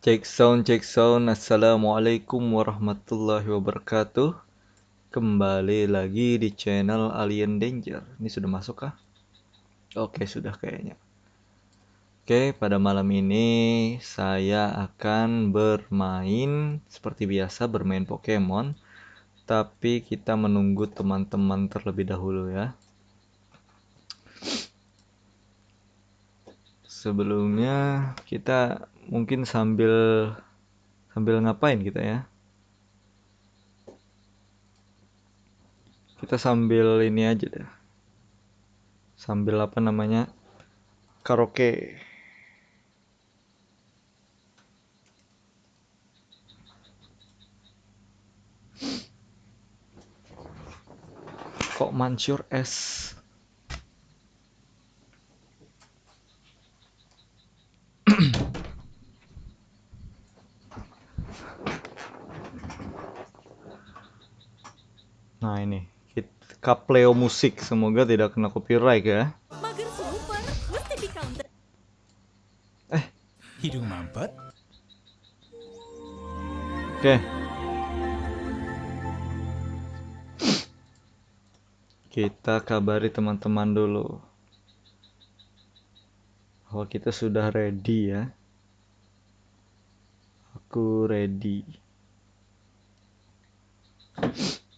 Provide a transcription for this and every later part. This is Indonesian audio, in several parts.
Cek sound. Assalamualaikum warahmatullahi wabarakatuh. Kembali lagi di channel Alien Danger. Ini sudah masuk kah? Oke, sudah kayaknya. Oke, pada malam ini saya akan bermain seperti biasa, bermain Pokemon. Tapi kita menunggu teman-teman terlebih dahulu ya. Sebelumnya kita mungkin sambil ngapain kita ya? Kita sambil ini aja deh. Sambil apa namanya? Karaoke. Kok Mansur S? Nah ini Kapleo musik, semoga tidak kena copyright ya. Mager super, mesti di counter. Hidung mampet? Oke. Kita kabari teman-teman dulu bahwa kita sudah ready ya. Aku ready.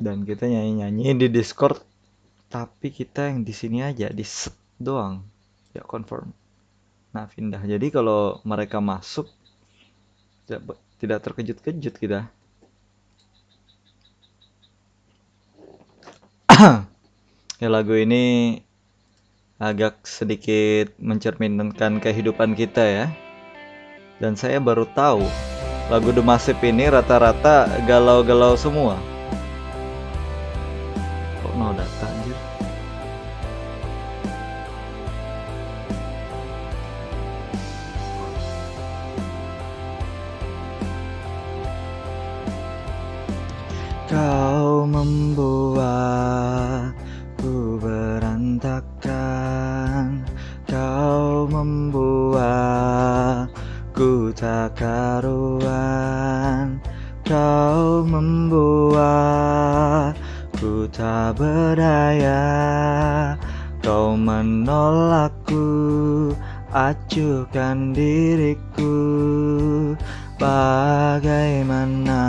Dan kita nyanyi-nyanyi di Discord, tapi kita yang di sini aja di set doang. Ya confirm. Nah, pindah. Jadi kalau mereka masuk tidak terkejut-kejut kita. Ya, lagu ini agak sedikit mencerminkan kehidupan kita ya. Dan saya baru tahu lagu The Massive ini rata-rata galau-galau semua. Kok no data anjir? Kau membuatku berantakan. Kau membuatku tak karuan. Kau membuatku tak berdaya. Kau menolakku, acuhkan diriku. Bagaimana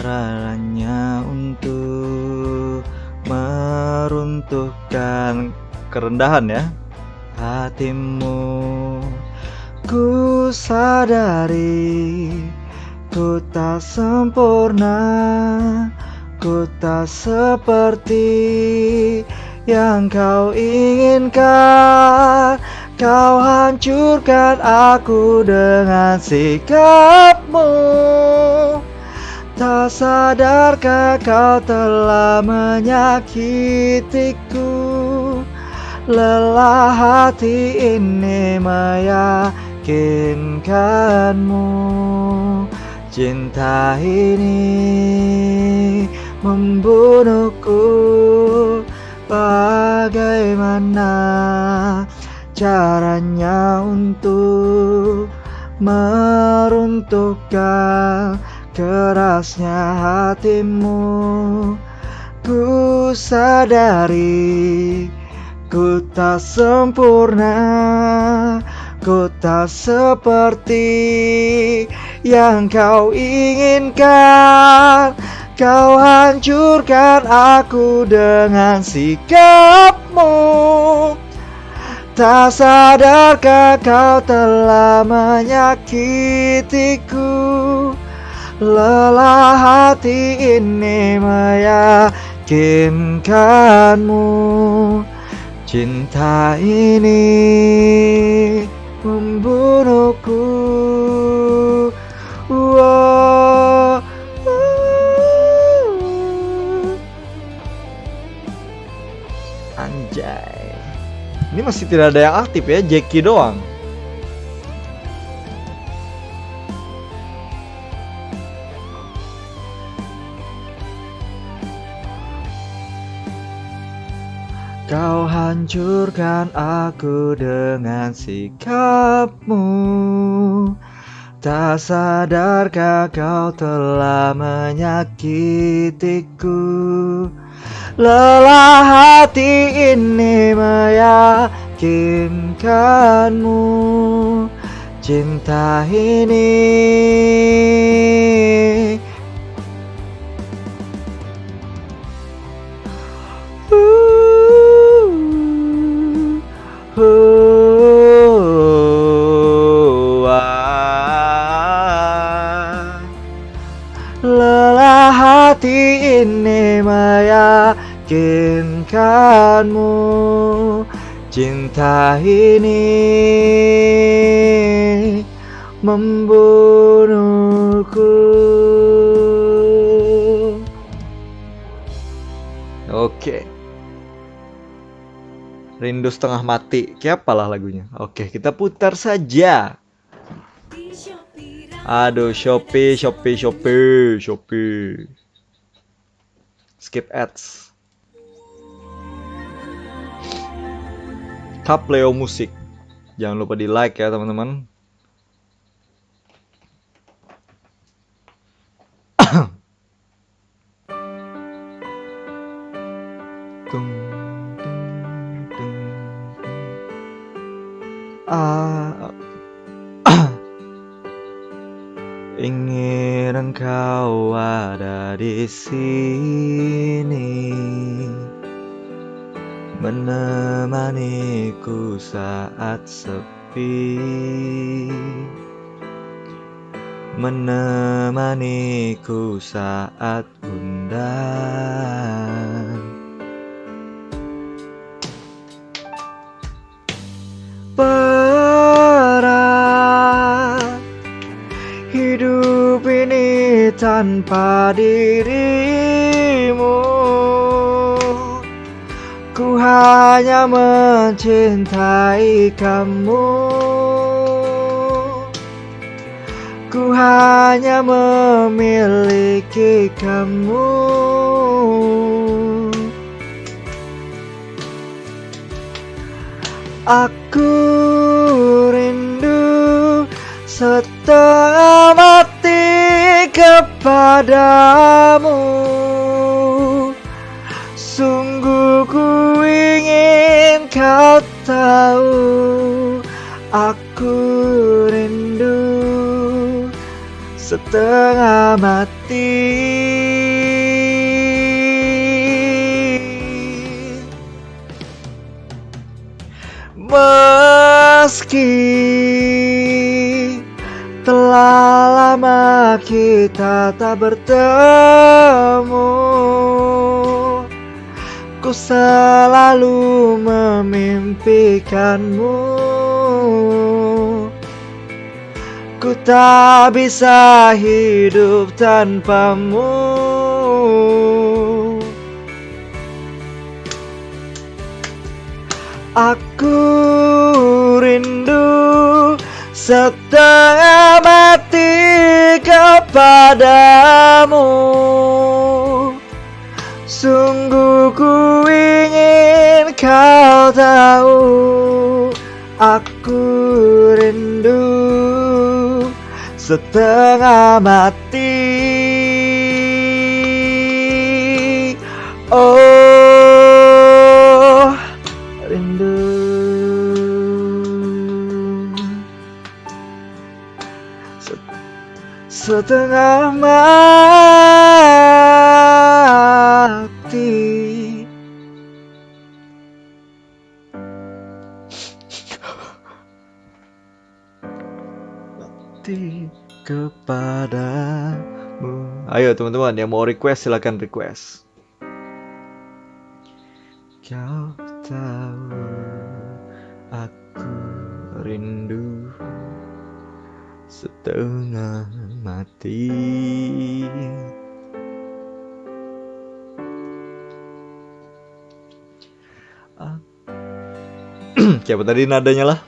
rasanya untuk meruntuhkan kerendahan ya hatimu. Ku sadari ku tak sempurna, ku tak seperti yang kau inginkan. Kau hancurkan aku dengan sikapmu. Tak sadarkah kau telah menyakitiku? Lelah hati ini meyakinkanmu. Cinta ini membunuhku. Bagaimana caranya untuk meruntuhkan kerasnya hatimu? Ku sadari ku tak sempurna, ku tak seperti yang kau inginkan. Kau hancurkan aku dengan sikapmu. Tak sadarkah kau telah menyakitiku? Lelah hati ini meyakinkanmu. Cinta ini membunuhku. Wow. Anjay. Ini masih tidak ada yang aktif ya, Jackie doang. Kau hancurkan aku dengan sikapmu. Tak sadarkah kau telah menyakitiku? Lelah hati ini meyakinkanmu, cinta ini lelah hati ini meyakinkanmu, cinta ini membunuhku. Oke. Rindu Setengah Mati. Kayak apalah lagunya. Oke, kita putar saja. Aduh, Shopee. Skip ads. Kapleo Musik. Jangan lupa di like ya teman-teman. Ingin engkau ada di sini, menemaniku saat sepi, menemaniku saat gundah. Berat hidup ini tanpa dirimu. Ku hanya mencintai kamu. Ku hanya memiliki kamu. Aku rindu setengah mati kepadamu. Sungguh ku ingin kau tahu, aku rindu setengah mati. Meski telah lama kita tak bertemu, ku selalu memimpikanmu. Ku tak bisa hidup tanpamu. Aku rindu setengah mati kepadamu. Sungguh ku ingin kau tahu, aku rindu setengah mati. Oh, rindu setengah mati. Mati kepadamu. Ayo teman-teman yang mau request silakan request. Kau tahu aku rindu setengah mati. Siapa tadi nadanya lah?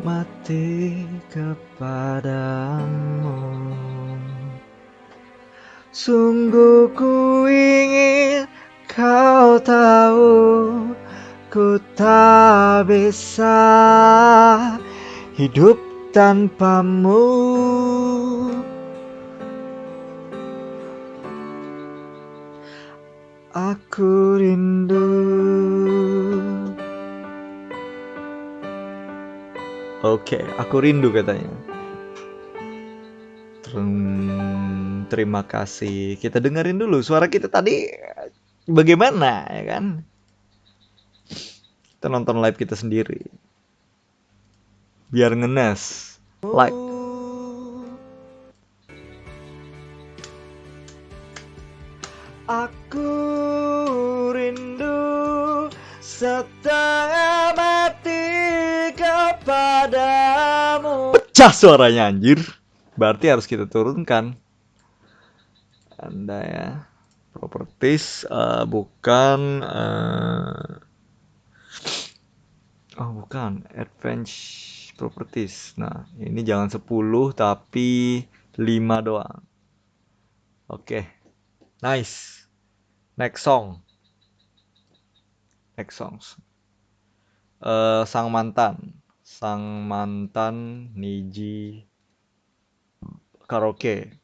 Mati kepadamu. Sungguh ku ingin kau tahu, ku tak bisa hidup tanpamu. Aku rindu. Oke, aku rindu katanya. Terima kasih. Kita dengerin dulu suara kita tadi bagaimana, ya kan? Kita nonton live kita sendiri. Biar ngenes. Like. Aku rindu setengah mati kepadamu. Pecah suaranya anjir. Berarti harus kita turunkan. Anda ya. Properties bukan oh bukan advanced properties. Nah, ini jangan 10 tapi 5 doang. Oke. Nice. Next song. Sang mantan Niji karaoke.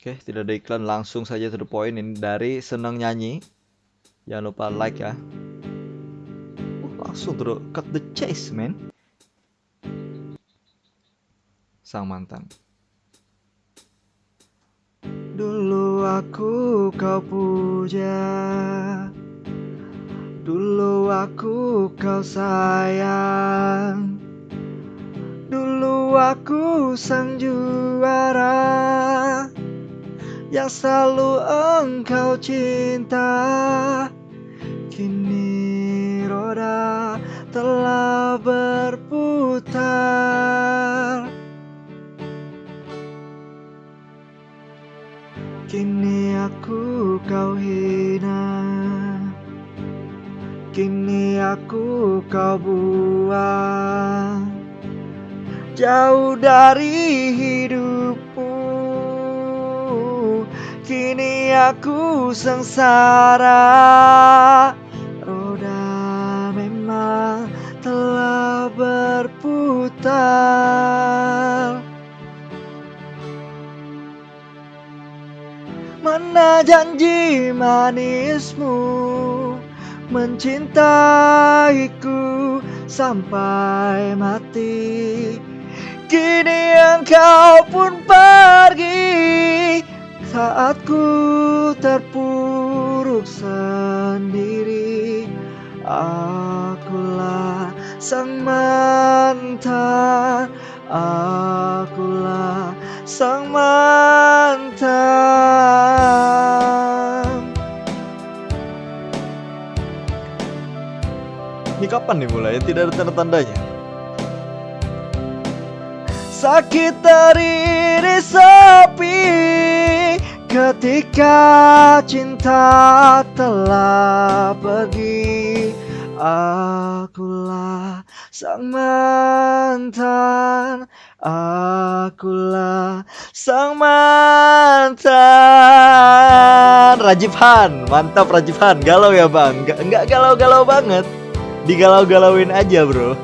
Oke, tidak ada iklan, langsung saja to the point. Ini dari Senang Nyanyi. Jangan lupa like ya. Langsung terus cut the chase, man. Sang mantan. Dulu aku kau puja, dulu aku kau sayang, dulu aku sang juara yang selalu engkau cinta. Kini roda telah berputar, kini aku kau hina, kini aku kau buang jauh dari hidupku. Kini aku sengsara, roda memang telah berputar. Mana janji manismu mencintaiku sampai mati. Kini engkau pun pergi saat ku terpuruk sendiri. Akulah sang mantan, akulah sang mantan. Ini kapan nih mulai? Tidak ada tanda-tandanya. Sakit terdiri sepi ketika cinta telah pergi. Akulah sang mantan, akulah sang mantan. Rajib Han, mantap Rajib Han. Galau ya bang? Enggak galau-galau banget, digalau-galauin aja bro.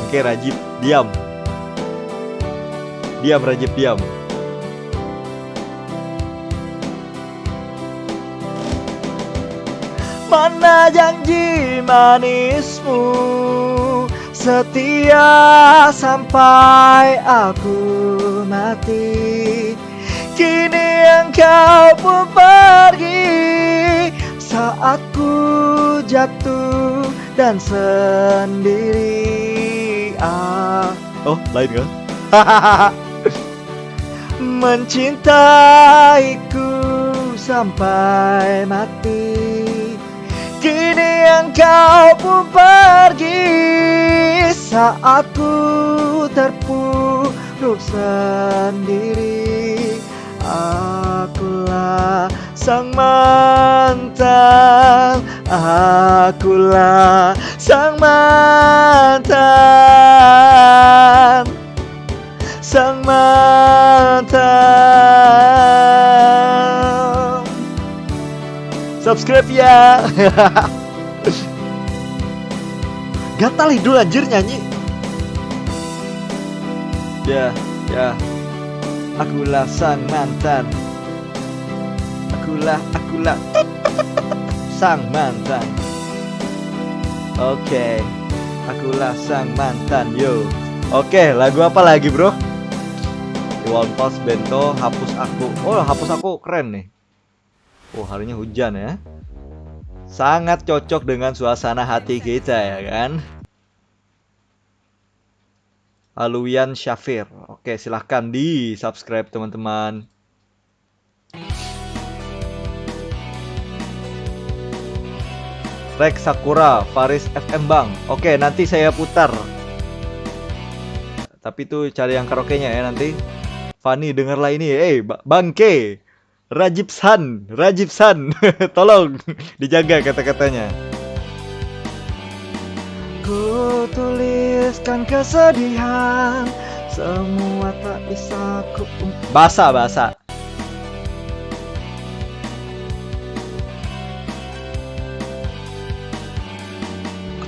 Oke Rajib, diam. Diam Rajib, diam. Mana janji manismu setia sampai aku mati. Kini engkau pun pergi saat ku jatuh dan sendiri. Oh, lain kan? Mencintaiku sampai mati. Kini engkau pun pergi saat ku terpuruk sendiri. Akulah sang mantan, akulah sang mantan, sang mantan. Subscribe ya. Gatal hidung anjir nyanyi. Ya. Akulah sang mantan. Akulah sang mantan. Oke. Akulah sang mantan, yo. Oke, lagu apa lagi, bro? Iwan Fals, Bento, Hapus Aku. Oh, Hapus Aku keren nih. Oh, harinya hujan ya. Sangat cocok dengan suasana hati kita ya kan. Aluyan Syafir. Oke, silahkan di subscribe teman-teman. Rex Sakura, Faris FM Bang. Oke, nanti saya putar. Tapi tuh cari yang karaoke-nya ya nanti. Fani dengarlah ini. Bangke. Rajib San. Tolong dijaga kata-katanya. Ku tuliskan kesedihan, semua tak bisa ku Bahasa.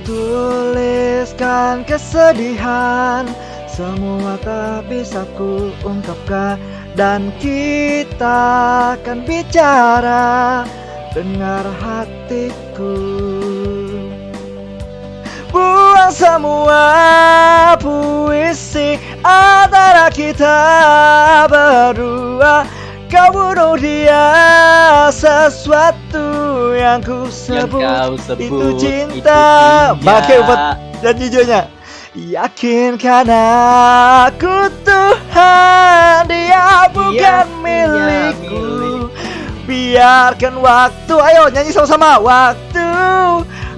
Tuliskan kesedihan, semua tak bisa ku ungkapkan. Dan kita akan bicara, dengar hatiku. Buang semua puisi antara kita berdua. Kau bunuh dia, sesuatu yang ku sebut, itu cinta. Pakai upat dan hijaunya. Yakinkan aku Tuhan, dia bukan milikku. Biarkan waktu, ayo nyanyi sama-sama. Waktu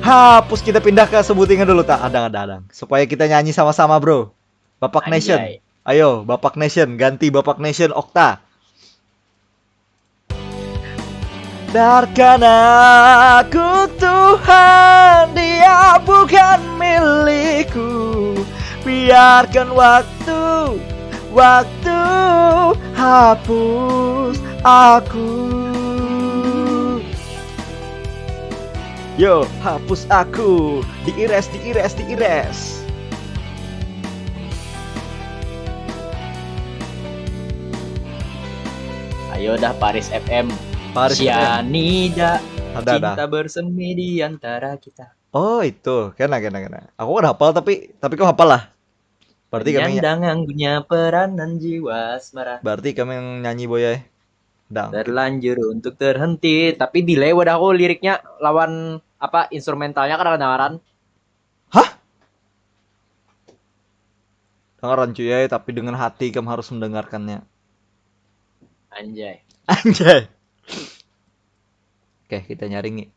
hapus, kita pindah ke sebutingan dulu tak adang. Supaya kita nyanyi sama-sama, bro. Bapak Nation. Ayo, Bapak Nation, ganti Bapak Nation Okta. Biarkan aku Tuhan, dia bukan milikku. Biarkan waktu hapus aku. Yo, hapus aku. Diires. Ayo dah Paris FM. Cyanida, cinta bersemi di antara kita. Oh itu, kena. Aku kan hafal tapi kau hafal lah. Berarti kami punya peranan jiwa asmara. Berarti kami yang nyanyi boy. Terlanjur untuk terhenti, tapi delay wadah aku liriknya lawan apa instrumentalnya kan kedengaran. Hah? Dengaran cuy, tapi dengan hati kamu harus mendengarkannya. Anjay. Oke, kita nyaring nih.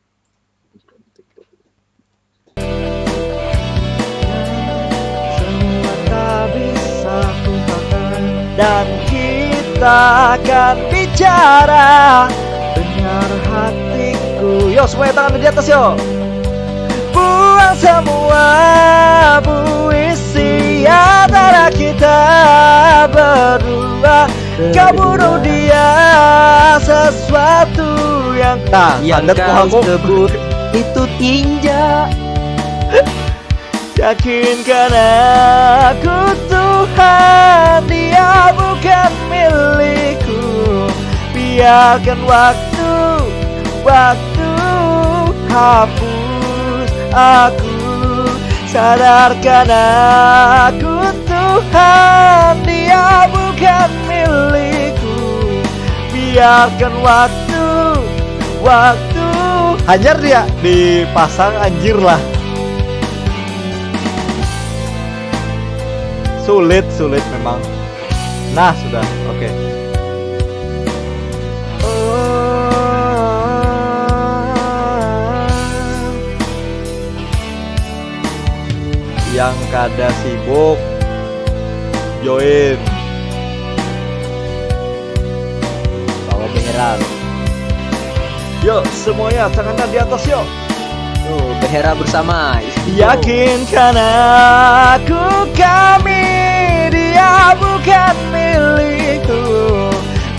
Semua tak bisa kumpulkan, dan kita akan bicara, dengar hatiku. Yo, semuanya tangan di atas yo. Buang semua puisi antara kita berdua. Kau bunuh dia, sesuatu yang kau sebut itu tinja. Yakinkan aku Tuhan, dia bukan milikku. Biarkan waktu hapus aku. Sadarkan aku Tuhan, dia bukan milikku. Biarkan waktu Anjir dia dipasang anjir lah. Sulit memang. Nah sudah, oke. Yang kada sibuk join. Bawa beheran. Yuk semuanya tangannya di atas yuk. Tuh behera bersama. Yakinkan aku kami, dia bukan milikku.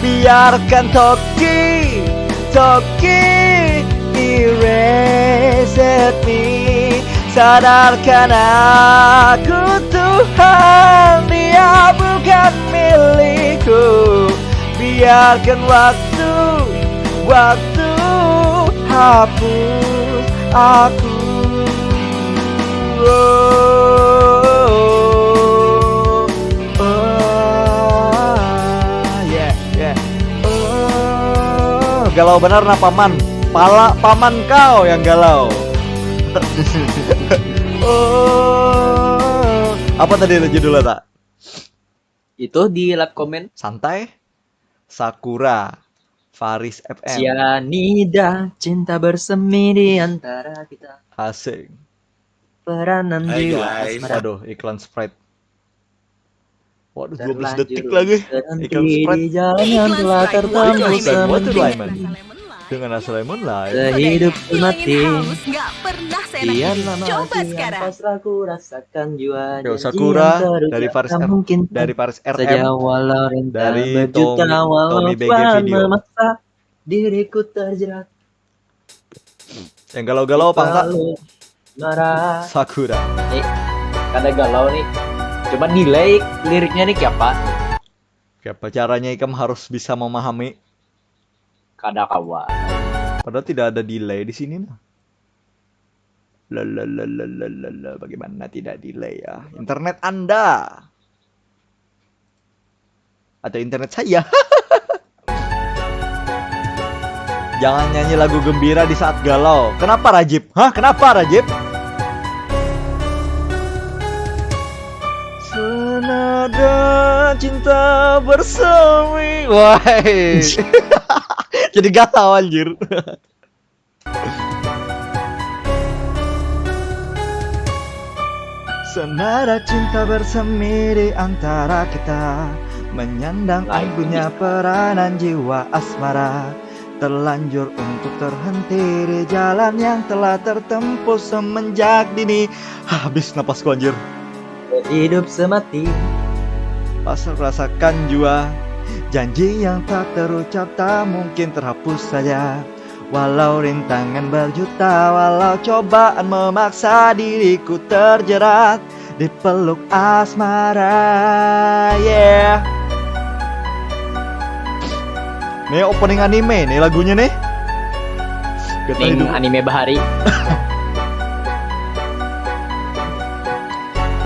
Biarkan Toki let me. Sadarkan aku Tuhan, dia bukan milikku. Biarkan waktu hapus aku. Galau benar nah paman. Paman kau yang galau. Apa tadi judulnya tak? Itu di lab komen. Santai. Sakura. Faris FM. Cyanida, cinta bersemi di antara kita. Asik. Peranan Hai jiwa guys. asmara. Waduh, iklan Sprite. Waduh, 12 Terlanjur detik lagi. terhenti Iklan di Sprite jalan yang telah tertempuh Water semenjak Lemon. Dengan rasa lemon light. sehidup semati. haus nggak pernah seenak Kian ini. lama Coba kian sekarang. pasrah ku rasakan jua. Yo, Janji Sakura yang terucap dari Faris tak M, mungkin dari Faris saja RM, walau rinta dari berjuta walau Tommy BG Tuhan Video. memaksa diriku terjerat Yang galau-galau pangsa Lalu marah. Sakura. Kada galau nih. Coba delay liriknya nih siapa? Apa caranya Ikam harus bisa memahami? Kada kawan. Padahal tidak ada delay di sini nah. Lalalalalalala, bagaimana tidak delay ya? Internet Anda atau internet saya? Jangan nyanyi lagu gembira di saat galau. Kenapa Rajib? Hah? Kenapa Rajib? Senada cinta bersemi. Wah. Jadi galau anjir. Senada cinta bersemi di antara kita, menyandang anggunnya peranan jiwa asmara. Terlanjur untuk terhenti di jalan yang telah tertempuh semenjak dini. Habis napasku anjir. Hidup semati. Pas rasakan jua, janji yang tak terucap tak mungkin terhapus saja. Walau rintangan berjuta, walau cobaan memaksa diriku terjerat di peluk asmara. Yeah. Nih opening anime nih lagunya nih. Kita Ning hidup. anime bahari.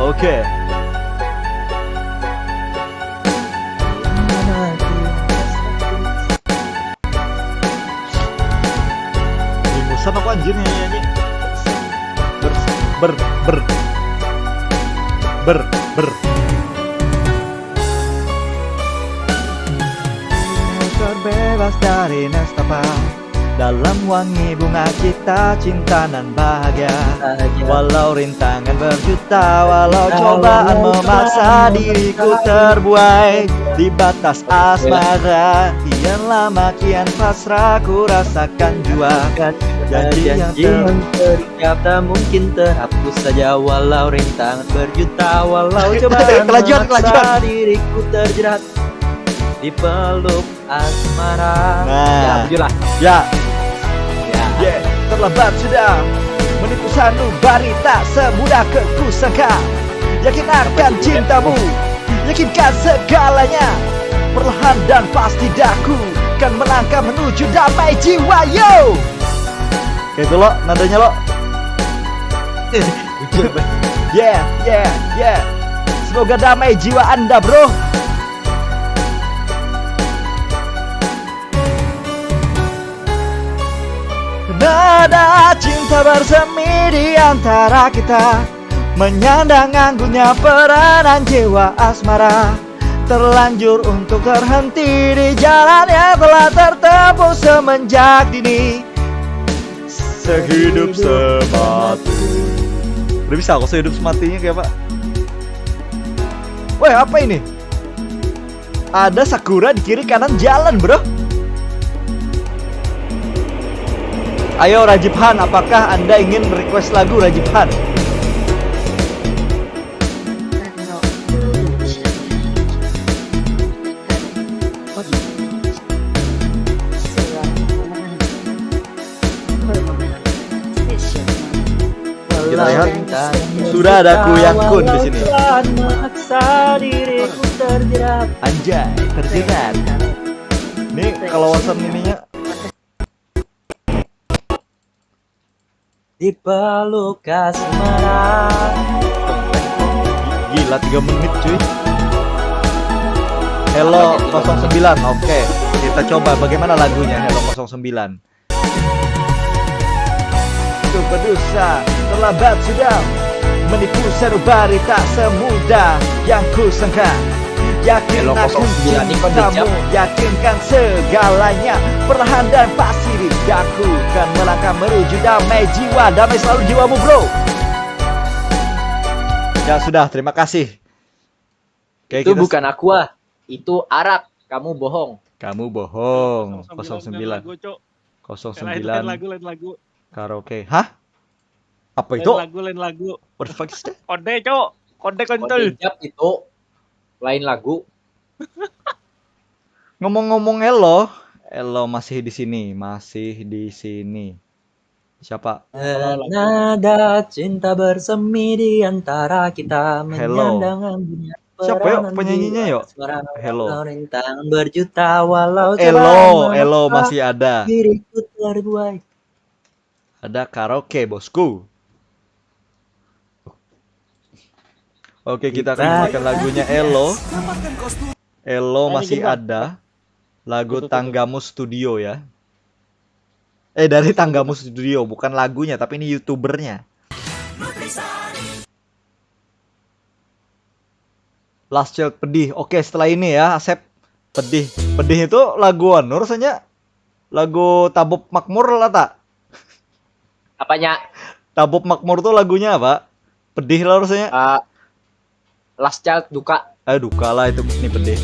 Oke. Bosan aku anjir nyanyi. Ber. Terbebas dari nestapa dalam wangi bunga cita, cinta dan bahagia. Walau rintangan berjuta, walau cobaan memaksa diriku terbuai di batas asmara. Kian lama kian pasrah ku rasakan jua. Janji yang terucap tak mungkin terhapus saja walau rintangan berjuta walau cobaan Kelajuan. memaksa diriku terjerat di peluk asmara. Nah. Ya, begitulah. Ya, Ya. terlambat sudah menipu sanubari tak semudah kekusangka. Yakin akan cintamu, yakinkan segalanya. Perlahan dan pasti daku kan melangkah menuju damai jiwa. Yo, kayak itu lo nadanya lo. Yeah. Semoga damai jiwa Anda, bro. Nada cinta bersemi di antara kita, menyandang anggunnya peranan jiwa asmara. Terlanjur untuk terhenti di jalan yang telah tertempuh semenjak dini. Sehidup semati. Udah bisa kok sehidup sematinya kayak apa? Weh, apa ini? Ada Sakura di kiri kanan jalan, bro. Ayo Rajib Han, apakah Anda ingin request lagu Rajib Han? terlihat sudah ada Kuyang Kun di sini. Memaksa diriku terjerat. Anjay, terjerat. Nih kalawasan ininya Di peluk asmara. gila 3 menit cuy. Hello 09. Oke, kita coba bagaimana lagunya Hello 09. Untuk berdosa terlambat sudah menipu sanubari tak semudah yang ku sangka. Yakin Hello, aku 09 ini kok cintamu, dijam. yakinkan segalanya, perlahan dan pasti lidahku kan melangkah menuju damai jiwa, damai selalu jiwamu bro. Ya sudah, terima kasih. Oke, Itu kita- bukan aqua, itu arak. Kamu bohong. Kamu bohong. 09 lagu, 09 Cok. 09 Lain lagu. karaoke. Hah? Apa Lain itu? lagu. What the fuck is that? Kode, Cok. Kode kontol. Kode jap itu lain lagu. Ngomong-ngomong Elo, Elo masih di sini, Siapa? Nada cinta bersemi di antara kita Hello. menyandang dunia. Siapa yuk penyanyinya yuk? Hello. Rintang berjuta walau Elo telah masih ada. diriku terbuai. Ada karaoke, bosku. Oke, kita akan dengarkan lagunya Elo. Elo masih ada. Lagu Tanggamu Studio ya. Dari Tanggamu Studio, bukan lagunya, tapi ini YouTubernya. Last Child pedih. Oke, setelah ini ya, Asep pedih. Pedih itu lagu anu rasanya lagu Tabub Makmur lah tak? Apanya? Tabub Makmur tuh lagunya apa? Pedih lah rasanya. Last Child duka. Duka lah itu, ini pedih.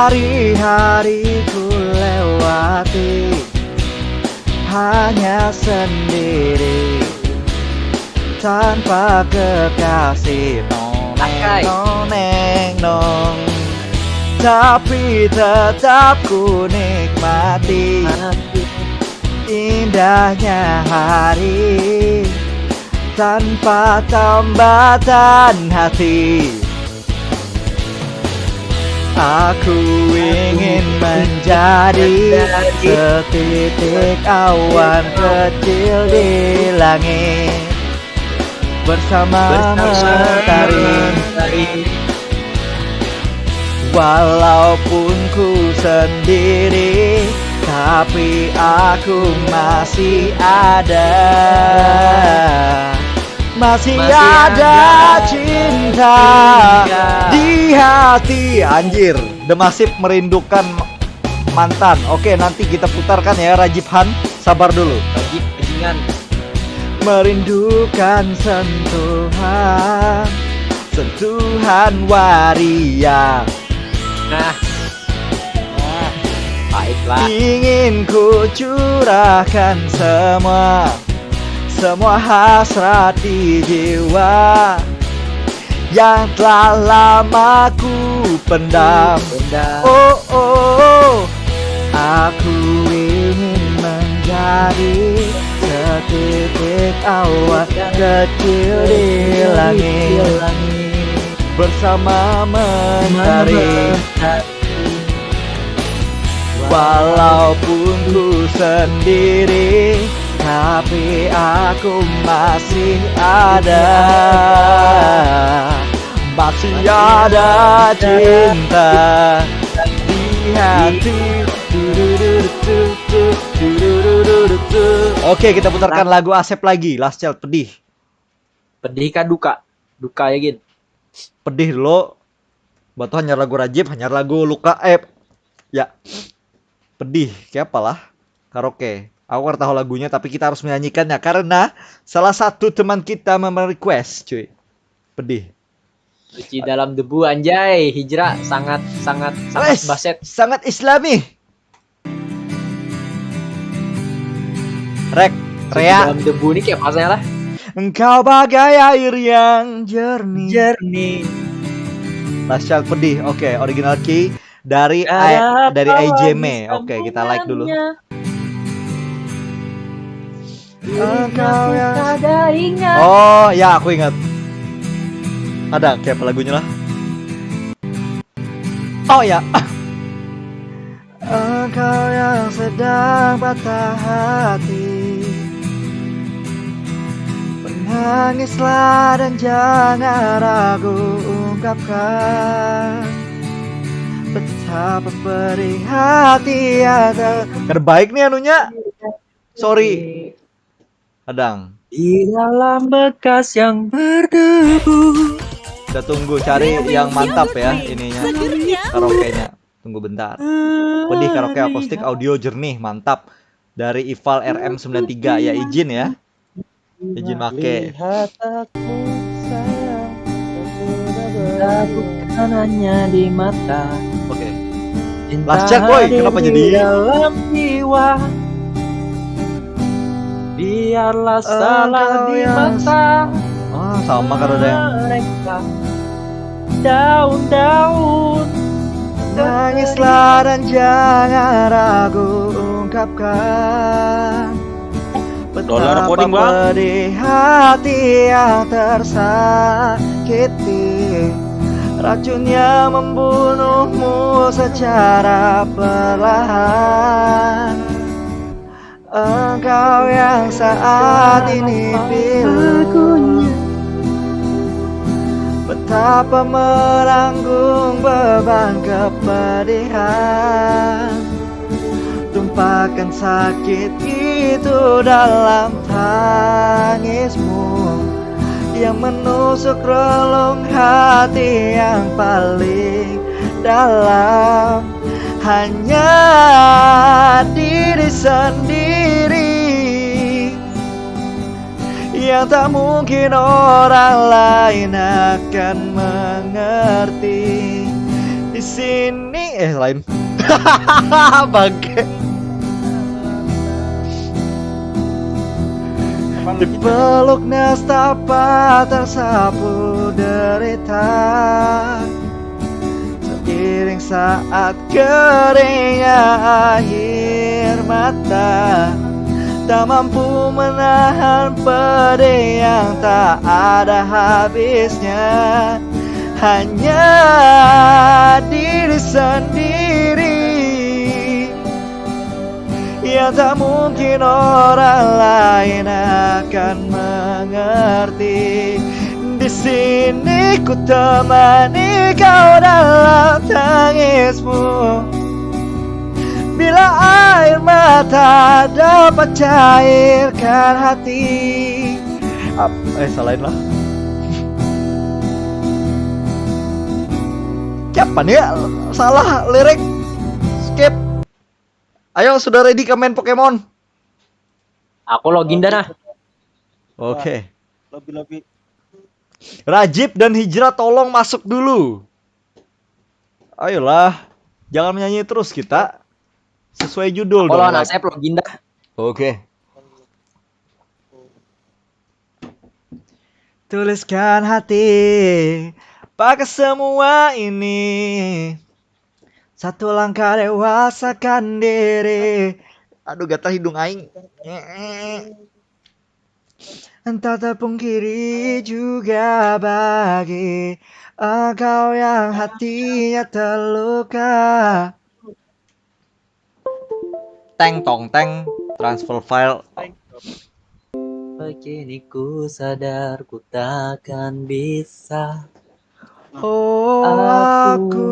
Hari-hari ku lewati hanya sendiri tanpa kekasih Akai. nong. Tapi tetap ku nikmati indahnya hari tanpa tambatan hati. Aku ingin menjadi setitik awan kecil di langit bersama mentari. Walaupun ku sendiri, tapi aku masih ada. Masih ada cinta di hati. Anjir, The Massive merindukan mantan. Oke, nanti kita putarkan ya, Rajib Han. Sabar dulu. Bagi bajingan. Merindukan sentuhan waria. Nah, baiklah. Ingin ku curahkan semua hasrat di jiwa yang telah lama ku pendam. Oh, aku ingin menjadi setitik awan kecil di langit bersama mentari. Walaupun ku sendiri, tapi aku masih ada. Masih ada cinta di hati. Oke, kita putarkan lagu Asep lagi, Last Child pedih. Pedih kan duka? Duka ya Gin? Pedih dulu. Batu hanya lagu Rajib, hanya lagu Luka ya. Pedih, kayak apalah. Karaoke. Aku nggak tahu lagunya, tapi kita harus menyanyikannya karena salah satu teman kita merequest, cuy. Pedih. Suci dalam debu anjay. Hijrah sangat Wes, baset. sangat Islami. Rek, Suci Rea. dalam debu ini kayak pasnya lah. Engkau bagai air yang jernih. Jernih. Last Child pedih. Oke, original key. Dari Ada dari apa Aijeme. lagi Oke, kita like dulu. sambungannya? Engkau Aku yang kada ingat. Oh, ya aku ingat. Ada kayak apa lagunya lah? Oh ya. Engkau yang sedang patah hati, menangislah dan jangan ragu ungkapkan betapa perih hati yang terbaik nih anunya. Sorry, Adang. Di dalam bekas yang berdebu. Kita tunggu cari yang mantap ya ininya karaoke-nya. Tunggu bentar. Pedih karaoke akustik audio jernih mantap dari Ival RM93 ya izin ya. Izin make. Lihat aku sayang, cinta bukan hanya di mata. Oke. Cinta Last check, boy. hadir Kenapa di jadi? dalam jiwa. Biarlah salah Engkau di yang- mata Ah, sama kan ada yang mereka. Daun-daun nangislah dan jangan ragu ungkapkan Dolar betapa coding, Bang. pedih hati yang tersakiti. Racunnya membunuhmu secara perlahan. Engkau yang saat ini pilu, betapa menanggung beban kepedihan. Tumpahkan sakit itu dalam tangismu yang menusuk relung hati yang paling dalam. Hanya diri sendiri yang tak mungkin orang lain akan mengerti. Di sini lain. Bangke. Dipeluk nestapa tersapu derita. Seiring saat keringnya air mata, tak mampu menahan pedih yang tak ada habisnya. Hanya diri sendiri yang tak mungkin orang lain akan mengerti. Di sini ku temani kau dalam tangismu. Bila air mata dapat cairkan hati. Salahin lah. Siapa nih ya? Salah lirik. Skip. Ayo sudah ready ke main Pokemon? Aku login dah nah. Oke. Lebih-lebih. Rajib dan Hijrah tolong masuk dulu. Ayolah. Jangan menyanyi terus kita. Sesuai judul Kalau dong. anak saya login dah. Oke. Tuliskan hati pakai semua ini. Satu langkah dewasakan diri. Aduh gatal hidung aing. Entah terpungkiri juga bagi engkau yang hatinya terluka. Teng tong teng transfer file. Kini ku sadar ku takkan bisa. Oh Aku aku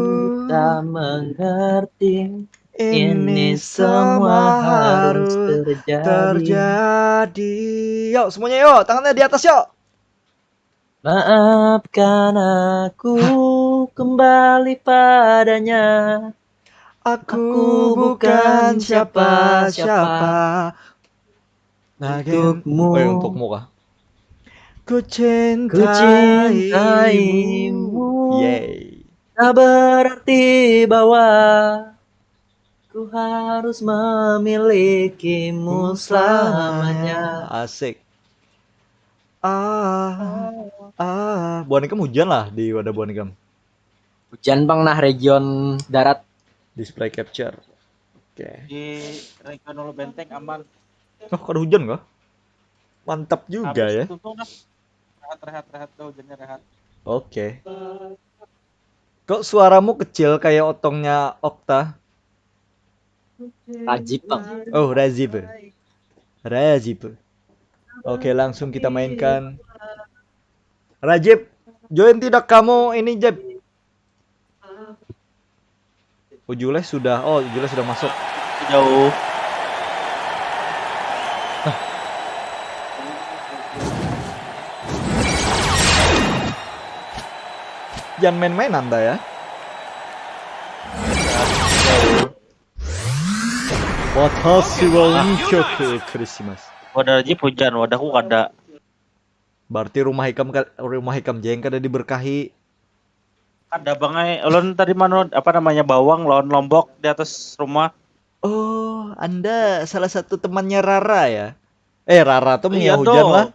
tak mengerti. ini semua harus terjadi. terjadi. Yuk semuanya yuk, tangannya di atas yuk. Maafkan aku kembali padanya. Aku bukan siapa-siapa. Untukmu. Oh ya, untukmu kah? Ku Ku cintaimu. cintaimu. Yeay. Tak berarti bahwa ku harus memilikimu selamanya. Asik. Buah Nikam hujan lah di wadah Buah Nikam. Hujan bang nah region darat. Display capture. Oke. Di Regional Benteng aman. Oh, ada hujan nggak? Mantap juga Habis ya. tutup dah. Rehat tuh hujannya rehat. Oke. Kok suaramu kecil kayak otongnya Okta? Rajib bang. Oh, Razib. Razib. Oke, langsung kita mainkan. Rajib, join tidak kamu ini, Jeb? Ujule sudah. Oh, Ujule sudah masuk. Jauh. Jangan main-main Anda ya. Watashi wa unkyoku Christmas. Wadah aja hujan, wadahku kada. Berarti rumah Hikam Jeng kada diberkahi. Ada bangai. Ulun tadi mana apa namanya bawang lawan lombok di atas rumah. Oh, Anda salah satu temannya Rara ya? Rara tuh Iya mengiau hujan dong. lah.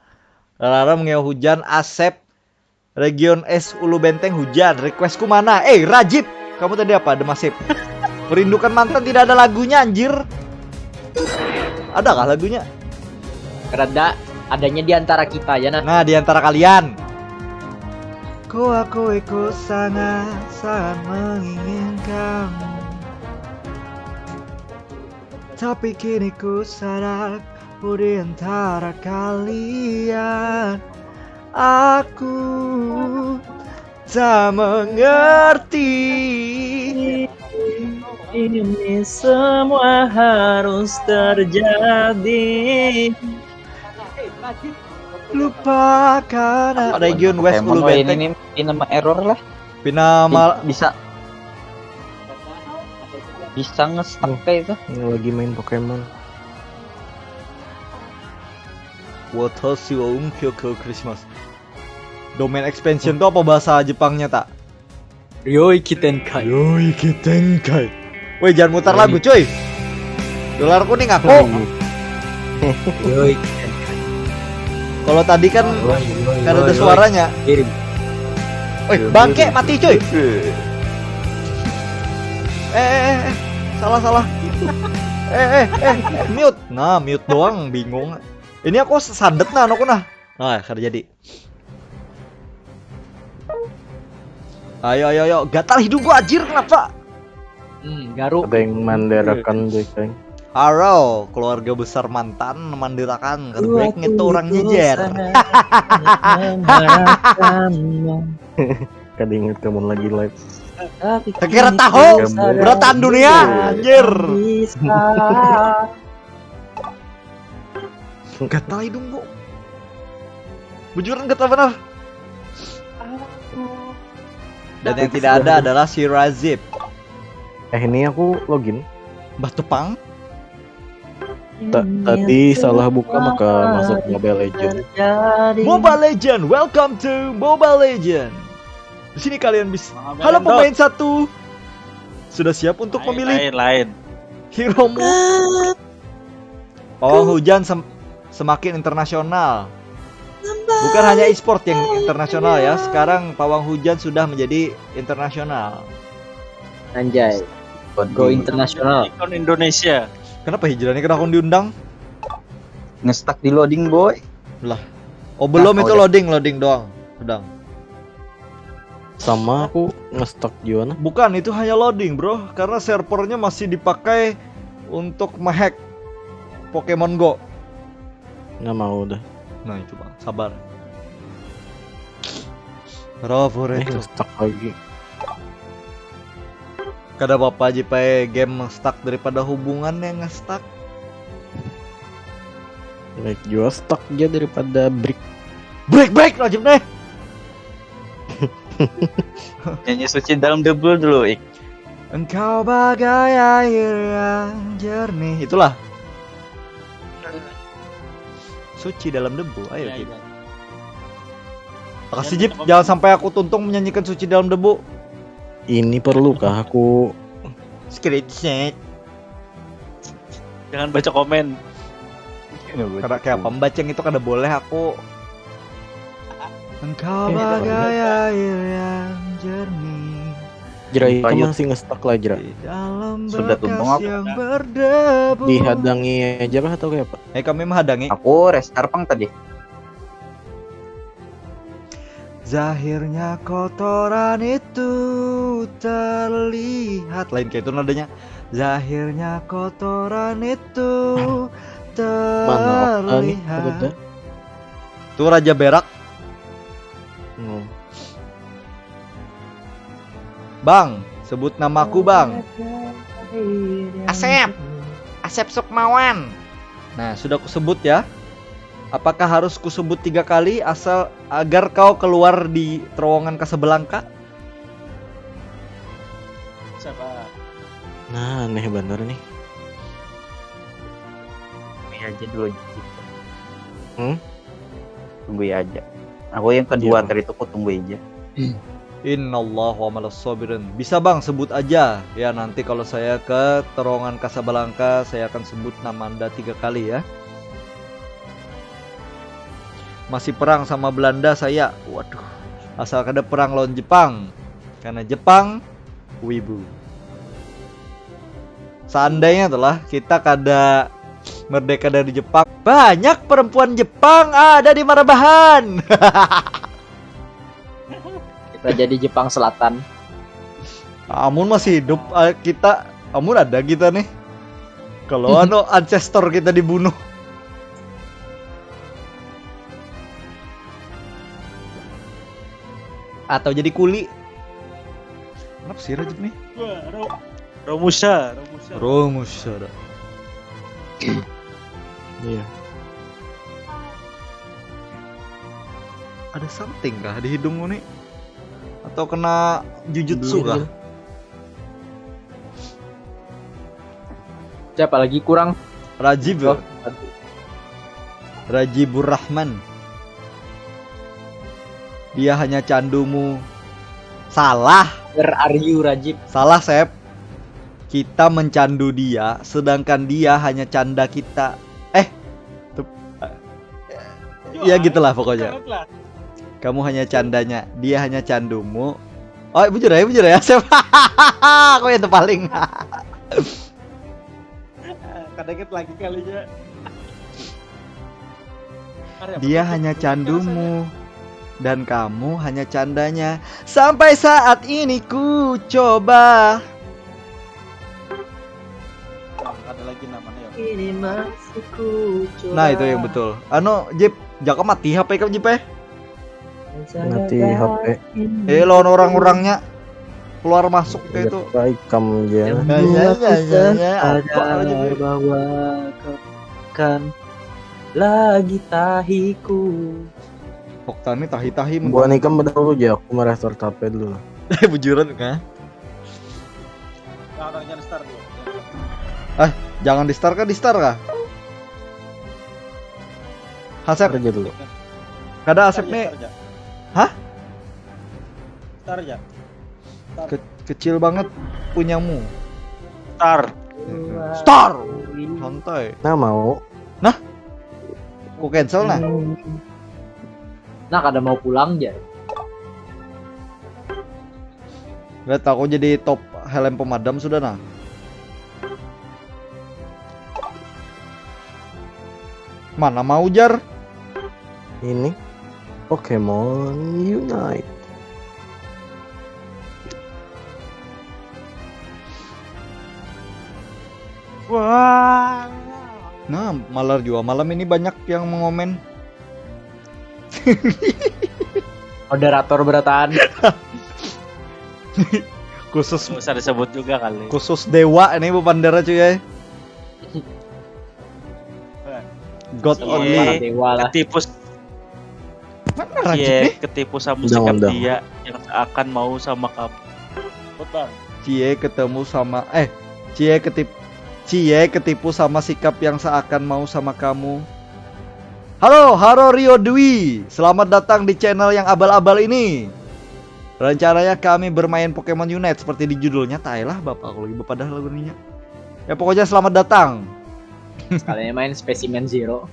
Rara mengiau hujan, Asep Region S Ulu Benteng hujan. Requestku mana? Rajib, kamu tadi apa? Demasip. Merindukan mantan tidak ada lagunya anjir. Adakah lagunya? Karena adanya di antara kita ya nah. Nah, di antara kalian. Aku sangat menginginkanmu. Tapi kini ku sadar di antara kalian aku tak mengerti. Ini semua harus terjadi. Lupakan Region West Ulu Benteng. Ini nama error lah. Pinama Bisa nge-stuck kayak itu. Ini lagi main Pokemon. Watashi wa unkyoku Christmas. Domain expansion itu apa bahasa Jepangnya tak? Ryoiki Tenkai. Ryoiki Tenkai. Woi, jangan mutar lagu cuy. Dolar kuning aku. Ryoiki. Kalau tadi kan ada suaranya. Kirim. Woi, bangke mati cuy. Salah. Mute. Nah, mute doang bingung. Ini aku sandet nah aku nah. Nah, kada jadi. Ayo, gatal hidung gua anjir kenapa? Garuk. Ada yang mandirakan deh kayaknya. Haro, keluarga besar mantan mandirakan. Kada break itu orang nyejer. Kada inget kamu lagi live. Kira tahu beratan dunia anjir. Gatal hidung gua. Bujuran gatal benar. Dan yang tidak ada adalah si Razib. Ini aku login. Batu Pang. Tadi salah buka maka masuk Mobile Legend. Mobile Legend, welcome to Mobile Legend. Di sini kalian bisa. Halo pemain satu. Sudah siap untuk memilih Lain. hero-mu? Pawang hujan semakin internasional. Bukan hanya e-sport yang internasional ya. Sekarang pawang hujan sudah menjadi internasional. Anjay. Go internasional. Ikon Indonesia. Kenapa hijrahnya kena akun diundang? Nge-stuck di loading boy. Oh belum, itu udah. loading doang. Sedang. Sama aku nge-stuck juga nah. Bukan, itu hanya loading bro. Karena servernya masih dipakai untuk menghack Pokemon Go. Nggak mau udah. Nah itu bang, sabar. Bravo itu. Nge-stuck lagi. Kada apa-apa aja pakai game stuck daripada hubungan yang nge-stuck. Like juga stuck aja daripada break. Break wajib nih. Nyanyi suci dalam debu dulu, Ik. Engkau bagai air yang jernih. Itulah. Suci dalam debu. Ayo Ya, Jip. ya. Makasih Jip, jangan sampai aku tuntung menyanyikan suci dalam debu. Ini perlukah aku Screenshot. Jangan baca komen. Karena kayak pembacang itu kada boleh aku. Engkau bagai air yang jernih, Jera itu Lanjut. masih ngestak lah Jera. Di dalam Sudah tumpeng bekas apa? yang berdebu. Dihadangi aja kah atau kayak apa? Kami menghadangi. Aku restart pang tadi. Zahirnya kotoran itu terlihat. Lain kayak itu nadanya. Zahirnya kotoran itu Mana Okta nih? terlihat. Ada. Tuh Raja Berak. Bang, sebut namaku bang. Asep. Asep Sukmawan. Nah, sudah kusebut ya. Apakah harus kusebut 3 kali asal agar kau keluar di terowongan Casablanca? Siapa? Nah, aneh bener nih. Tunggu aja dulu. Tunggu aja. Aku yang kedua Iya. tadi tuh aku tunggu aja. Innallaha wa malas sabirin. Bisa bang, sebut aja. Ya nanti kalau saya ke terowongan Casablanca, saya akan sebut nama Anda 3 kali ya. Masih perang sama Belanda saya. Waduh. Asal ada perang lawan Jepang. Karena Jepang wibu. Seandainya telah kita kada merdeka dari Jepang, banyak perempuan Jepang ada di Marabahan. Kita jadi Jepang Selatan. Amun masih hidup kita, amun ada kita nih. Kalau ancestor kita dibunuh. Atau jadi kuli. Kenapa sih Rajib nih? Wah, Romusa. Romus. Iya. Ada something kah di hidungmu nih? Atau kena jujutsu kah? Siapa lagi kurang? Rajib ya? Rajibur Rahman. Dia hanya candumu. Salah. Where are you, Rajib? Salah, Sep. Kita mencandu dia, sedangkan dia hanya canda kita. Ya gitulah pokoknya. Kamu hanya candanya, dia hanya candumu. Oh, bujur ya, Sep. Aku yang terpaling. Kadang lagi kalinya. Dia hanya candumu dan kamu hanya candanya. Sampai saat ini ku coba. Ada lagi namanya ya. Ini masih ku coba. Nah, itu yang betul. Jip, jaka mati HP kamu Jip. Mati HP. Lawan orang-orangnya keluar masuk kayak itu. Baik kamu ya. Sadar bahwa kau kan lagi tahiku. Oktani tahi-tahi Gua nih kan dulu aja aku merestore HP dulu. bujuran kan? Nah, jangan start dulu. Jangan di start kah? Hasep, Aja dulu. kada Asep nih Hah? Start aja. kecil banget punyamu. Start. Star. Santai. Nah mau. Ku cancel nah. Nah, kada mau pulang aja. Lihat aku jadi top helm pemadam sudah nah. Mana mau jar? Ini Pokemon Unite. Wah. Nah, malar juga malam ini banyak yang mengomen. Moderator berataan. Khusus Nggak usah disebut juga kali. khusus dewa ini Bu Pandera cuy ya. God Iya. Para only. dewa lah. Ketipu, Mana Rajib Cie, nih? ketipu sama Undang, sikap undang. dia yang akan mau sama kamu. Betul. Cie ketemu sama Cie ketipu sama sikap yang seakan mau sama kamu. Halo Rio Dwi. Selamat datang di channel yang abal-abal ini. Rencananya kami bermain Pokemon Unite seperti di judulnya. Tailah bapak aku lagi padahal lagunya. Ya pokoknya selamat datang. Sekalian main Specimen Zero.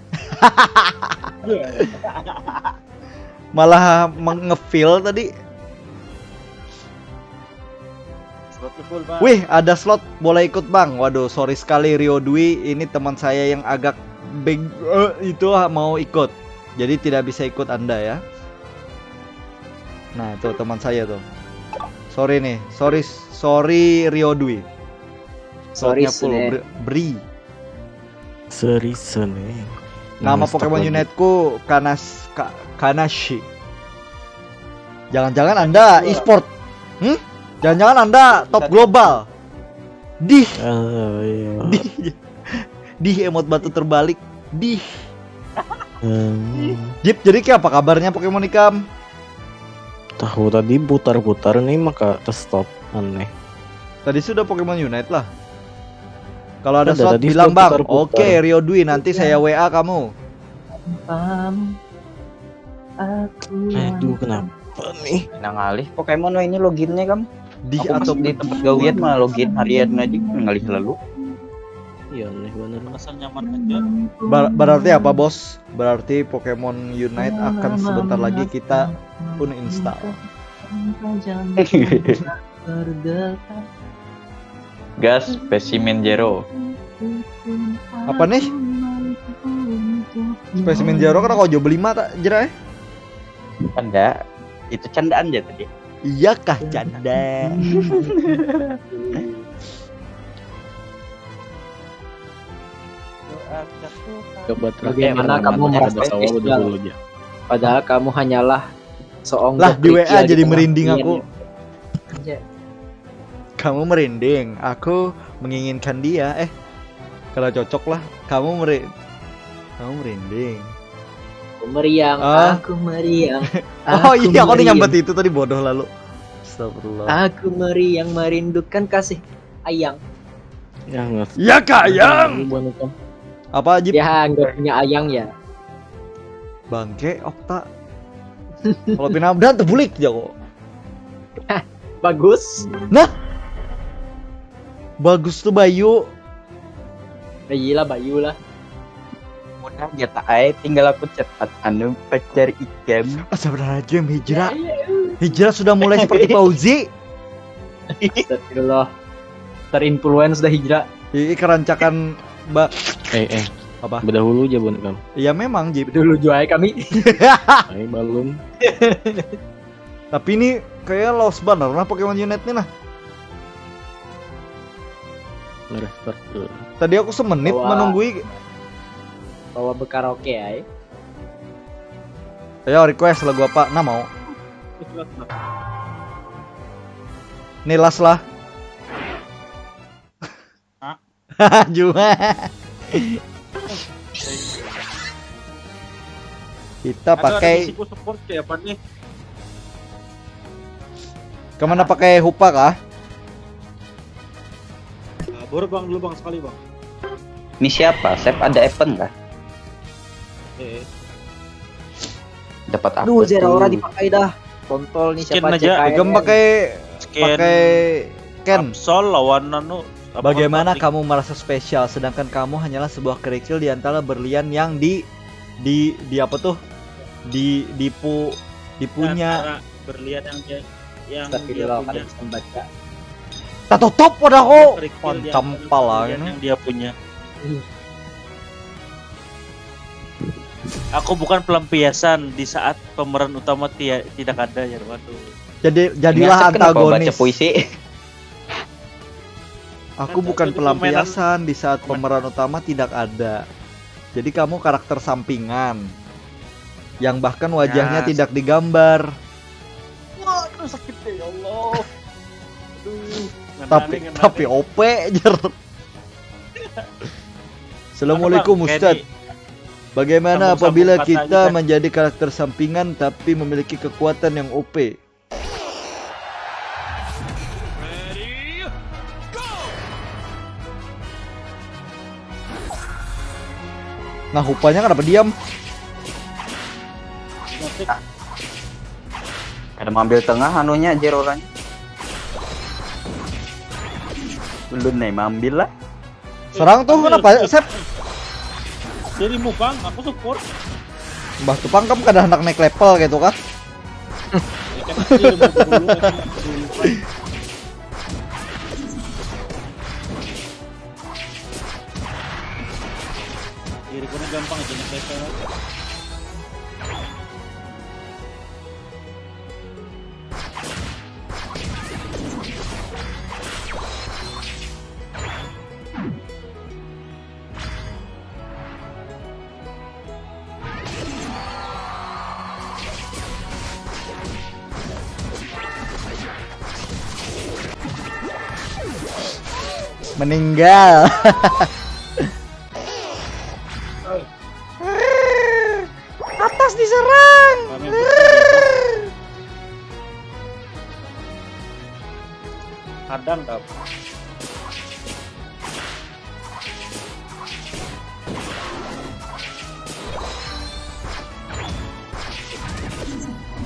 Malah ngefeel tadi. full, Bang. Wih, ada slot boleh ikut bang. Waduh, sorry sekali Rio Dwi. Ini teman saya yang agak itu mau ikut. Jadi tidak bisa ikut Anda ya. Nah, itu teman saya tuh. Sorry nih, sorry Rio Dwi. Sorry, Slotnya full. Sune. Bri. Seri Sene. Nama Pokemon Unite-ku Kanashi. Jangan-jangan Anda e-sport? Jangan-jangan Anda top global? Dih, Iya. dih emot batu terbalik. Dih. Hmm, Jip, jadi kayak apa kabarnya Pokemon Ikam? tahu tadi putar-putar nih maka stop aneh. Tadi sudah Pokemon Unite lah. Kalau ada Ada, slot tadi bilang sudah bang. putar-putar. Oke, Rio Dwi nanti saya WA kamu. Aduh kenapa nih? Nang alih Pokemon ini loginnya kamu. Di Aku atau masuk di tempat gawian malah login harian aja ngalih lalu. Iya aneh bener. Asal nyaman aja. berarti apa bos? Berarti Pokemon Unite akan sebentar lagi kita uninstall. Gas spesimen Zero. Apa nih? Spesimen Zero kan kau beli mata jerai? Canda. Itu candaan aja tadi. Iyakah canda? Coba Bagaimana kamu merasa tahu spesial? dulu aja. Padahal kamu hanyalah seorang Lah di WA kerikil jadi tengah merinding dunia. aku. Anjay. Kamu merinding, aku menginginkan dia. Kalau cocok lah, kamu merinding. Aku meriang, Ah. aku meriang. Oh iya, aku meriang. nyambet itu tadi bodoh lalu. Astagfirullah. Aku meriang merindukan kasih ayang. Ya nggak. Ya kak Yang. Apa Jip? Ya nggak punya ayang ya. Bangke, Okta. Kalau pinabdan terbulik ya kok. Bagus. Bagus tuh Bayu. Gila Bayu lah. Udah jata ae tinggal aku cepat anu pacar ikan. Astagfirullahaladzim, Hijrah sudah mulai seperti Fauzi. Astagfirullah. Terinfluence dah hijrah. Ini kerancakan Mbak. Apa? Berdahulu aja bun kan. Ya memang Jip. Dulu jual kami. Ayo balon. Tapi ini kayak lost banner nah Pokemon Unite nih nah. Restart dulu. Tadi aku semenit Wah. menunggui. Bawa bekaraoke ya. Ayo request lagu apa? Nah mau. Nilas lah. Hah? Cuma. Kita pakai support kayak apa nih? kemana pakai Hupa kah? Baru bang dulu bang sekali bang. Ini siapa? Sep ada event kah? Dapat apa? Aduh, Zera tuh? ora dipakai dah. Kontol nih siapa Skin aja. CKN. Gem pakai Skin Ken. Absol lawan anu. Bagaimana kamu merasa spesial sedangkan kamu hanyalah sebuah kerikil di antara berlian yang di apa tuh? Dipunya. berlian yang dia Astagfirullah, punya. kalian bisa membaca. Tato top pada kok. Kerikil yang- Campal lah berlian ini. yang dia punya. Aku bukan pelampiasan di saat pemeran utama tidak ada ya waduh. Jadilah Ini Asep kenapa baca antagonis. puisi. Aku Kan bukan itu di pelampiasan di saat pemeran utama tidak ada. Jadi kamu karakter sampingan yang bahkan wajahnya Ya. tidak digambar. Waduh sakit deh ya Allah. Aduh. Tapi OP jer. Assalamualaikum Ustadz. Bagaimana Sambung-sambung apabila kata kita aja. menjadi karakter sampingan tapi memiliki kekuatan yang OP? Nah, Hupanya kenapa diam? Ada mengambil tengah anunya Jeroranya. Belum nih mengambil lah. Serang tuh kenapa? Sep, Dirimu bang, aku support. Mbah Tupang kamu kada hendak naik level gitu kah? Ya, kan dirimu dulu, kan dulu, kan. Meninggal. Atas diserang. Kadang kau.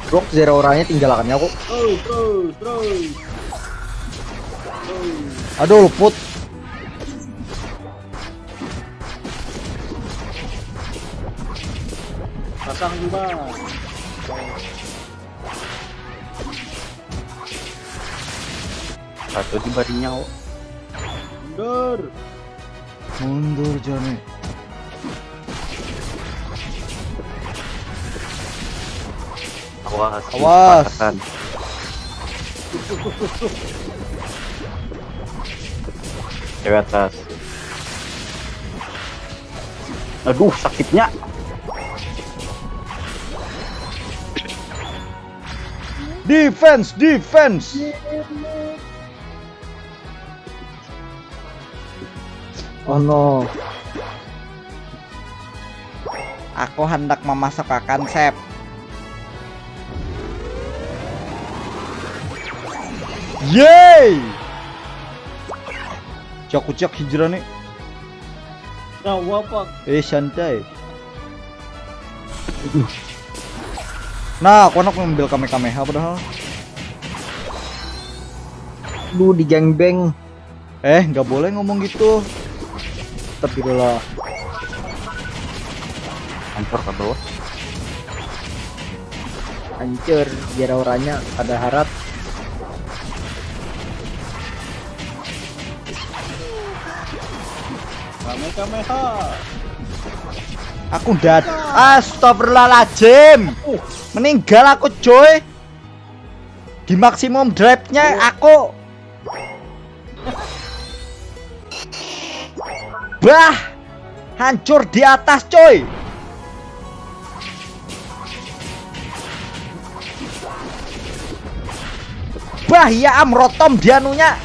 Blok zero orangnya tinggalkannya aku. Aduh luput. Pasang juga. Satu di barinya. Mundur. Mundur Joni. Awas. Awas. Patahkan. Cewek atas. Aduh, sakitnya. Defense, defense. Oh no. Aku hendak memasukkan sep. Yeay. Cok hijrah nih. Nah, apa? Santai. Nah, aku nak mengambil kamehameha padahal. Lu di gangbang. Nggak boleh ngomong gitu. Tapi dulu. Hancur ke bawah. Hancur biar orangnya ada harap. Kamehameha. Aku Astagfirullahaladzim. Meninggal aku coy. Di maksimum drive-nya aku. Bah. Hancur di atas coy. Bah ya amrotom dianunya.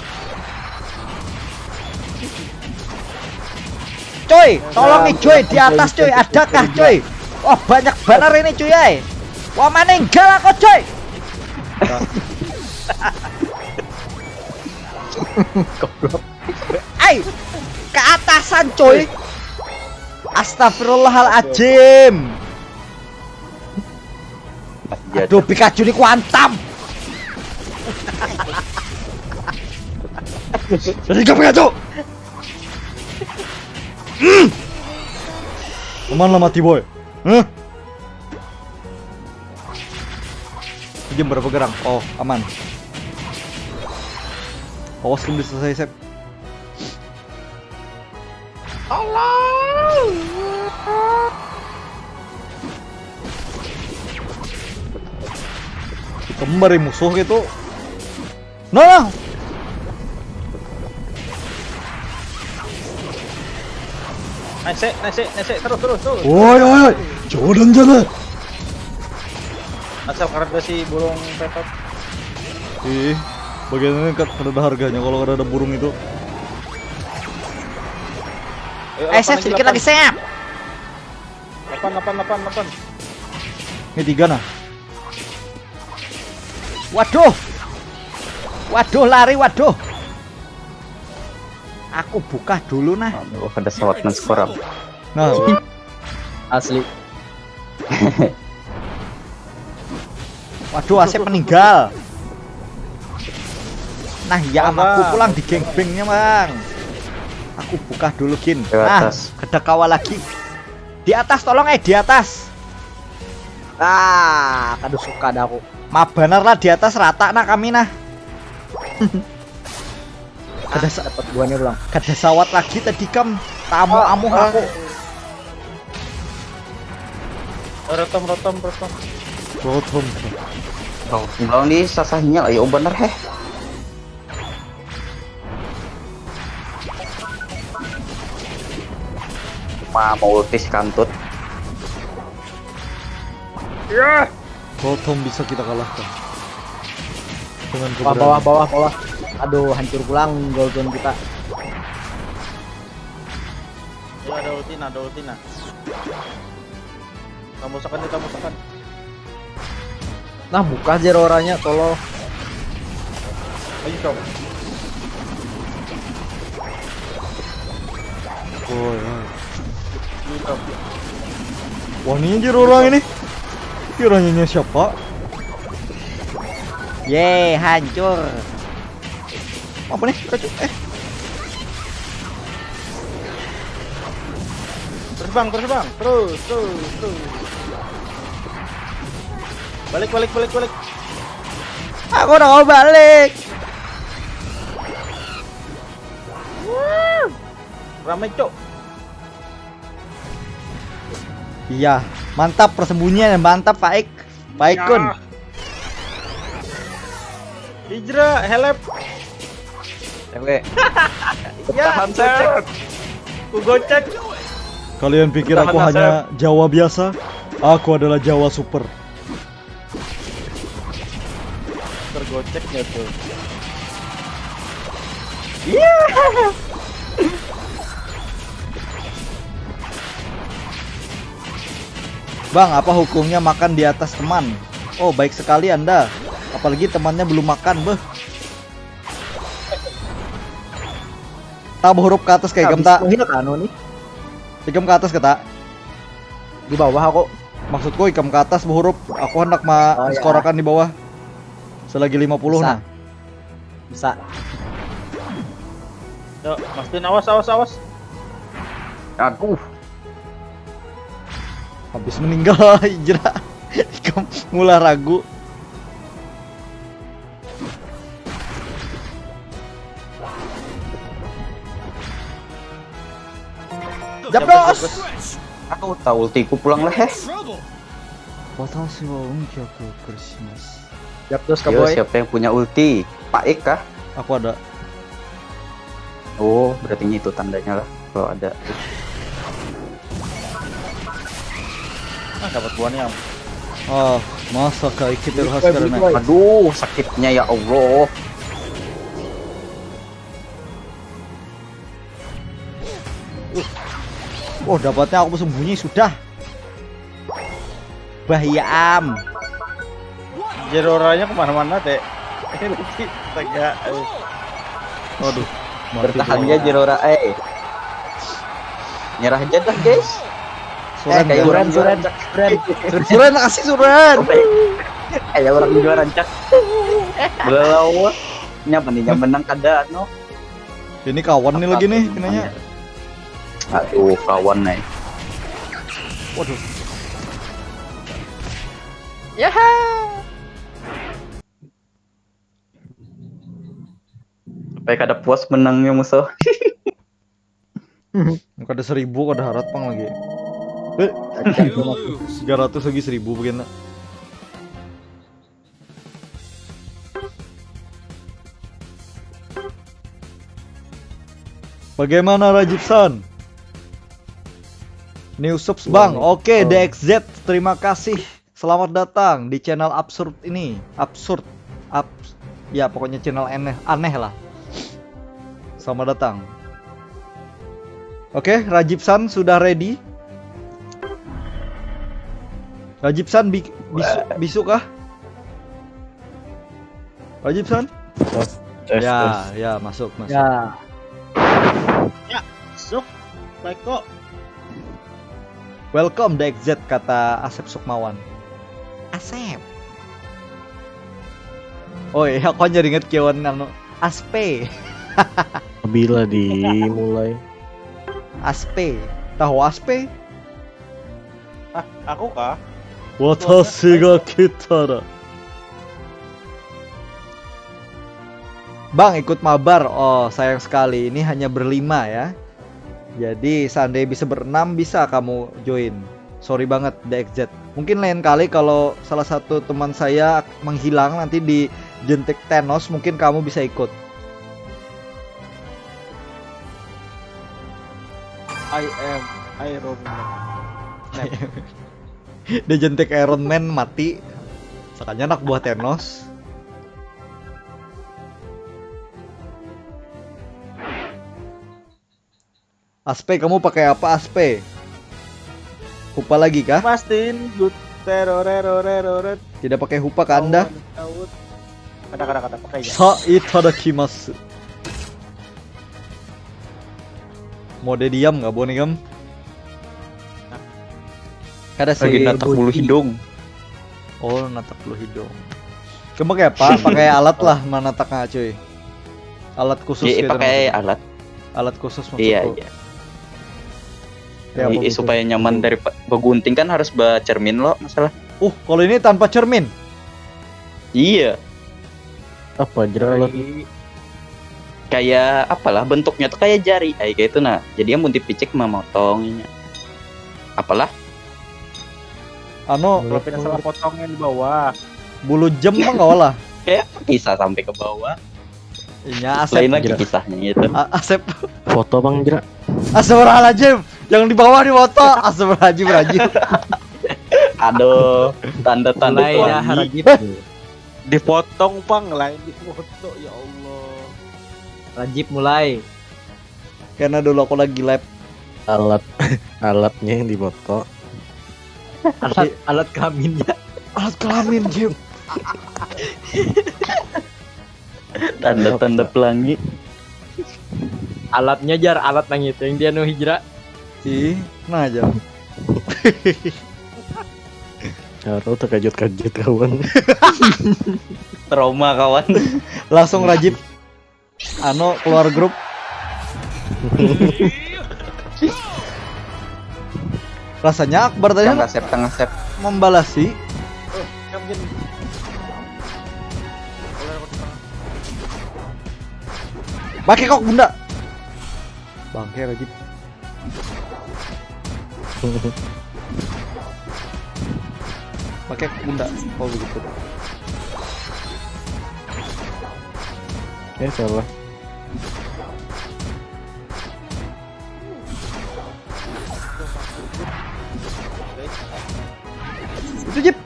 Coy, tolong nih coy di atas coy, adakah coy? Oh banyak banner ini cuy ya. Wah meninggal aku coy. Ayo ke atasan coy. Astagfirullahaladzim. Aduh Pikachu ini kuantam. Jadi gak Pikachu. Aman lah mati boy. Jam berapa gerang? Oh aman. Awas belum selesai sep. Kembali musuh gitu. Nah. Naik, terus. Woi, jangan. Asal karena si burung pepet. Ih, bagian ini kan ada harganya kalau ada burung itu. Sep sedikit lagi sep. 8. Ini 3 nah. Waduh lari waduh. Aku buka dulu nah. Aduh, ada sawatman sekorang. Nah, Asli. waduh Asep meninggal. Nah, ya aku pulang di gangbangnya bang. Aku buka dulu Gin. Di Nah, atas. ada kawal lagi. Di atas tolong di atas. Kado suka dah aku. Mabanar lah di atas rata nah kami nah. Dapat buahnya belum? Ada sawat lagi tadi kam. Tamu-amu aku. Rotom. Oh, belum di sasahnya ayo bener heh. Mau ultis kantut. Rotom bisa kita kalahkan. Dengan Bawah. Aduh, hancur pulang gol zone kita. ada ultina. Kamu musakan. Nah, buka Zeroranya tolong. Ayo coba. Wah, ini anjir orang ini. Kiranya siapa? Ye, hancur. Apa nih? Terus bang. Terus. Balik. Aku udah mau balik. Ramai cok. Iya, mantap persembunyian, mantap Pak Ik. Pak Ikun. Hijrah, help. Cewek. Ya, Hanset. ku gocek. Kalian pikir aku Tahan, hanya Jawa biasa? Aku adalah Jawa super. Tergoceknya tuh. Bang, apa hukumnya makan di atas teman? Oh, baik sekali Anda. Apalagi temannya belum makan, beh. Tabu huruf ke atas kayak gem tak? Nih. Ikam ke atas kata. Di bawah aku. Maksudku ikam ke atas huruf. Aku hendak Oh, ya. skorakan di bawah. Selagi 50 Bisa. nah. Bisa. Yuk, Mas Tin, awas. Aduh. Habis meninggal hijrah. Ikam mulai ragu. Japlos. Aku tahu ultiku pulang lah. Watashi wa unkyaku krishimasu. Siap terus Yo, boy. siapa yang punya ulti? Pak Ik kah? Aku ada. Oh, berarti itu tandanya lah kalau ada. Dapat buahnya. Ah, masaka ikiteru hasu karena. Aduh, sakitnya ya Allah. Oh, dapatnya aku sembunyi sudah. Bahaya am. Jeroranya kemana-mana teh. Tegak. Waduh. Bertahan ya Jerora. Nyerah aja dah, guys. Suran, kayak orang Suran. Suran kasih Suran. Kayak orang juara rancak. Belau. Nyapa nih yang menang kada no. Ini kawan nih lagi nih kenanya. Aduh, kawan nih. Waduh. Supaya kada puas menangnya musuh. Kada 1000 kada harat pang lagi. 300 lagi 1000 begini. Bagaimana Rajib San? New subs bang, oke DXZ, terima kasih. Selamat datang di channel absurd ini. Ya pokoknya channel aneh lah. Selamat datang. Oke, Rajib San sudah ready. Rajib San bisu kah? Rajib San? Tes. Ya masuk. Ya. Sok. Baik kok. Welcome DXZ kata Asep Sukmawan. Asep. Oh iya, aku jadi inget kiawan anu Aspe. Bila dimulai. Aspe. Tahu Aspe? Aku kah? Watashi ga kitara. Bang ikut mabar. Oh sayang sekali, ini hanya berlima ya. Jadi seandainya bisa berenam bisa kamu join. Sorry banget DXZ. Mungkin lain kali kalau salah satu teman saya menghilang nanti di jentik Thanos mungkin kamu bisa ikut. I am Iron Man. Dia jentik Iron Man mati. Sekalian anak buah Thanos. Aspe, kamu pakai apa Aspe? Hupa lagi kah? Mastin, good teroreroreror. Tidak pakai hupa ke Anda? Kada pakai ya. Sa itadakimasu. Mode diam nggak boleh kam? Kada Lagi sih. natak bulu hidung. Oh, natak bulu hidung. Kamu pakai apa? Pakai alat lah menataknya cuy. Alat khusus Iya, gitu. pakai maksudnya. alat. Alat khusus maksudku. Iya, iya. Ya, apa gitu? Supaya nyaman dari begunting kan harus bercermin lo masalah. Kalau ini tanpa cermin. Iya. Apa jerawat? Kayak apalah bentuknya tuh kayak jari kayak gitu nah. Jadi yang munti picek memotongnya. Apalah? Ano, Kalau tidak salah potongnya di bawah. bulu jem mah nggak olah. Kayak kisah sampai ke bawah. Iya, Asep. Lain lagi Jera. kisahnya itu. Asep. Foto Bang Jera. Astagfirullahaladzim. Yang di bawah di foto. Astagfirullahaladzim, rajin. Aduh, tanda-tanda Mulai dah pelangi. Rajib. Dipotong pang lain di foto ya Allah. Rajib mulai. Karena dulu aku lagi live. Alatnya yang difoto. Alat kelaminnya. Alat kelamin, Jim. Tanda-tanda pelangi. Alatnya jar alat nang itu yang dia nu hijrah. Ih, nah aja. Harus terkejut-kejut kawan. Trauma kawan. Langsung Rajib. Ano keluar grup. Rasanya Akbar tadi Tengah sep. membalasi. Kamu gini. Pakai kok bunda. Bangke Rajib. Pakai kok bunda. Oh begitu. Salah. Itu Jip.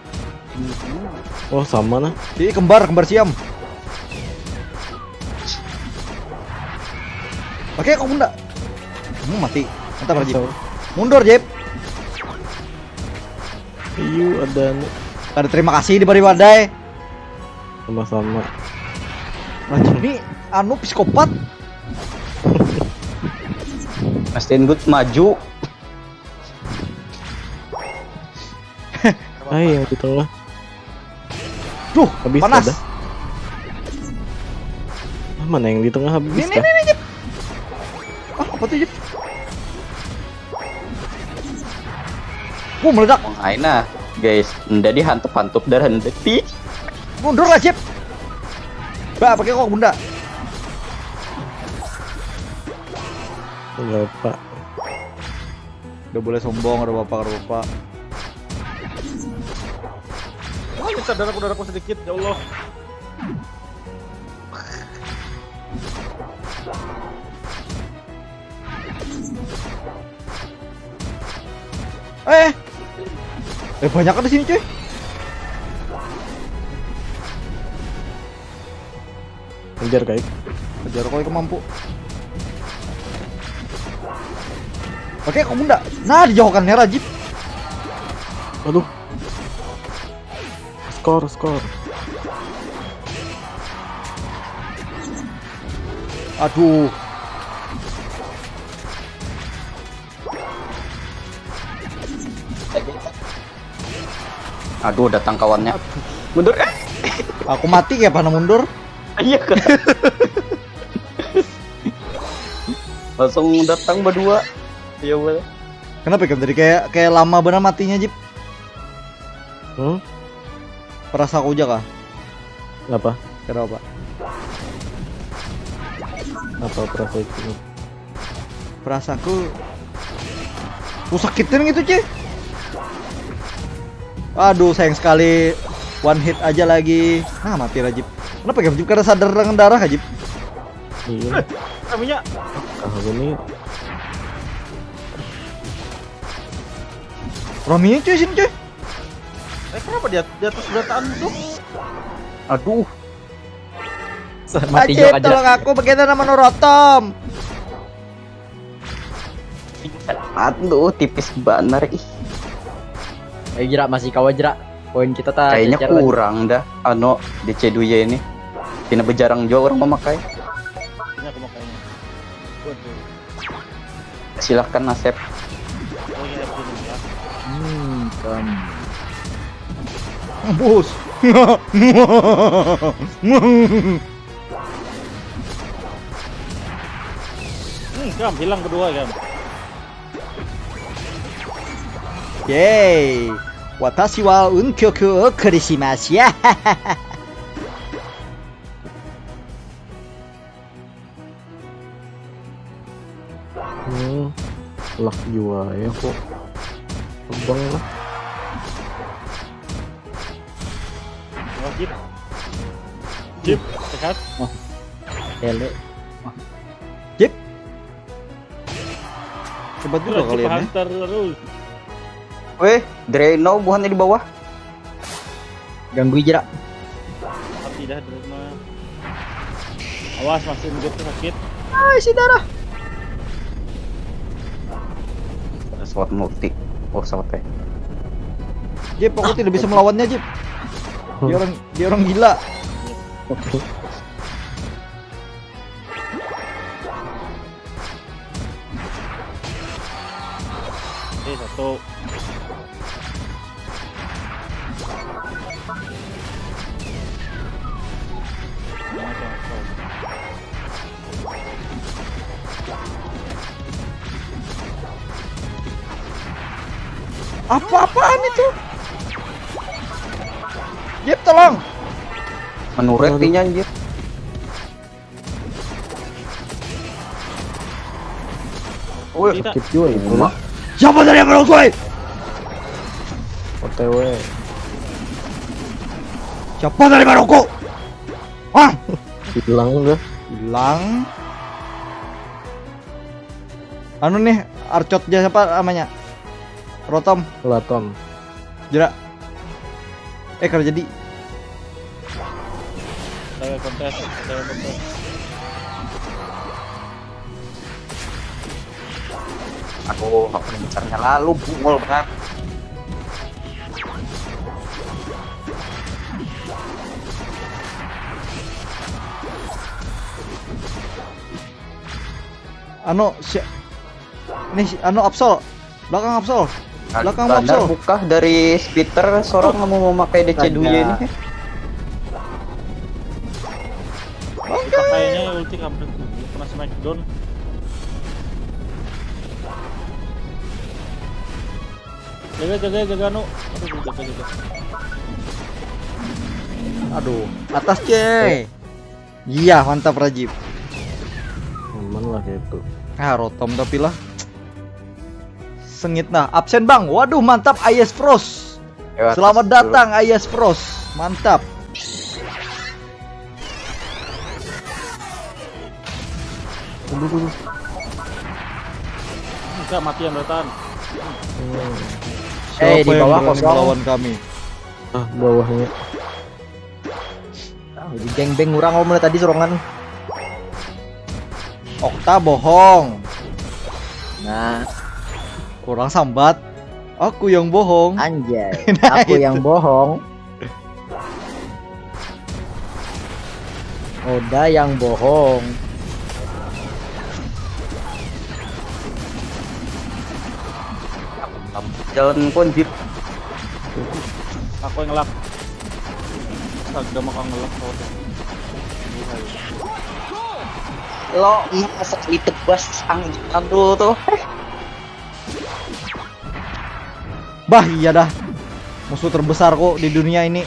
Oh sama nah. Ih, kembar siam. Pakai kok bunda. Kamu mati. Mantap Rajib. Mundur Jip. Iyu ada Ada terima kasih diberi wadai. sama-sama. Rajib ini anu psikopat. Mastiin good maju. Yang di tengah. Duh, Habis panas. ada. Mana yang di tengah habis? Nih, Jip. Apa tuh Jip? Meledak. Aina, guys, ndak dihantep-hantep dan hendak Mundur lah Jip. Mbak, pakai kok bunda. Enggak Pak. Udah boleh sombong, ada bapak. Bisa darahku sedikit ya Allah. Banyak kan di sini cuy. Kejar kayak. Kejar kok mampu. Oke, kok bunda. Nah, dijauhkannya Rajib. Aduh. Skor. Aduh. Aduh, datang kawannya. Mundur. Aku mati kayak panah mundur. Iya kan. Langsung datang berdua. Iya boleh. Kenapa kan tadi kayak lama bener matinya Jip? Perasa aku aja kah? Apa? Kenapa? Apa perasa itu? Perasaku aku sakitin gitu cuy. Aduh, sayang sekali. One hit aja lagi. Nah, mati Rajib. Kenapa ya Jip? Karena sadar dengan darah Jip. Iya. Kaminya Kalau ini Rominya cuy sini cuy. kenapa di atas berataan tuh? Aduh. Mati Ajib, jok aja. tolong aku bagaimana menurut Tom. Aduh, tipis bener ih. Ayo Jerak, masih kawa Jerak. Poin kita tak Kayaknya cecer lagi. kurang dah. Ano DC2 ini. Tina bejarang juga orang memakai. Ini aku makanya. Waduh. Silahkan Asep. Oh iya, begini ya. Kamu. Bos. Gam, hilang berdua Gam. Yeay. Watashi wa unkyoku o kurishimasu ya. Luck juga ya kok. Terbang lah. Oh, Jip. Jip, sehat. Tele. Cepat juga Jip kalian ya. Hunter terus. Weh, Dreno bukannya di bawah. Ganggu Jerak. Tapi dah terima. Awas masih menjadi sakit. Ada SWAT multi. Oh, SWAT ya. Jip, aku tidak bisa melawannya, Jip. Dia orang gila. Satu. Apa-apaan itu? Jip, tolong. Menurut pinya anjir. Wih, Kita Sakit juga itu lah. Siapa dari yang menolong gue? OTW. Siapa dari Maroko? Hah? Hilang udah. Hilang. Anu nih, Archotnya siapa namanya? Rotom, Latom. Jerak. Kalau jadi saya kontes. aku nggak pernah bicaranya lalu bungol banget. anu Absol. Belakang Absol. Belakang Bandar Absol. buka dari Spitter seorang nggak mau memakai DC2 ini. Pakainya ulti kampret. Kena smackdown. Jaga anu. Aduh, jaga. Aduh, atas C. Iya, mantap Rajib. Aman lah gitu. Rotom tapi lah. Sengit nah, absen Bang. Waduh, mantap Ayas Frost. Lewat Selamat dulu. datang Ayas Frost. Mantap. Enggak matian bertahan. Siapa di yang bawah berani kosong. melawan kami? Bawahnya. Jadi geng-beng ngurang om tadi sorongan. Okta bohong. Nah, Kurang sambat. Aku yang bohong. anjay. Nah, Aku itu. yang bohong. Oda yang bohong. Jalan konjip. Aku yang ngelak. Agak mau ngelak kau. Lo masa ditebas angin dulu tuh. Bah, iya dah. Musuh terbesar kok di dunia ini.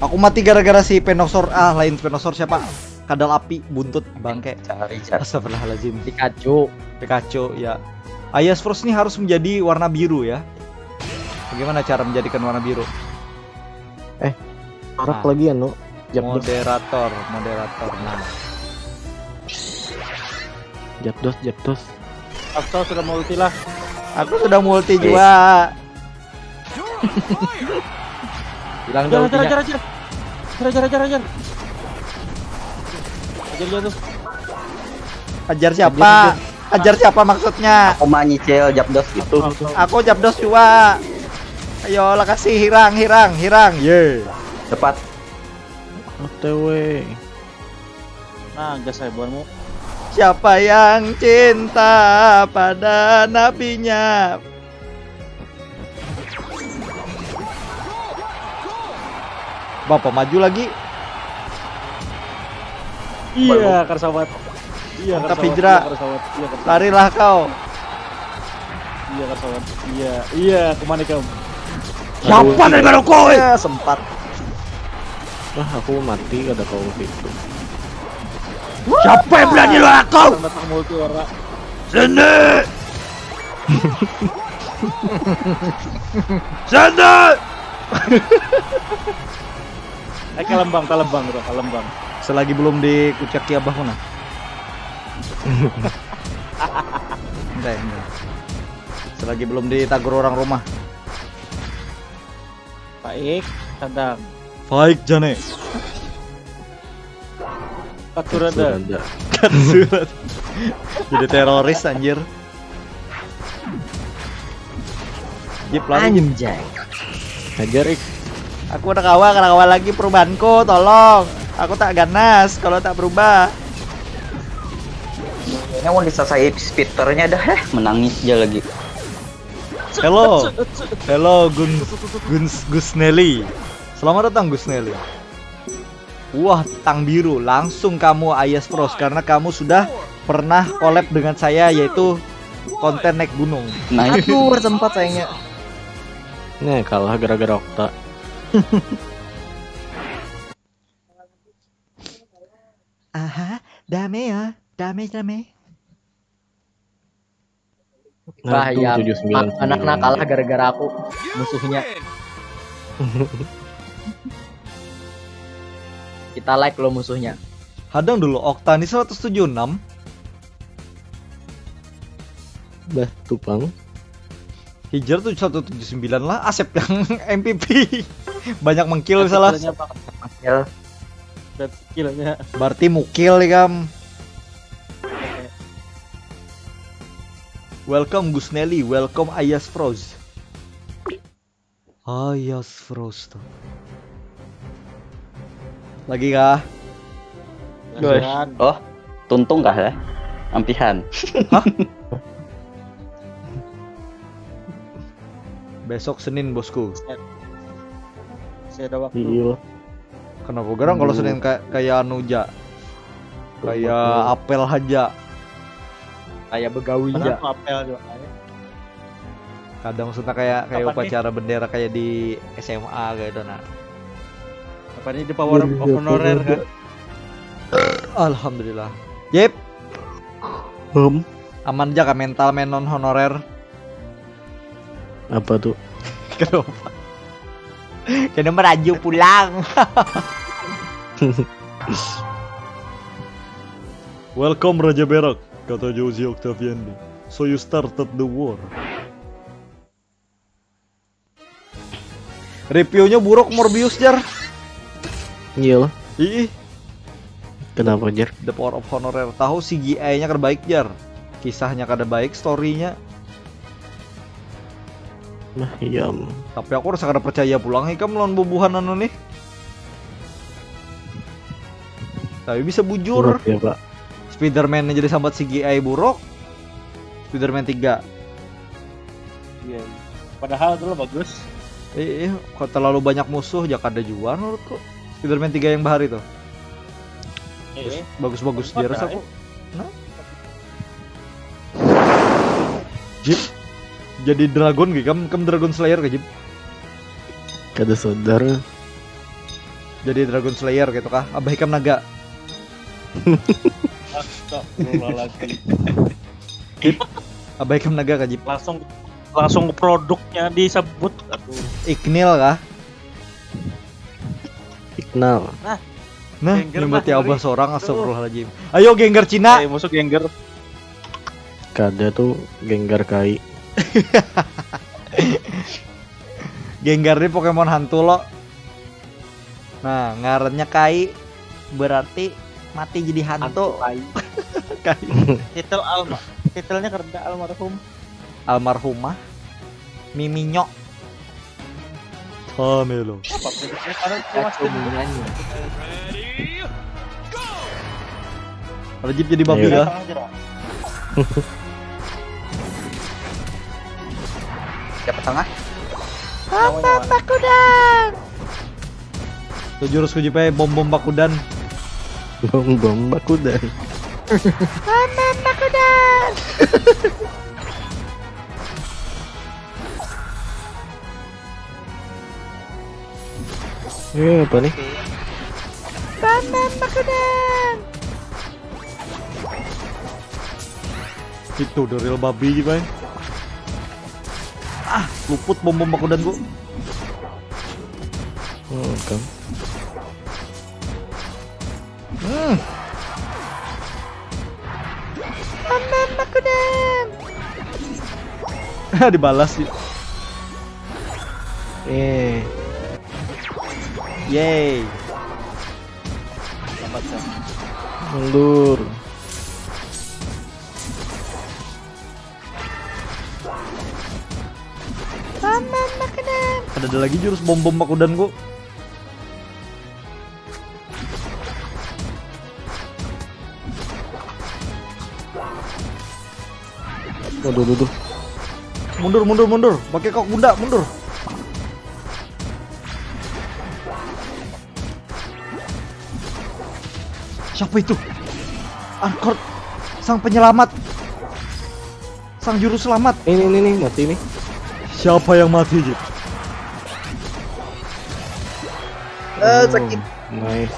Aku mati gara-gara si Venusaur. Lain Venusaur siapa? Kadal api, buntut, bangke. Cari. Astagfirullahaladzim. Pikachu. Pikachu, ya. Ayas Frost ini harus menjadi warna biru ya. Bagaimana cara menjadikan warna biru? Arak Nah. lagi ya, no. Japdos. Moderator. Nah, Japdos. Asal sudah mau ulti lah. aku sudah multi juga. Bilang dong. Ajar. Ajar dia tuh. Ajar siapa? Ajar siapa maksudnya? Aku mah nyicil Japdos gitu. Aku Japdos juga. Ayo lah kasih hirang. Ye. Cepat. OTW. Nah, gas saya buatmu. Siapa yang cinta pada nabinya? Bapak maju lagi. Iya, Karsawat. Iya, Mantap, Karsawat. Hijrah. Iya, Karsawat. Iya, Karsawat. Larilah kau. Iya, Karsawat. Iya, kemana kamu? Siapa dari kau? Ya, sempat. Wah, aku mati ada kau gitu. Siapa yang berani lawan kau? Datang multi warna. Sini. Sini. Kalembang, bro, kalembang. Selagi belum dikucaki abah mana? Enggak. Selagi belum ditagur orang rumah. Baik, sadang. Baik Jane. Katurada. Surat. Jadi teroris anjir. Jip lagi. Anjay. Hajar Ik. Aku udah kawal lagi perubahanku, tolong. Aku tak ganas kalau tak berubah. Ini mau disasai speedernya dah menangis aja lagi. Hello Gus Nelly. Selamat datang Gus Nelly. Wah, tang biru. Langsung kamu Ayas Pros karena kamu sudah pernah collab dengan saya yaitu konten naik gunung. Nah itu sempat sayangnya. Nih kalah gara-gara Okta. Aha, dame ya. Dame. Bahaya. 799. Anak-anak kalah gara-gara aku musuhnya. Kita like lo musuhnya. Hadang dulu Oktani 176. Dah tupang. Hijar tuh 179 lah. Asep yang MVP. Banyak mengkill salah. Ya, Skillnya. Berarti mukil ya kam. Welcome Gus Nelly, welcome Ayas Frost. Ayas Frost. Lagi kah? Oh, tuntung kah ya? Ampihan. Besok Senin bosku. Saya ada waktu. Iya. Kenapa garang kalau Senin kayak Anuja? Kayak apel aja. Kayak begawi aja. Kenapa apel juga? Kadang maksudnya kayak Kapan upacara bendera kayak di SMA kayak itu nah. Apa ini di power of honorer kan? Alhamdulillah. Yep, aman aja kah mental men non honorer? Apa tuh? Kenapa? Kena meraju pulang. Welcome Raja Berak, kata Josie Octaviani. So you started the war. Reviewnya buruk Morbius jar. Iya. Ih, Kenapa Jar? The Power of Honorer. Tahu CGI-nya kada baik jar. Kisahnya kada baik, story-nya. Nah iya. Tapi aku rasa kada percaya pulang ikam lawan bubuhan anu nih. Tapi bisa bujur. Ya Pak. Spider-Man jadi sambat CGI buruk. Spider-Man 3. Iya. Padahal dulu bagus. Kok terlalu banyak musuh ya kada jual menurutku. Spider-Man 3 yang bahar itu. Bagus-bagus dia rasa kok. Nah. Jip. Jadi dragon gitu, kamu Dragon Slayer ke Jip? Kada saudara. Jadi Dragon Slayer gitu kah? Abah ikam naga. Astagfirullahaladzim. Abah ikam naga ke Jip? Langsung produknya disebut. Aduh. Ignil kah? Ignal. Nah, Gengger nyembati lah, Abah ngeri. seorang astagfirullahaladzim. Ayo Genggar Cina. Musuh Gengger. Kada tuh Genggar Kai. Genggar ini Pokemon hantu lo. Nah, ngarannya Kai berarti mati jadi hantu. Hantu. Titelnya kerja almarhum. Almarhumah Miminyo Tamelo. Apa titelnya karena Kacau nyanyi. Rajib jadi babi Ayo. ya. Siapa tengah? Tuh jurus kujipe bom bakudan. Bom bakudan. Apa nih? Itu the real babi gimana? Ah, luput bom bakudan gua. Kan. Dibalas sih. Yeay. Mundur. Ada lagi jurus bom bakudan gua. Waduh. Mundur. Pakai kok bunda, mundur. Siapa itu? Arkord, sang penyelamat. Sang juru selamat. Ini mati nih. Siapa yang mati, Jip? Sakit. Nice.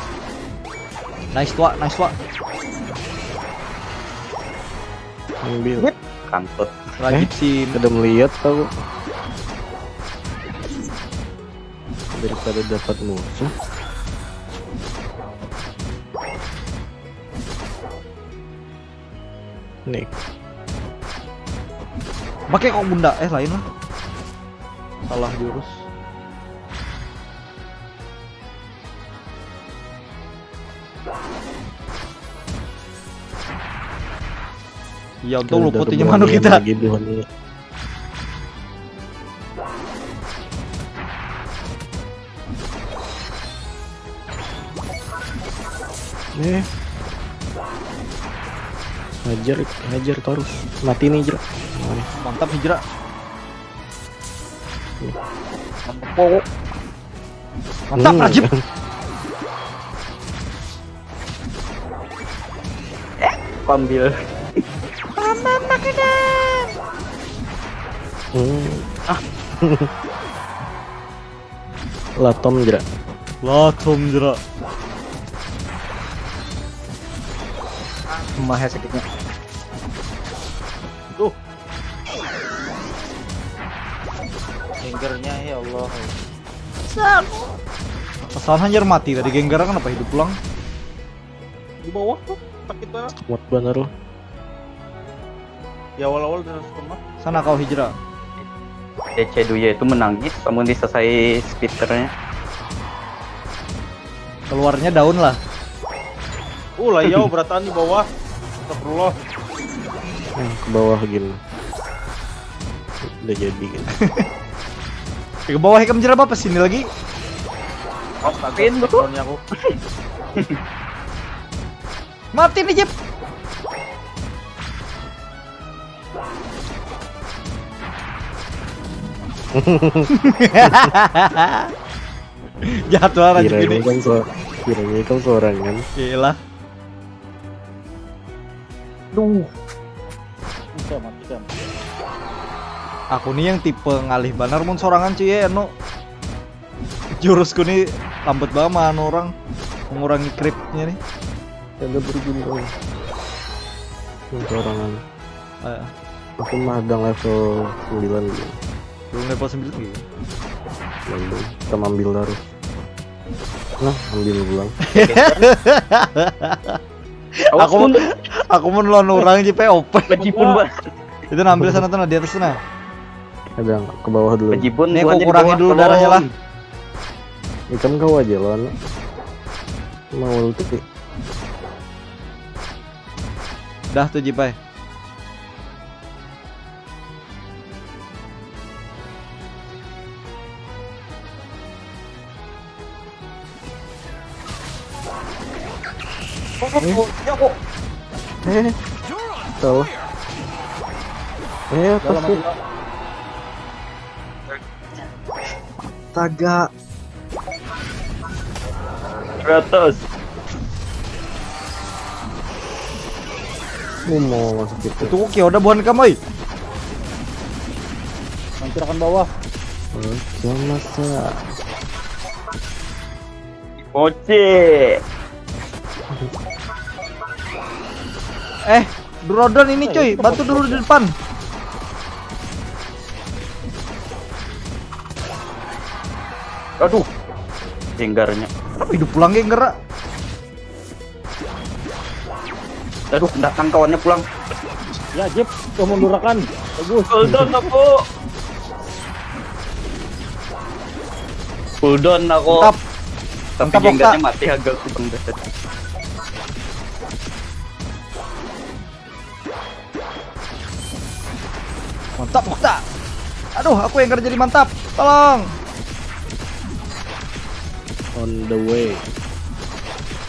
Nice tua. Ambil. Kantut. Rajib sih. Udah melihat tau. Daripada dapat musuh. Nih. Pakai kok bunda, lain lah. Salah jurus. Ya untung luputinya manu kita. Lagi duhanya. Hajar terus. Mati nih, Jra. Mantap hijrah. Mantap Rajib. Ambil. Latom, Jra. Latom jerak. Mahal sakitnya. Genggernya ya Allah. Kesalahan anjir mati tadi Genggara kenapa hidup pulang? Di bawah tuh sakit banget. Muat bener loh. Ya awal-awal udah mah. Sana kau hijrah. DC Duya itu menangis, namun diselesai speedernya. Keluarnya daun lah. Lah jauh beratan di bawah. Astagfirullah. Ke bawah gini. Udah jadi kan. Ke bawah hikam jerah apa sini lagi? Pin tuh. Aku. Mati nih Jep. Jatuh arah gini. Kira-kira kan seorang kan. Gila. Bisa mati kan. Aku nih yang tipe ngalih banar mun sorangan cuy ya no. Jurusku nih lambat banget mah anu orang mengurangi creepnya nih. Ada berguna. Seorangan. Ah, Aku magang level 9 gitu. belum level 9 gitu. Belum. Kita ambil terus. Nah, ambil pulang. Aku mau lawan orang JP open. Pejipun buat. Itu ambil sana tuh di atas sana. Ada ke bawah dulu. Pejipun. Nih aku kurangi dulu darahnya lah. Ikan kau aja lawan. Mau ulti. Dah tuh Jipai. Tuh. Apa sih? Astaga. Kratos. Mau masuk itu. Itu kok udah bukan kamu. Hancurkan bawah. Jangan masa. Oce. Durodon ini cuy, bantu dulu di depan. Aduh. Jenggarnya. Apa hidup pulang geng gerak? Aduh, datang kawannya pulang. Ya, Jep, kau mundurakan. Bagus. Cooldown aku. Cooldown aku. Mantap. Tapi Mantap, jenggarnya Okta. mati agak kubang deset. Mantap Okta. Aduh, aku yang kerja jadi mantap. Tolong. On the way.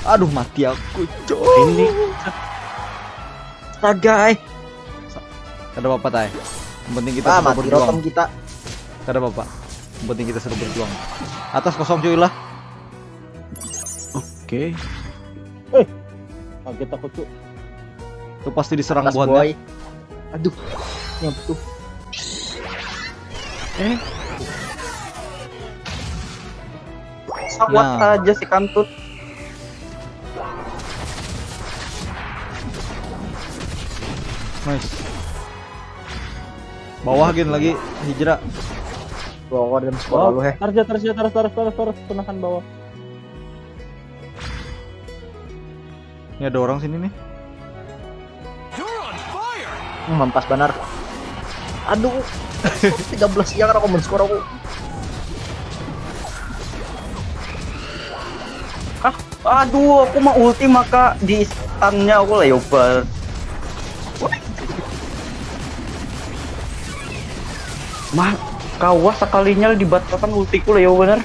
Aduh, mati aku, cuy. Ini Astaga, Kada apa-apa, Tai. Yang penting kita Ah, sudah mati berjuang. rotom kita. Kada apa-apa. Yang penting kita sudah berjuang. Atas kosong cuy lah. oke. Kaget aku tuh. Itu pasti diserang Atas boy. buahnya. Aduh. Nyentuh. Sawat Nah. aja si kantut. Nice. Bawah gen lagi hijrah. Bawa dalam sekolah lu heh. Terus. Penahan bawah. Ini ada orang sini nih. Mampas benar. Aduh. 13 yang aku men-skor aku. Aduh, aku mau ulti maka di stunnya aku leopard. Mah, kawas sekalinya dibatalkan ultiku Leo bener.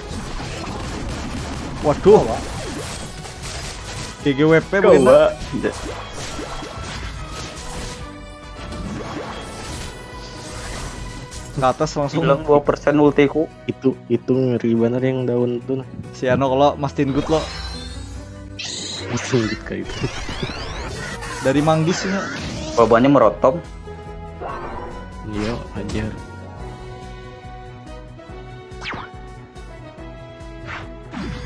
Waduh. GGWP bagaimana? Ke atas langsung. Bilang 2% ultiku. Itu ngeri banget yang daun tuh. Si Ano kalau Mastin Good lo Langsung gitu kayak itu. dari Manggis ya. Babanya merotom. Yo, hajar.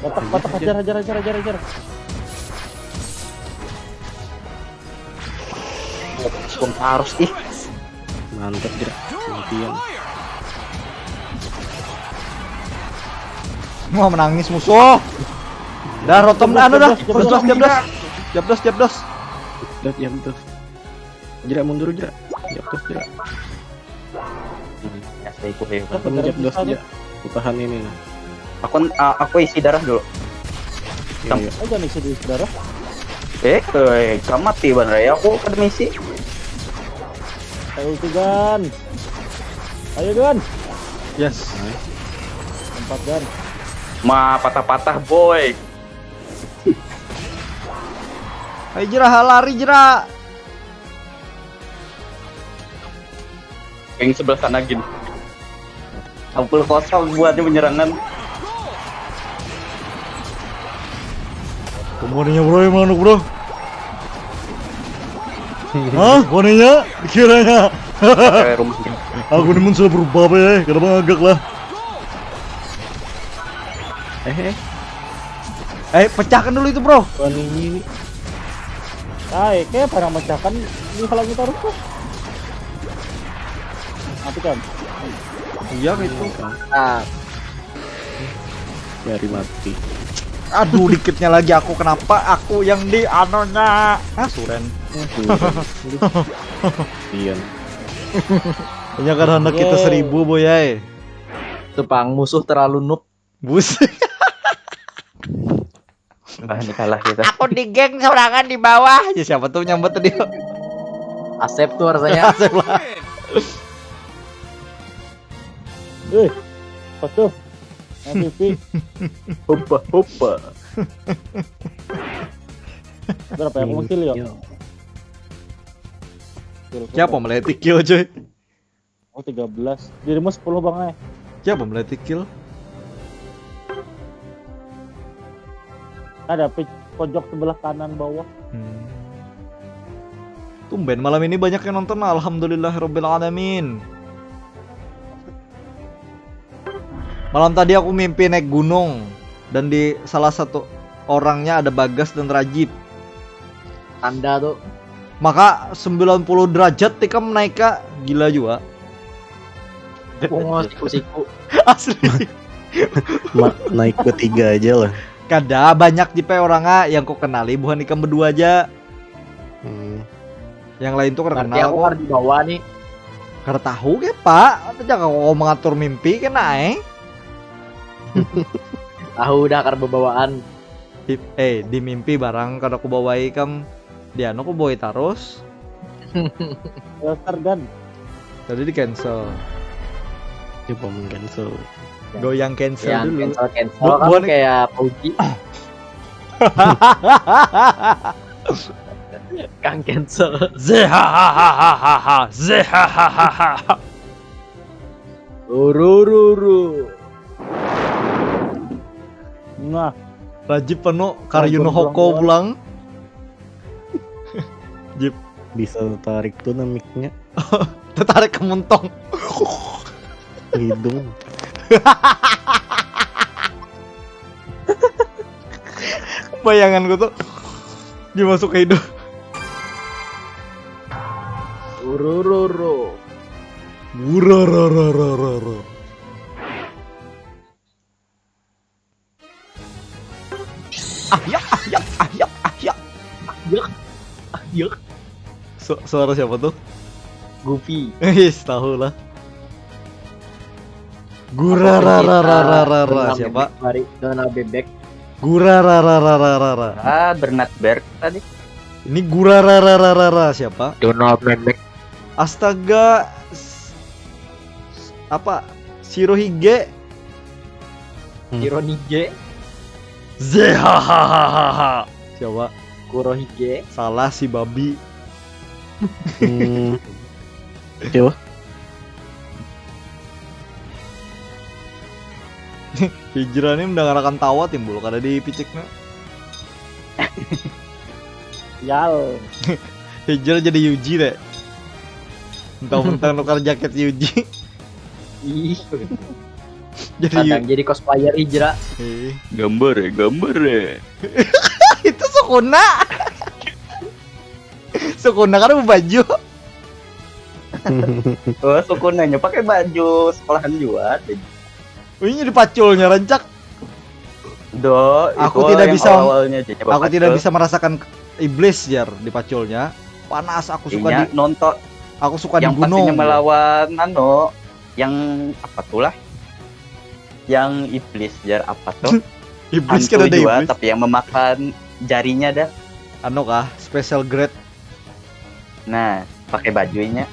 Kotak hajar. Harus ih. Mantap gerak. Matian. Wah, menangis musuh. Dah rotom anu dah. Jabdos. Jam tuh. Jerak mundur jerak. Jabdos jerak. Ya, saya ikut hebat. Kamu jabdos jerak. Aku tahan ini nah. Aku isi darah dulu. Iya. Aja nih sedih saudara. Kamu mati bener ya aku ke misi. Ayo ulti Gan. Ayo Gan. Yes. Empat Gan. Ma patah-patah boy. Ayo jerah lari jerah. Yang sebelah sana gini. Ampul kosong buatnya penyerangan. Kemana bro yang mana bro? Hah? Bonenya? Dikiranya? Kayak rumah gini. Aku nemen sudah berubah apa ya? Kenapa agak lah? Pecahkan dulu itu bro. Ini Kayak barang mecahkan ini halangi taruh tuh. Mati kan? Iya itu. Ah, nyari mati. Aduh dikitnya lagi aku kenapa aku yang di anonya. Suren. Iya. Hanya karena anak kita 1000 boyai. tepang musuh terlalu noob. Bus. Nah, ini kalah kita. Aku di geng serangan di bawah. Ya siapa tuh nyambut tuh dia. Asep tuh rasanya. Asep lah. Apa tuh? MVP. Hopa. Berapa ya? Aku kill ya? Siapa meletik kill coy? Oh 13. Dirimu 10 bang eh. Siapa meletik kill? Ada pojok sebelah kanan bawah. Tumben malam ini banyak yang nonton. Alhamdulillahirabbil alamin. Malam tadi aku mimpi naik gunung dan di salah satu orangnya ada Bagas dan Rajib. Tanda tuh. Maka 90 derajat tikam naik Kak. Gila juga. Pungos siku-siku. Asli. Naik bertiga aja lah. Kada banyak jipe orangnya yang kau kenali bukan ikam berdua aja. Yang lain tuh kada Berarti kenal aku kok. harus di bawah nih. Kada tahu ke Pak. Jangan kau mengatur mimpi kena Tahu udah karena bawaan. di mimpi barang kada aku bawai kam. Dia aku bawai terus. Filter dan Tadi di cancel. Coba meng-cancel. Goyang cancel Yang dulu. cancel Bu- kan bukan- kayak Pauji. Kang cancel. Zehahaha. Zehahaha. Urururu. nah, Rajib penuh Karyuno Hoko pulang. Bisa tarik tuh namiknya Tertarik ke muntong. hidung. Bayangan gue tuh dimasuk ke hidung. Urururu. Wurararararara. Yuk. Suara siapa tuh? Goofy. Tahu lah. Gurararararara siapa? Mari Donald Bebek. Gurararararara. Bernard Berg tadi. Ini gurararararara siapa? Donald Bebek. Astaga. Apa? Shirohige. Hironige. Zehahaha. Siapa? Kurohige. Salah si babi. Coba. Hijrah ini mendengarkan tawa timbul kada di piciknya. yal. Hijrah jadi Yuji deh. Mentang-mentang nukar jaket Yuji. Ih, Jadi kadang jadi cosplayer hijrah. Gambar ya. Itu Sukuna. Sukuna kan baju. Oh, sukunanya pakai baju sekolahan juga. Ini dipaculnya rancak. Aku tidak bisa- Aku tidak bisa merasakan iblis jar di paculnya. Panas aku suka di nonton aku suka di yang pastinya gunung. melawan yang apa tuh lah? Yang iblis jar apa tuh? Iblis Hantu kan ada juga, iblis. tapi yang memakan jarinya dah. Anu kah? Special grade Nah, pakai bajunya.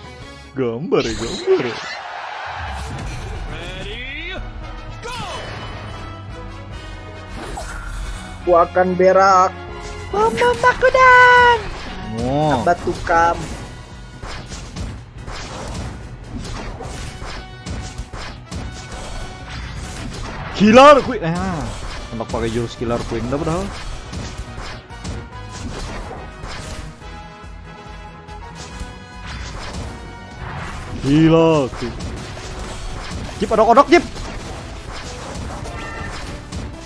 gambar ya gambar. Aku akan berak. Oh, Batu kam. Killer Queen. Tembak pakai jurus Killer Queen dah padahal. Gila Queen. Jip odok-odok Jip.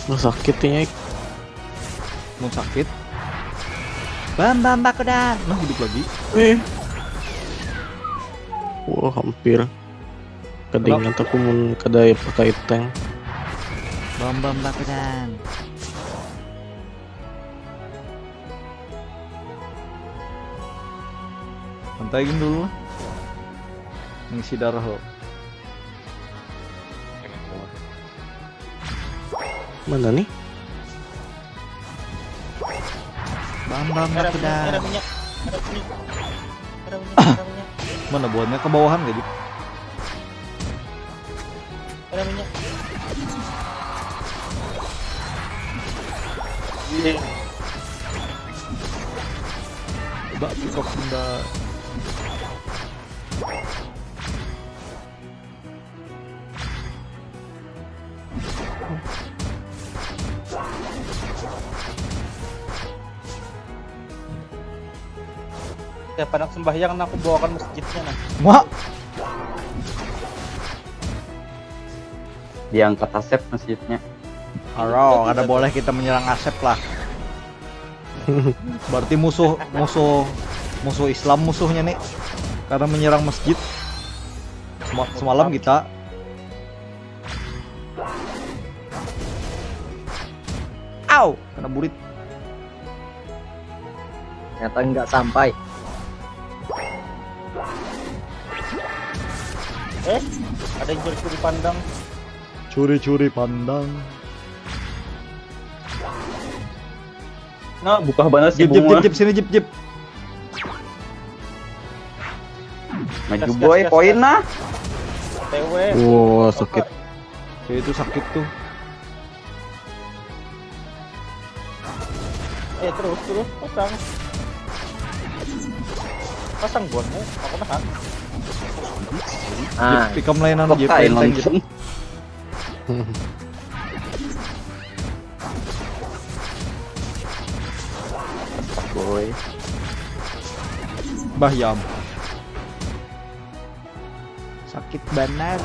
Sakitnya Mau sakit. Bam Bakudan. Nah hidup lagi. wah hampir kadingat aku mun kada pakai tank. Bam Bakudan. Pantaiin dulu lah. Ngisi darah lo. Mana nih? Bam Ada Bakudan. minyak. minyak. Mana buahnya ke bawahan gak, Jip? Ada minyak. Iya. Coba pikok benda. Tiap anak sembahyang aku bawakan masjidnya nah. Wah, Diangkat Asep masjidnya. haro, kada boleh kita menyerang Asep lah. Berarti musuh Islam musuhnya nih. Karena menyerang masjid. Semalam kita Au, kena burit. Ternyata nggak sampai. Ada yang curi-curi pandang. Curi-curi pandang. Nah, buka banget sih Jip, bunga. sini jip. Maju Gas, boy, gas, poin gas. nah. TW. Wah, sakit. Kayak itu sakit tuh. Terus pasang bonnya. Aku nahan. Ah, Pikam layanan Jip, Tokain enteng, Jip. langsung. Boy. Bahyam. Sakit banar.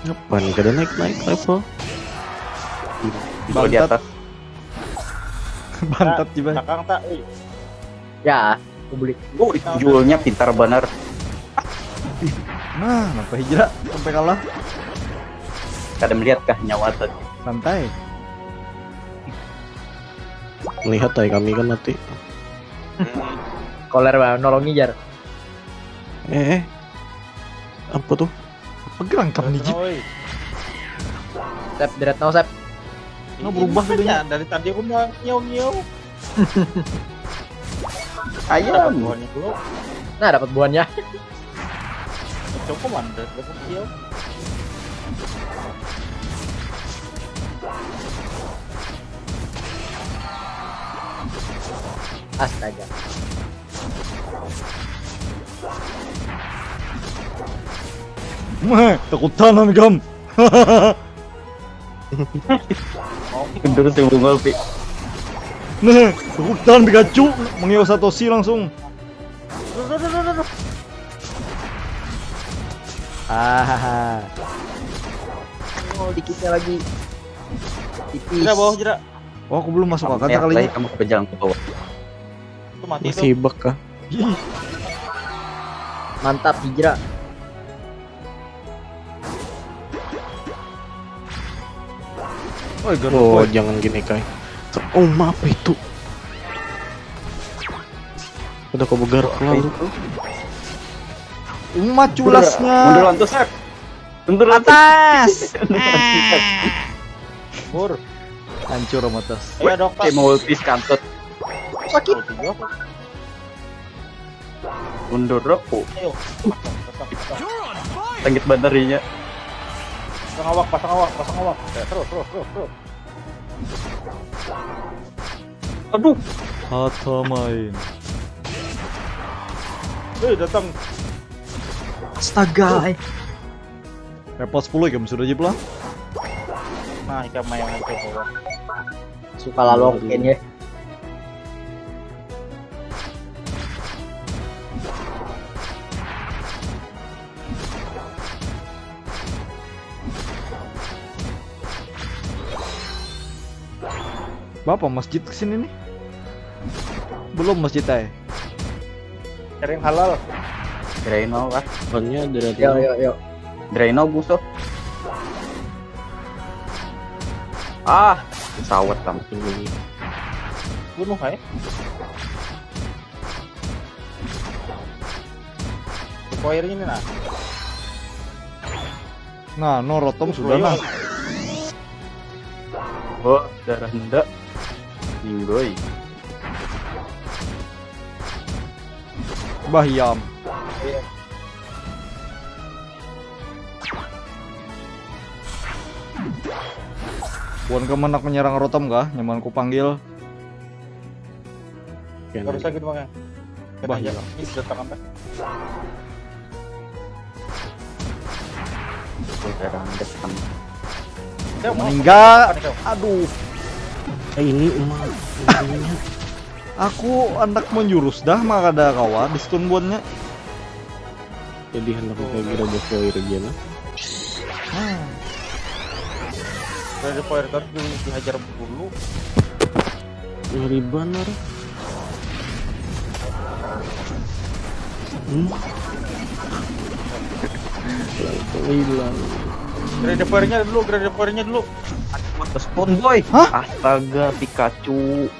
Ngapain kada naik level? Kalau di Bantat. atas. Bantat Jip. Nakang tak. ya, publik. Jualnya pintar benar. Nah, kenapa hijrah sampai kalah? Kada melihat kah nyawa tadi. Santai. Lihat ay kami kan nanti. Koler bang, nolongi jar. Apa tuh? Pegang kamu nih Jip. Sep, deret no sep. Nah, berubah videonya. Dari tadi aku mau nyew. Ayam. Buahnya dulu. Nah, dapat buahnya. Coba mandek. Dapat kill. Astaga. Meh, takutanan gam. Kendor sih bunga pi. Nah, takutanan Pikachu. Mengiau Satoshi langsung. Ah, Oh, dikitnya lagi. Tipis. Jera bawah jera. oh aku belum masuk akal Kamu kali ini. kamu ke jalan ke bawah. Itu mati Masih tuh. bug kah? Ih, Mantap hijrah. oh, God of Oh, War. jangan gini kai. Oh, maaf itu. Udah kau bergerak lalu. Umat culasnya. Mundur lantus, Sep. Mundur lantus. Atas. Mur. Hancur om atas. Ayo dok. Kayak mau ultis kantut. Sakit. Mundur rokok. Ayo. Tanggit bandarinya. Pasang awak. Terus. Aduh. Hata main. Datang. Astaga. Level 10 game sudah Jip lah. Nah, ikan mayang itu bawah. Suka lalokin ya. Bapak masjid kesini nih? Belum masjid ay. Cari yang halal. Draino kah? Bannya dari Yuk. Draino buso. Ah, pesawat kamu. Bunuh hai. Power ini nah. Nah, no rotom sudah nah. Oh, darah hendak. Ninggoy. Bahyam. Bukan kemenak menyerang Rotom kah? Nyaman ku panggil. Harus sakit makanya. Bahaya. Ini sudah tangan Pak. Oh, darah hendak. Kau mau Meninggal. apa nih, kau? Aduh, Ini emak. aku anak menjurus dah maka ada kawan di stun bonnya. Jadi hendak kayak gira Devoir gini. Dari power card dihajar dulu. Ngeri banar. Langsung hilang. Grade powernya dulu. Spawn boy. Hah? Astaga, Pikachu.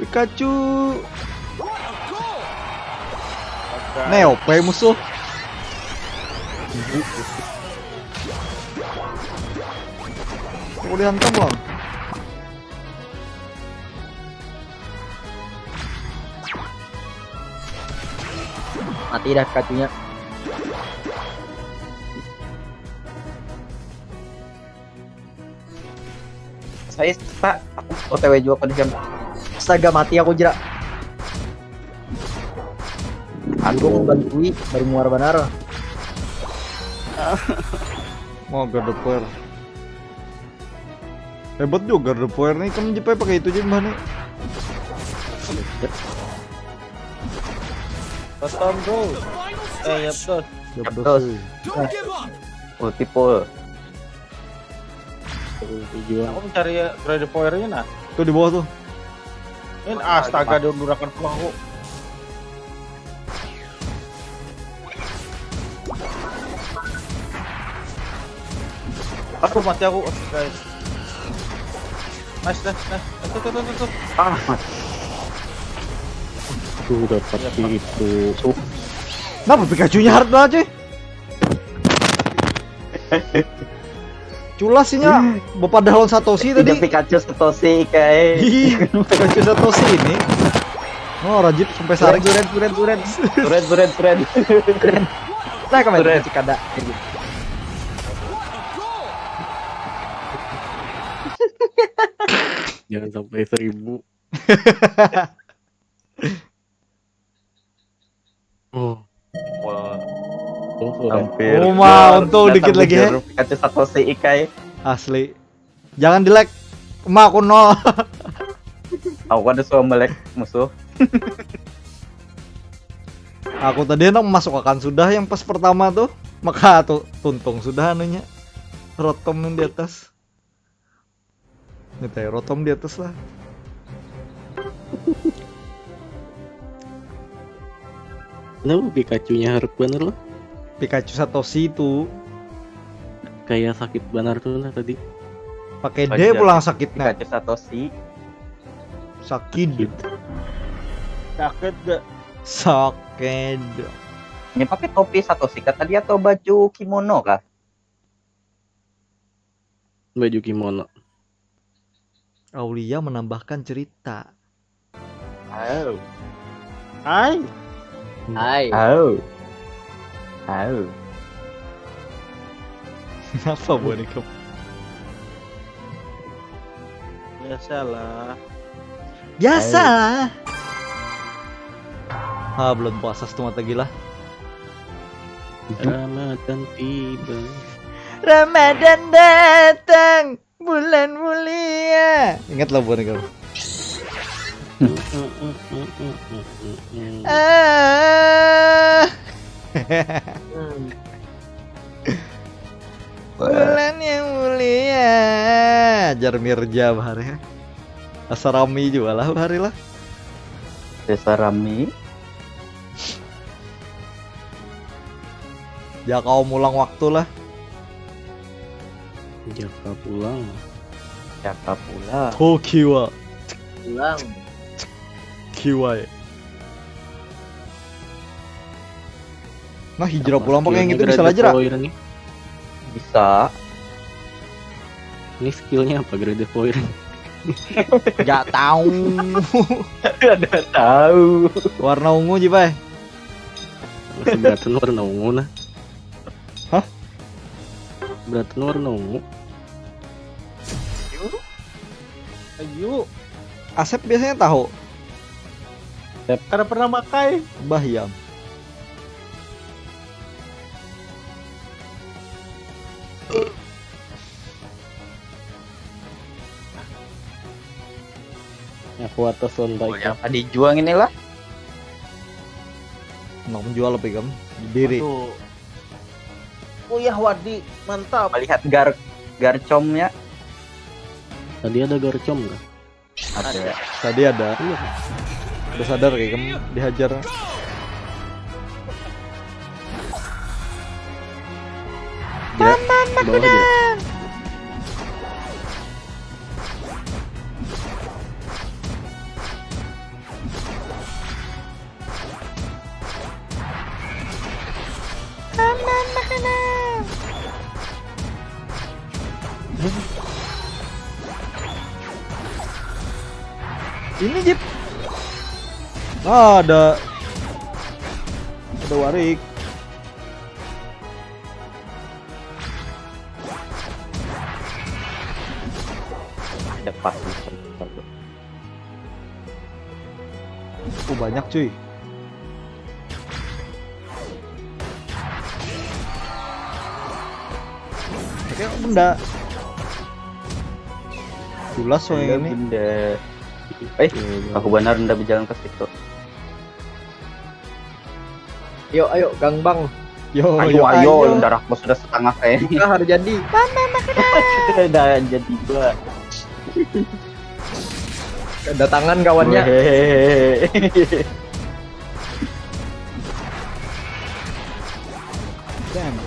Pikachu. Neope musuh. Aku dihantam loh. Mati dah Pikachunya. Saya Pak, aku OTW juga pada jam. Astaga mati aku jera. Aku membantui baru muara benar. Mau God of War. Hebat juga God of War nih, kamu jipai pakai itu aja mbak nih. Rotom bro. Ya betul. Terus. Multiple. Tujuan. Aku mencari grade powernya nah. Tuh di bawah tuh. Ini astaga diundurakan pulang aku. Aku mati aku, guys. Nice. Tuh. Ah, mati. Tuh dapat itu. Kenapa Pikachu-nya hard banget cuy? Culas sih nya Bapak Dahlon Satoshi tadi. Tidak Pikachu Satoshi kayak. Ih, Pikachu Satoshi ini. Oh, Rajib sampai saring. Duren. Turen. Nah kemarin Duren. Cikada. Jangan sampai 1000. Oh, Wah, hampir. Oh, mah, untung dikit lagi ya. Pikachu Satoshi Ikai. Asli. Jangan di like. Emak aku nol. Aku ada suara melek musuh. Aku tadi hendak memasukkan sudah yang pas pertama tuh. Maka tuh tuntung sudah anunya. Rotom yang di atas. Ini teh Rotom di atas lah. Kenapa Pikachu-nya harus bener loh? Pikachu Satoshi itu Kayak sakit benar tuh nah tadi. pakai D Wajar. pulang sakitnya. Pikachu Satoshi. Sakit. Sakit gak? Sakit. Ini pakai topi Satoshi kah tadi atau baju kimono kah? Baju kimono. Aulia menambahkan cerita. Oh. Hai. Hai. Oh. Oh. Kenapa boneka? Biasalah. Biasa. Ah, belum puasa setengah mata gila. Ramadan tiba. Ramadan datang, bulan mulia. Ingat lah boneka. Ah. Bulan yang mulia. Jar Mirja bahari. Asarami juga lah bahari lah. Desa Rami. Ya kau mulang waktu lah. Jaka pulang. Siapa pula? Tokiwa Pulang. Kiwai. Nah hijrah pulang pakai yang gitu bisa lah jera. Bisa. Ini skillnya apa? Grade point. Gak tahu. Ada tahu. Warna ungu Jipai. Masih Braton warna ungu nah. Hah? Braton warna ungu. Ayo, Asep biasanya tahu. karena pernah makai. Bahyam. Aku atas sontai. Oh, yang tadi juang inilah. Nak menjual lebih kamu diri. Aduh. Oh ya Wadi, mantap. Melihat garcomnya. Tadi ada garcom nggak? Ada. Tadi ada. Udah sadar kayak kamu dihajar. Bawah aja. Ini Jip. Ah, ada warik. Ada pas. Banyak cuy. Oke, benda. Tulas so yang ini. Benda. Aku benar ndak berjalan ke situ. Ayo Gang Bang. Ayo, darahku sudah setengah kayak ini. Kita harus jadi. Udah jadi gua. Kedatangan kawannya. Damn.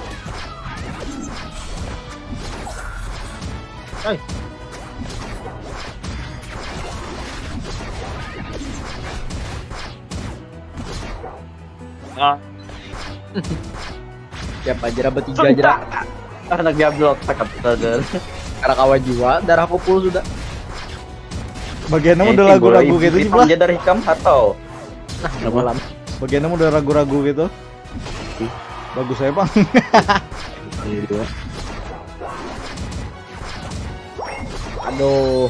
Ah, Siapa aja bertiga aja. Karena dia blok takap sadar. Karena kawan jiwa, darah pukul sudah. Bagian kamu udah ragu-ragu gitu sih, Dia dari hikam atau Apa? Bagian kamu udah ragu-ragu gitu. Bagus saya, Bang. Ini dua. Aduh.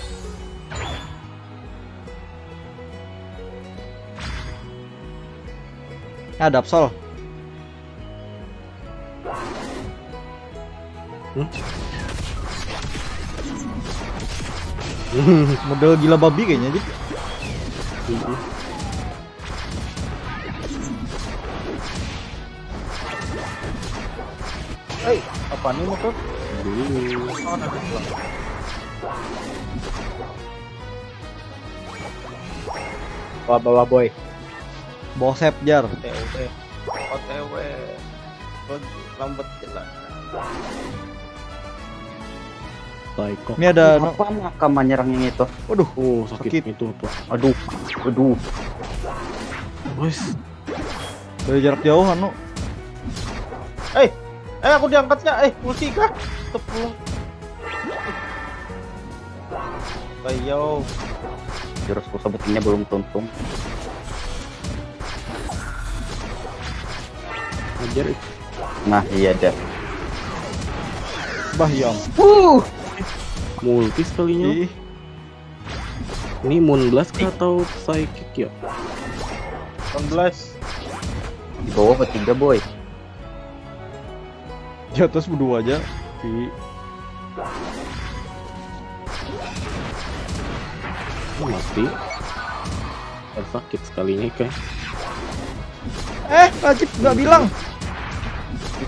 Ada Absol. Model gila babi kayaknya Jip. apa nih motor? Oh, nanti pulang. Bawa boy. Bawa sep jar. OTW. Lambat jelas. Baik kok. Ini ada apa makam menyerang yang itu? Waduh, Oh, sakit sakit. itu apa? Aduh. Wes. Dari jarak jauh anu. Aku diangkatnya. Multi kah? Tepung. Ayo. Jurusku sebetulnya belum tuntung. Ajar itu. Nah, iya dah. Bahyam. Multi sekalinya. Ih, Ini Moonblast kah atau Psychic ya? 16. Di bawah bertiga boy. di atas berdua aja. Ih, Oh, mati. Sakit sekalinya kayak. Rajib nggak bilang.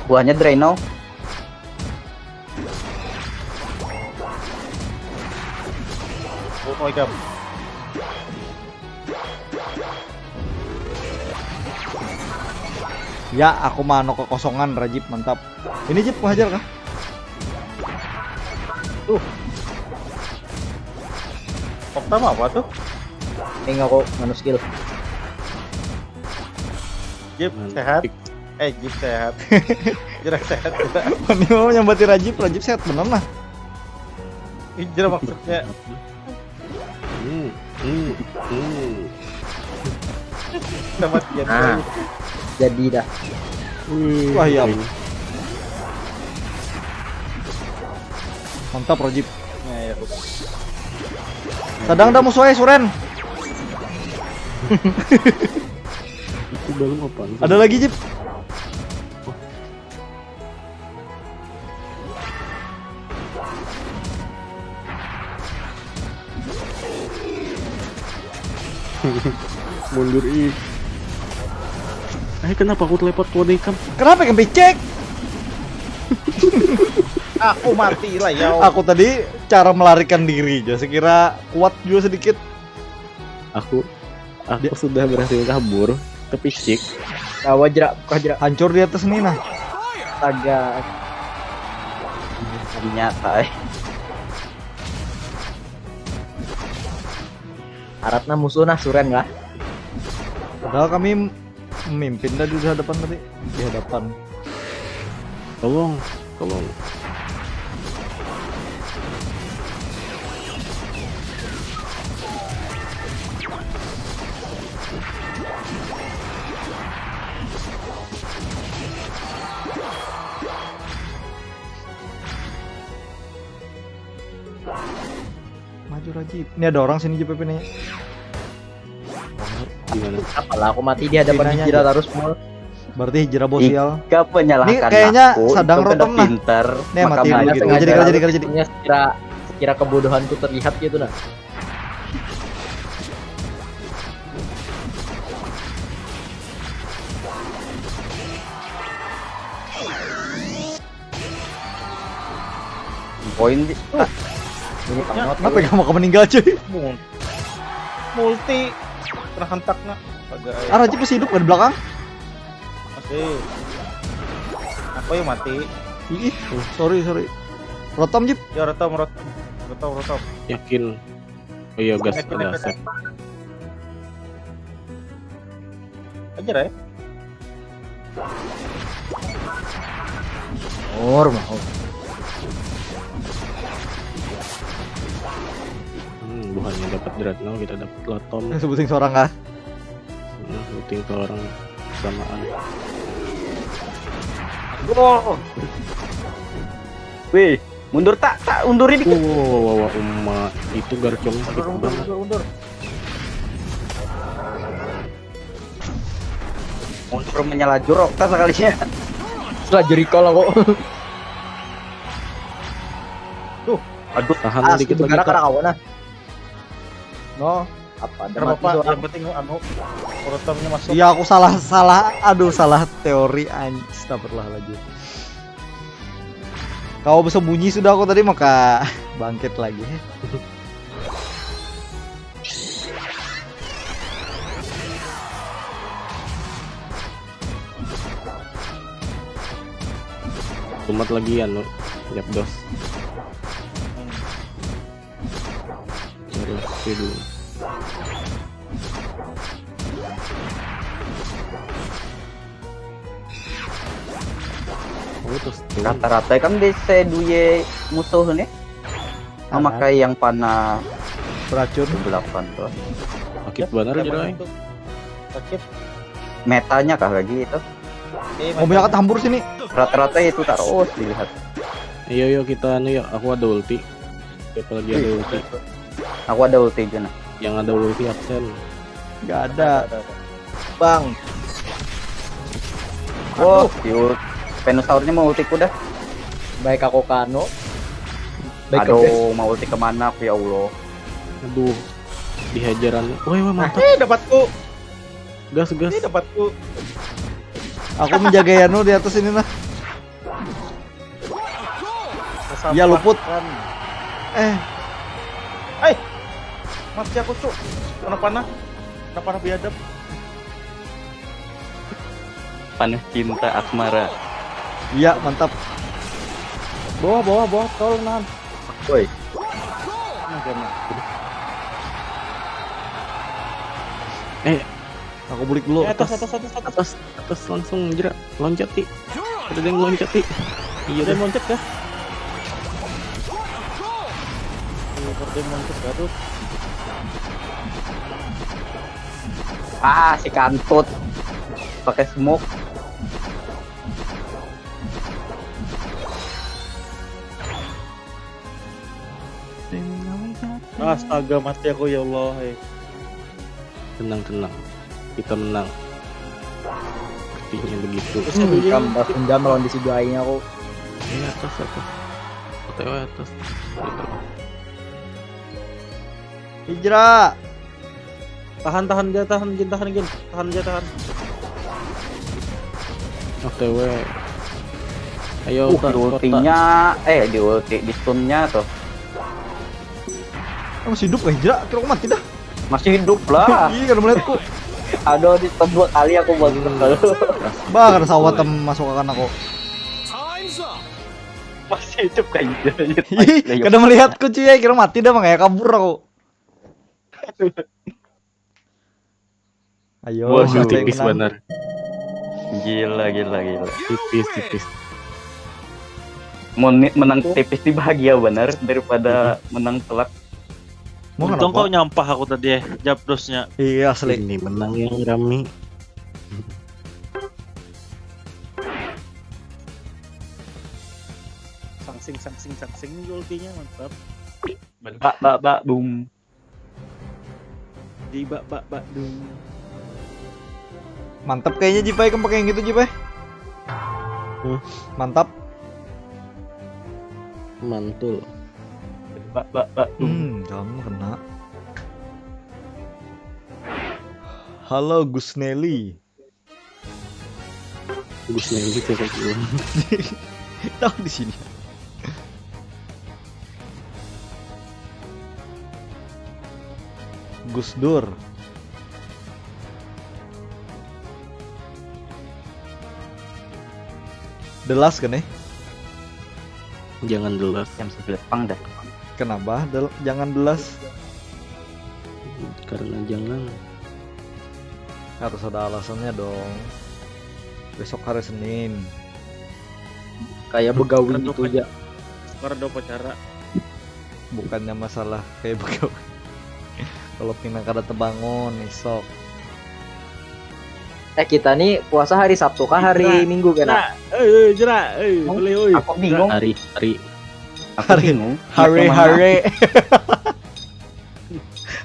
Buahnya Draino. Oh my god. Ya, aku mano kekosongan Rajib, mantap. Ini Jip menghajar kah? Pertama apa tuh? Ini aku manu skill. Jeep Mantap. sehat. Jeep sehat. Jerak sehat juga. Ini mau nyambati Rajib sehat bener lah. Hijrah maksudnya. Hmm, hmm, hmm. Sama dia. Nah, jadi dah. Wih, Wah, iya. ini. Mantap Rajib. Nah, ya. Sadang dah musuhnya Suren. Itu belum apa? Ada lagi Jip. Mundur ih. Kenapa aku teleport ke Wadikam? Kenapa yang cek? Aku mati lah ya. Aku tadi cara melarikan diri aja. Sekira kuat juga sedikit. Aku sudah berhasil kabur, tapi cik. Nah, wajra, wajra. Hancur di atas nih nah. Astaga. Nyata Harapnya musuh nah Suren lah. Padahal kami memimpin tadi di hadapan tadi. Di hadapan. Tolong. Maju Rajib. Ini ada orang sini JPP nih. Gimana? Apalah aku mati di hadapan Pinanya hijrah aja. terus mul. Berarti hijrah bosial. Gak menyalahkan Ini kayaknya aku, Sadang itu Rotom nah. pinter. Nih, mati makanya dulu gitu. sengaja. Kerja. Sebenarnya sekira kebodohanku terlihat gitu nah. Poin Ini pangot. Kenapa kamu meninggal cuy? Multi. Pernah hentak nak. Agak. Ah Rajib masih hidup di belakang. Masih. Aku yang mati. Ih, sorry. Rotom Jip. Ya rotom. Yakin. Oh iya gas Yakin, ada yakin. set. Ajar ya. Mau. Bukannya dapat Dreadnought, kita dapat Lotom. Sebutin seorang ah. Looting ke orang samaan. Wih, mundur tak undurin dikit. Wow, itu garcongnya sakit banget. Undur. Mundur menyalajur Okta sekalinya. Setelah jerikol kok. Aduh, Tahan dikit lagi. Karena Kak. kawan nah. No, apa ada Kenapa mati Pak? seorang. Yang penting rotomnya masuk. Iya aku salah teori astagfirullahaladzim. Kau bersembunyi sudah aku tadi maka bangkit lagi. Tumat lagi ya, no. Siap dos. Terus dulu. Oh, terus tuh. rata-rata kan bisa duye musuh nih. Memakai yang panah Beracun. 8 tuh. Sakit bener Yang aja mana Ray. itu? Sakit. Metanya kah lagi itu? Mobilnya ketambur sini. Rata-rata itu terus dilihat. Yo kita yuk, aku ada ulti. Siapa lagi ada ulti? Aku ada ulti juga nah. Yang ada ulti absen. Nggak ada. Bang, Oh, yuk. Venusaurnya mau ulti kuda. baik aku Kano. Baik ke base. Aduh, mau ulti kemana? Ya Allah. Aduh. Dihajaran. Woi, mantap. Dapatku. Gas. Dapatku. Aku menjaga Yano di atas ini nah. Ya, luput. Mati aku cuk. Kena panah biadab. Panah cinta asmara. Iya mantap. Bawah, tolong nan. Woi, Aku bulik dulu. Atas langsung jerak. Loncat ti. Ada yang loncat ti. Iya Dia deh. loncat kah? Pokemon ke Garut. Ah, si kantut. Pakai smoke. Astaga, mati aku ya Allah. Tenang. Kita menang. Sepertinya begitu. Dendam lawan disudahinya aku. Ini atas. OTW atas. Gitu. Hijrah. Tahan dia, tahan. OTW. Ayo Di ultinya, di ulti, di stunnya tuh. Masih hidup gak Hijrah? Kira aku mati dah. Masih hidup lah. Iya, karena melihatku. Aduh, di stun 2 kali aku baru Bah, karena sawat masuk ke kanan aku. masih hidup kayak gitu. Ih, karena melihatku cuy, kira mati dah makanya kabur aku. Ayo, Wah, siapa yang tipis menang? bener. Gila. Tipis. Menang tipis di bahagia benar daripada menang telak. Mau Untung kenapa? kau nyampah aku tadi Japdosnya. Iya, asli. Ini menang yang rame. Sangsing ultinya mantap. Bak boom. Di bak dung. Mantap kayaknya Jipai, kamu pakai yang gitu Jipai. Mantap. Mantul. Bak boom. Kamu kena. Halo Gus Nelly. Gus Nelly siapa dulu? Tahu di sini. Gus Dur. Delas kan ya? Jangan delas. Jam 11 pang dah. Kenapa? Jangan delas. Karena jangan. Harus ada alasannya dong. Besok hari Senin. Kayak begawi gitu aja. Karena ada upacara. Bukannya masalah kayak begawi. Kalau pinang kada tebangun esok. Kita nih puasa hari Sabtu kah hari Nah, Minggu kena? Jerak, boleh. Aku bingung. Hari. Aku bingung. Hare Yang mana? hare.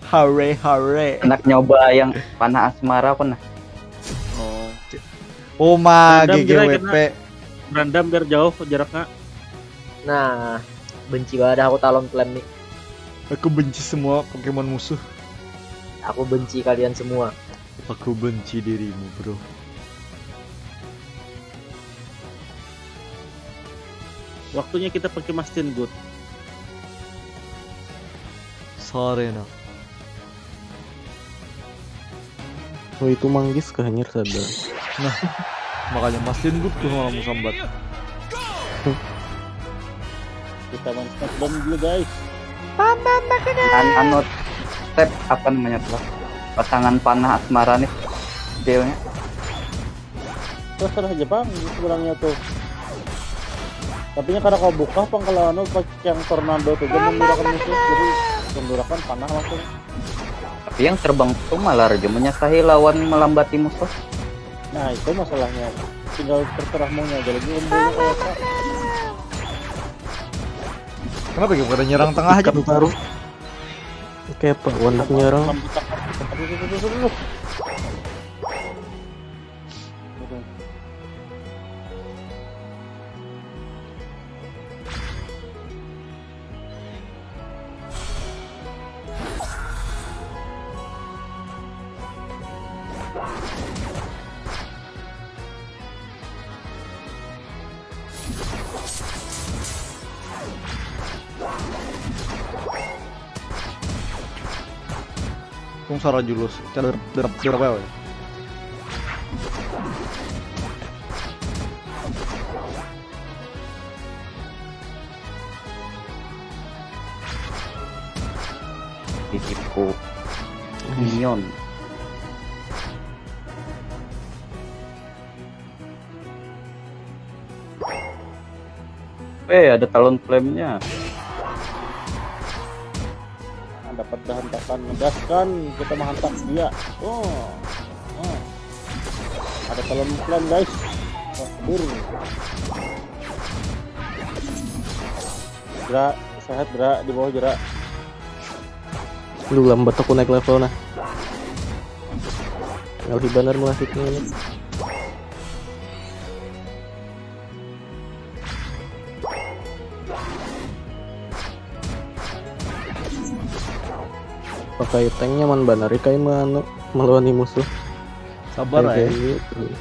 Hare hare. Enak nyoba yang panah asmara pernah. Oh, Oma Random kira GGWP. berandam biar jauh jaraknya. Nah, benci banget aku talon flame nih. Aku benci semua Pokemon musuh. Aku benci kalian semua. Aku benci dirimu, bro. Waktunya kita pakai Mastin Good. Sorry no. Oh itu manggis ke hanyar sadar. Makanya mastiin gue tuh malah sambat. Kita main Smackdown dulu guys. Anot step apa namanya tuh? Pasangan panah asmara nih. Dealnya. Terserah aja bang, sebenarnya tuh. Tapi karena kau buka kalau pakai yang tornado tuh dia menggunakan musuh, jadi menggunakan panah langsung. Tapi yang terbang itu malah aja menyasahi lawan melambati musuh. Nah itu masalahnya. Tinggal terserah maunya aja lagi umurnya kayak apa. Kenapa gitu? Pada nyerang tengah aja. Kan taruh. Kayak apa? Warna nyerang. Aduh. Kung suara julus. Derap ya. Titipku minion. Ada talon flame-nya. hentakan, ngegaskan, kita menghantam dia. Oh. Ada talon plan guys. Kabur. Gerak, sehat gerak di bawah gerak. Lu lambat aku naik level nah. Ngalih bener melasiknya ini. Pakai tanknya man banar kayak mana melawan musuh. Sabar ya. Kayak gitu.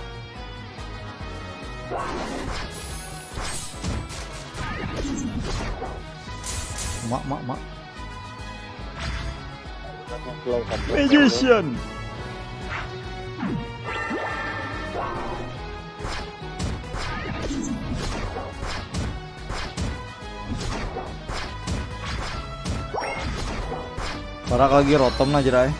Mak. Flow satu. Magician. Barak lagi rotom na jerai.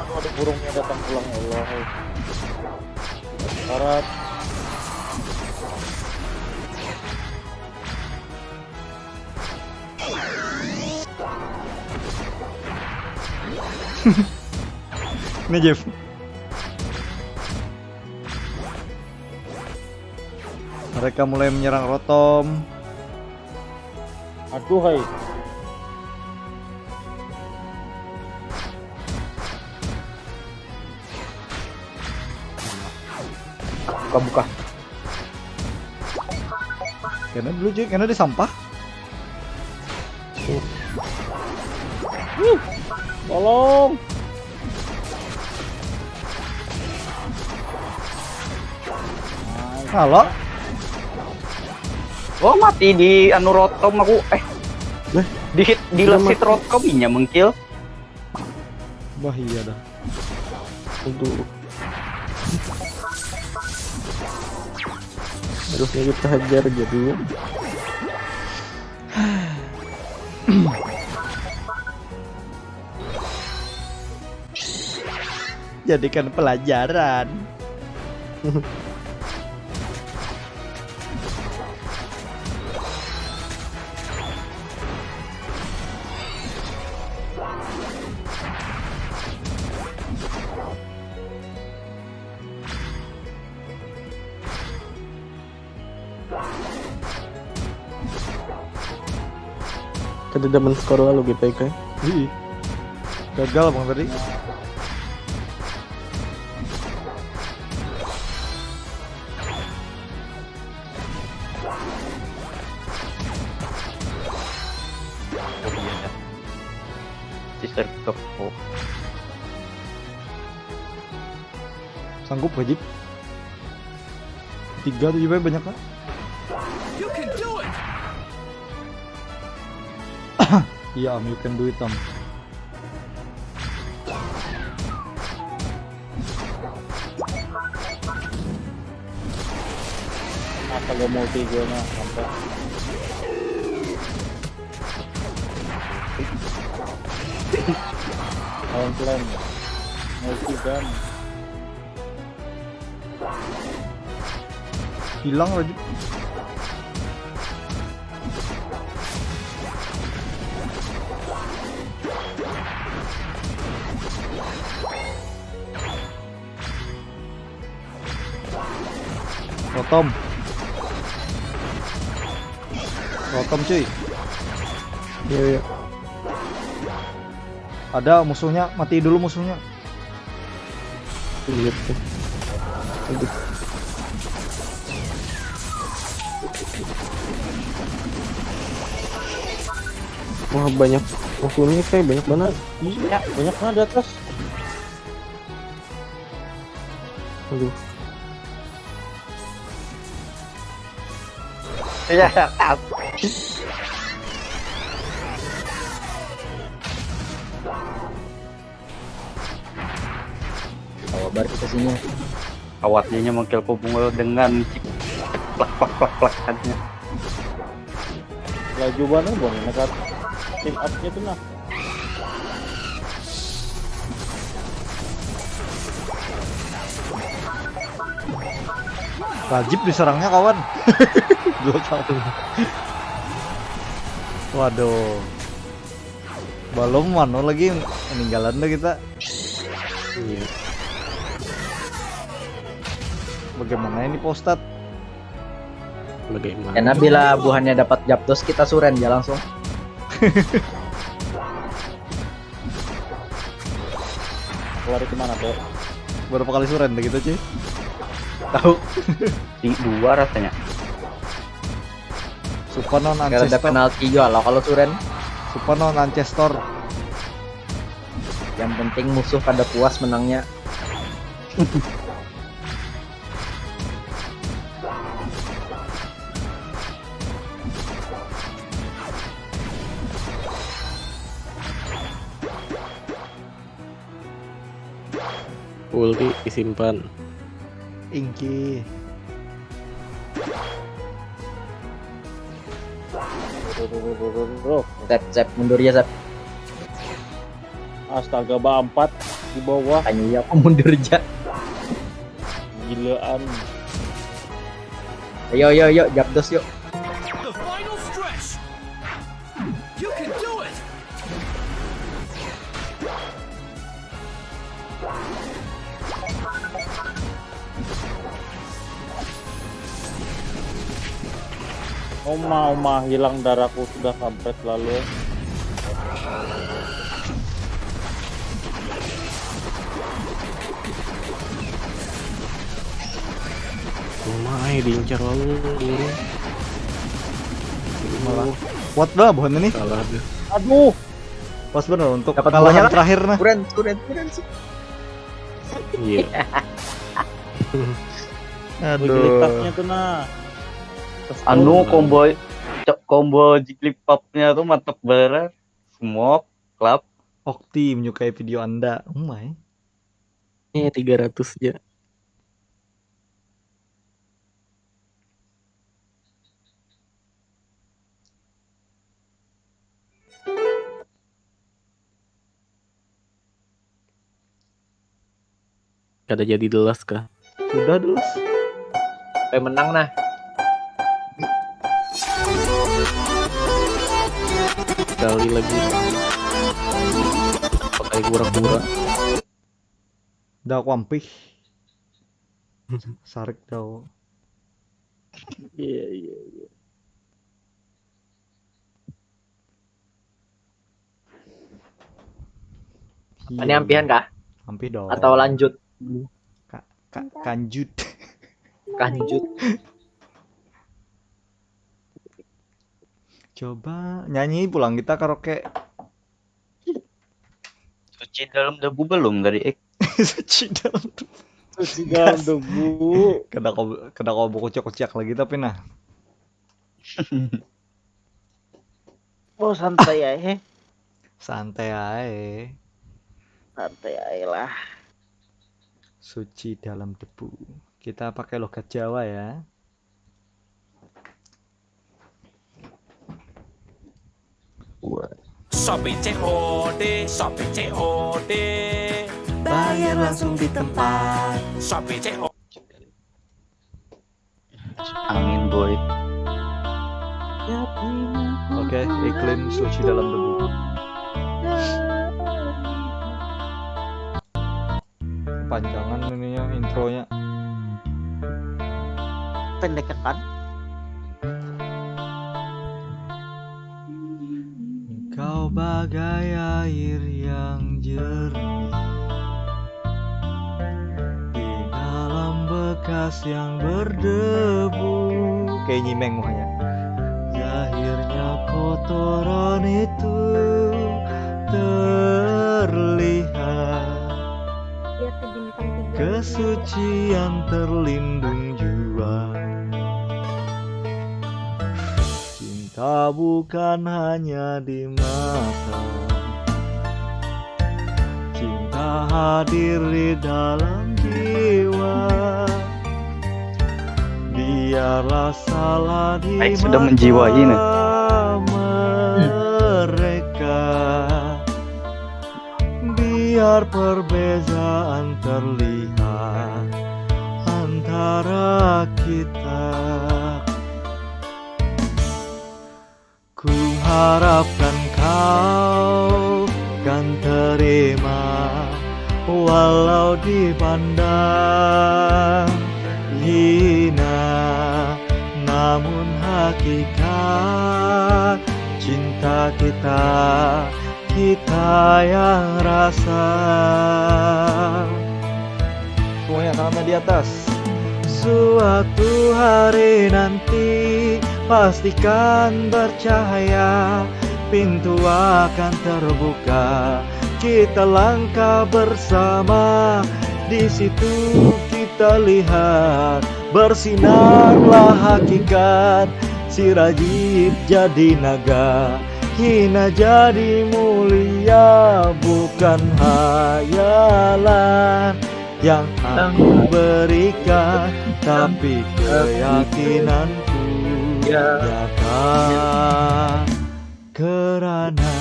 Aduh, ada burungnya datang pulang, ya Allah. Barat. Ini Jeff. Mereka mulai menyerang rotom. Aduh, hai. Buka-buka. Karena dulu cuy, karena di sampah. Tolong. Halo. Oh mati di anu rotom aku di hit di lesit rotom nya mengkill. Bahaya dah. Aduh. Harusnya kita hajar jadi. Jadikan pelajaran. Tadi dapat skor lalu kita kayak. Ih. Gagal bang tadi. Sister Kepo. Sanggup wajib. 3 tuh juga banyak kan? Iya, you can do it, Tom. Apa gak multi gue mah sampai. Plan multi kan. Hilang wajib. Rotom cuy. Iya. Ada musuhnya, mati dulu musuhnya. Lihat tuh. Aduh. Wah banyak musuhnya kayak banyak banget. Iya, banyak banget di atas. Aduh. Ya, Kabar kita sini. awatnya mengkill Kubungul dengan plak plak plak plak katanya. Laju banget bon, nekat. Team up-nya tuh nah. Wajib diserangnya kawan. 2 kali. Waduh. Belum mana lagi meninggalan deh kita. Iya. Bagaimana ini postat? Bagaimana? Karena bila buahnya dapat Japdos kita suren ya langsung. Lari kemana tuh? Berapa kali suren begitu cuy? Tahu. 2 rasanya. Supanon Karena ada Ancestor. penalti juga kalau suren. Supanon Ancestor. Yang penting musuh pada puas menangnya. Ulti disimpan. Ingki. Sep mundur ya Sep. Astaga, 4 di bawah. Tanya ya aku mundur aja. Gilaan. Ayo Japdos yuk. Oma hilang darahku sudah kampret lalu. Lumayan diincar lalu. Malah. Kuat dah bukan ini. Salah deh. Aduh, Pas bener untuk Dapat kalahan buahnya lah. terakhir nah. Suren. Iya. gelitaknya tuh nah. Anu combo Jigglypuff-nya tuh mantep banget. Smoke, clap. Okti menyukai video Anda. Oh my. 300 aja. Kada jadi delas kah? Sudah dulu. Sampai menang nah. Sekali lagi. Pakai kura-kura. Dah aku ampih. Sarik dah. Iya. Ini ampihan kah? Ampih dong. Atau lanjut? Kanjut. Lanjut. Coba nyanyi pulang kita karaoke. Suci dalam debu belum dari Suci dalam Suci dalam debu. kena kau kocak-kocak lagi tapi nah. Oh, santai ya, Santai aja. santai aja lah. Suci dalam debu. Kita pakai logat Jawa ya. Shopping COD, shopping COD, Bayar langsung di tempat. shopping COD. angin boy. Oke, iklim suci dalam debu. Panjangan ininya intronya. Pendek kan? Kau bagai air yang jernih di dalam bekas yang berdebu. Kayak nyimeng mukanya. Akhirnya kotoran itu terlihat, kesucian terlindung jua. Cinta bukan hanya di mata, cinta hadir di dalam jiwa. Biarlah salah di Baik, sudah mata menjiwai nih. mereka, Biar perbedaan terlihat antara kita, ku harapkan kau kan terima walau dipandang hina, namun hakikat cinta kita yang rasa. Semuanya tangannya di atas. Suatu hari nanti pastikan bercahaya, pintu akan terbuka, kita langkah bersama. Di situ kita lihat bersinarlah hakikat, si Rajib jadi naga, hina jadi mulia, bukan hayalan yang aku berikan, tapi keyakinanku nyata. Kerana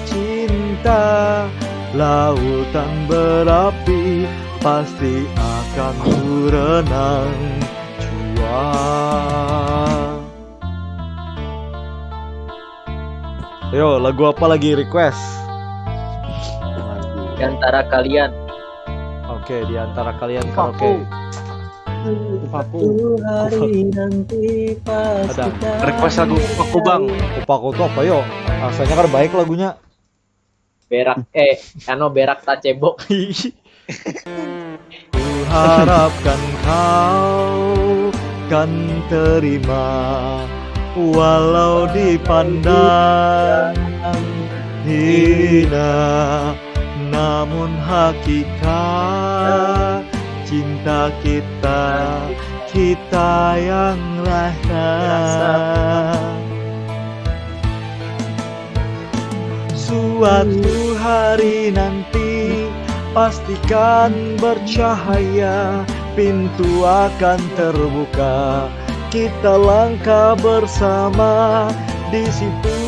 cinta lautan berapi, pasti akan ku renang jua. Yo, lagu apa lagi request? Di antara kalian. Oke, di antara kalian karaoke. Paku. Hari nanti Ada. Request lagu aku bang. Upaku tuh apa yo? Rasanya kan baik lagunya. berak berak tak cebok. Ku harapkan kau kan terima walau dipandang hina, namun hakikat cinta kita yang rasa. Suatu hari nanti pastikan bercahaya, pintu akan terbuka, kita langkah bersama. Di situ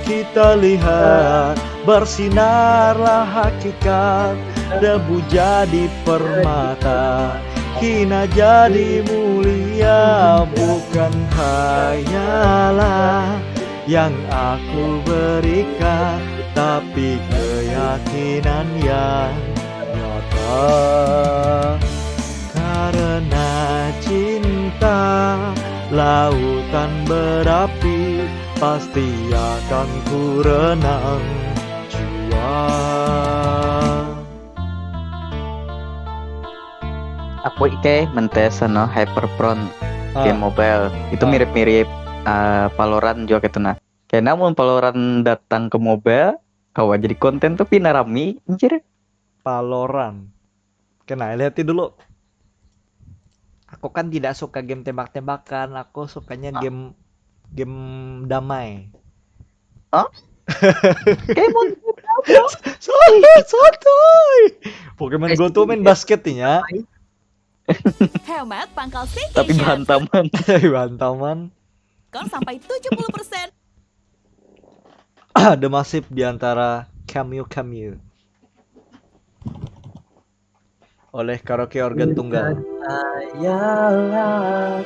kita lihat bersinarlah hakikat, debu jadi permata, hina jadi mulia, bukan hayalan yang aku berikan, tapi keyakinan yang nyata. Karena cinta lautan berapi, pasti akan ku renang jua. Aku mentes Hyperfront game mobile. Itu Ah. mirip-mirip Valorant juga gitu nah. Kayak namun Valorant datang ke mobile, kau jadi konten tuh pinarami anjir. Valorant. Kena lihatin dulu. Aku kan tidak suka game tembak-tembakan, aku sukanya game damai. Kayak mau Santai. Pokemon Go tuh main basketnya. Hemat pangkal tapi staycation. bantaman. Tapi bantaman. Diskon sampai 70%. Ada masif di antara Cameo oleh karaoke organ tunggal. Ayalah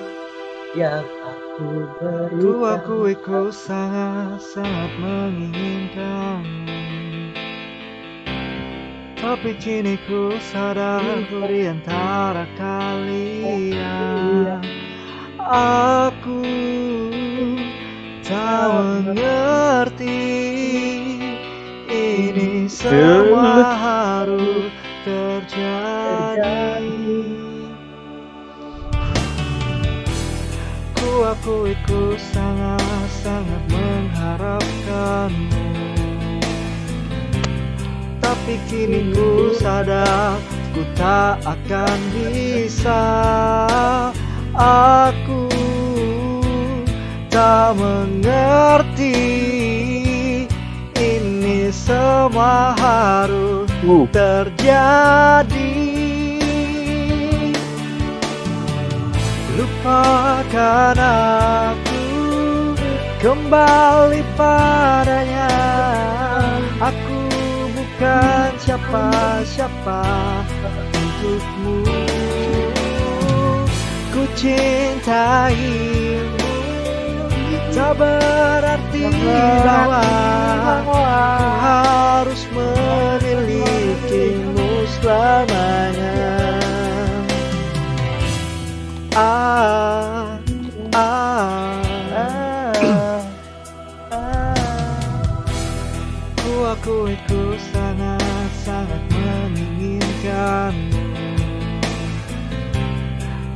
yang aku berikan. Ku akui ku sangat menginginkan, tapi kini ku sadar di antara kalian aku tak mengerti ini semua harus terjadi. Ku akui ku sangat mengharapkanmu, tapi kini ku sadar ku tak akan bisa. Aku tak mengerti ini semua harus terjadi. Lupakan aku, kembali padanya. bukan siapa-siapa untukmu. Ku cintaimu, tak berarti bahwa ku harus memilikimu selamanya. Ku akui ku sangat-sangat menginginkanmu,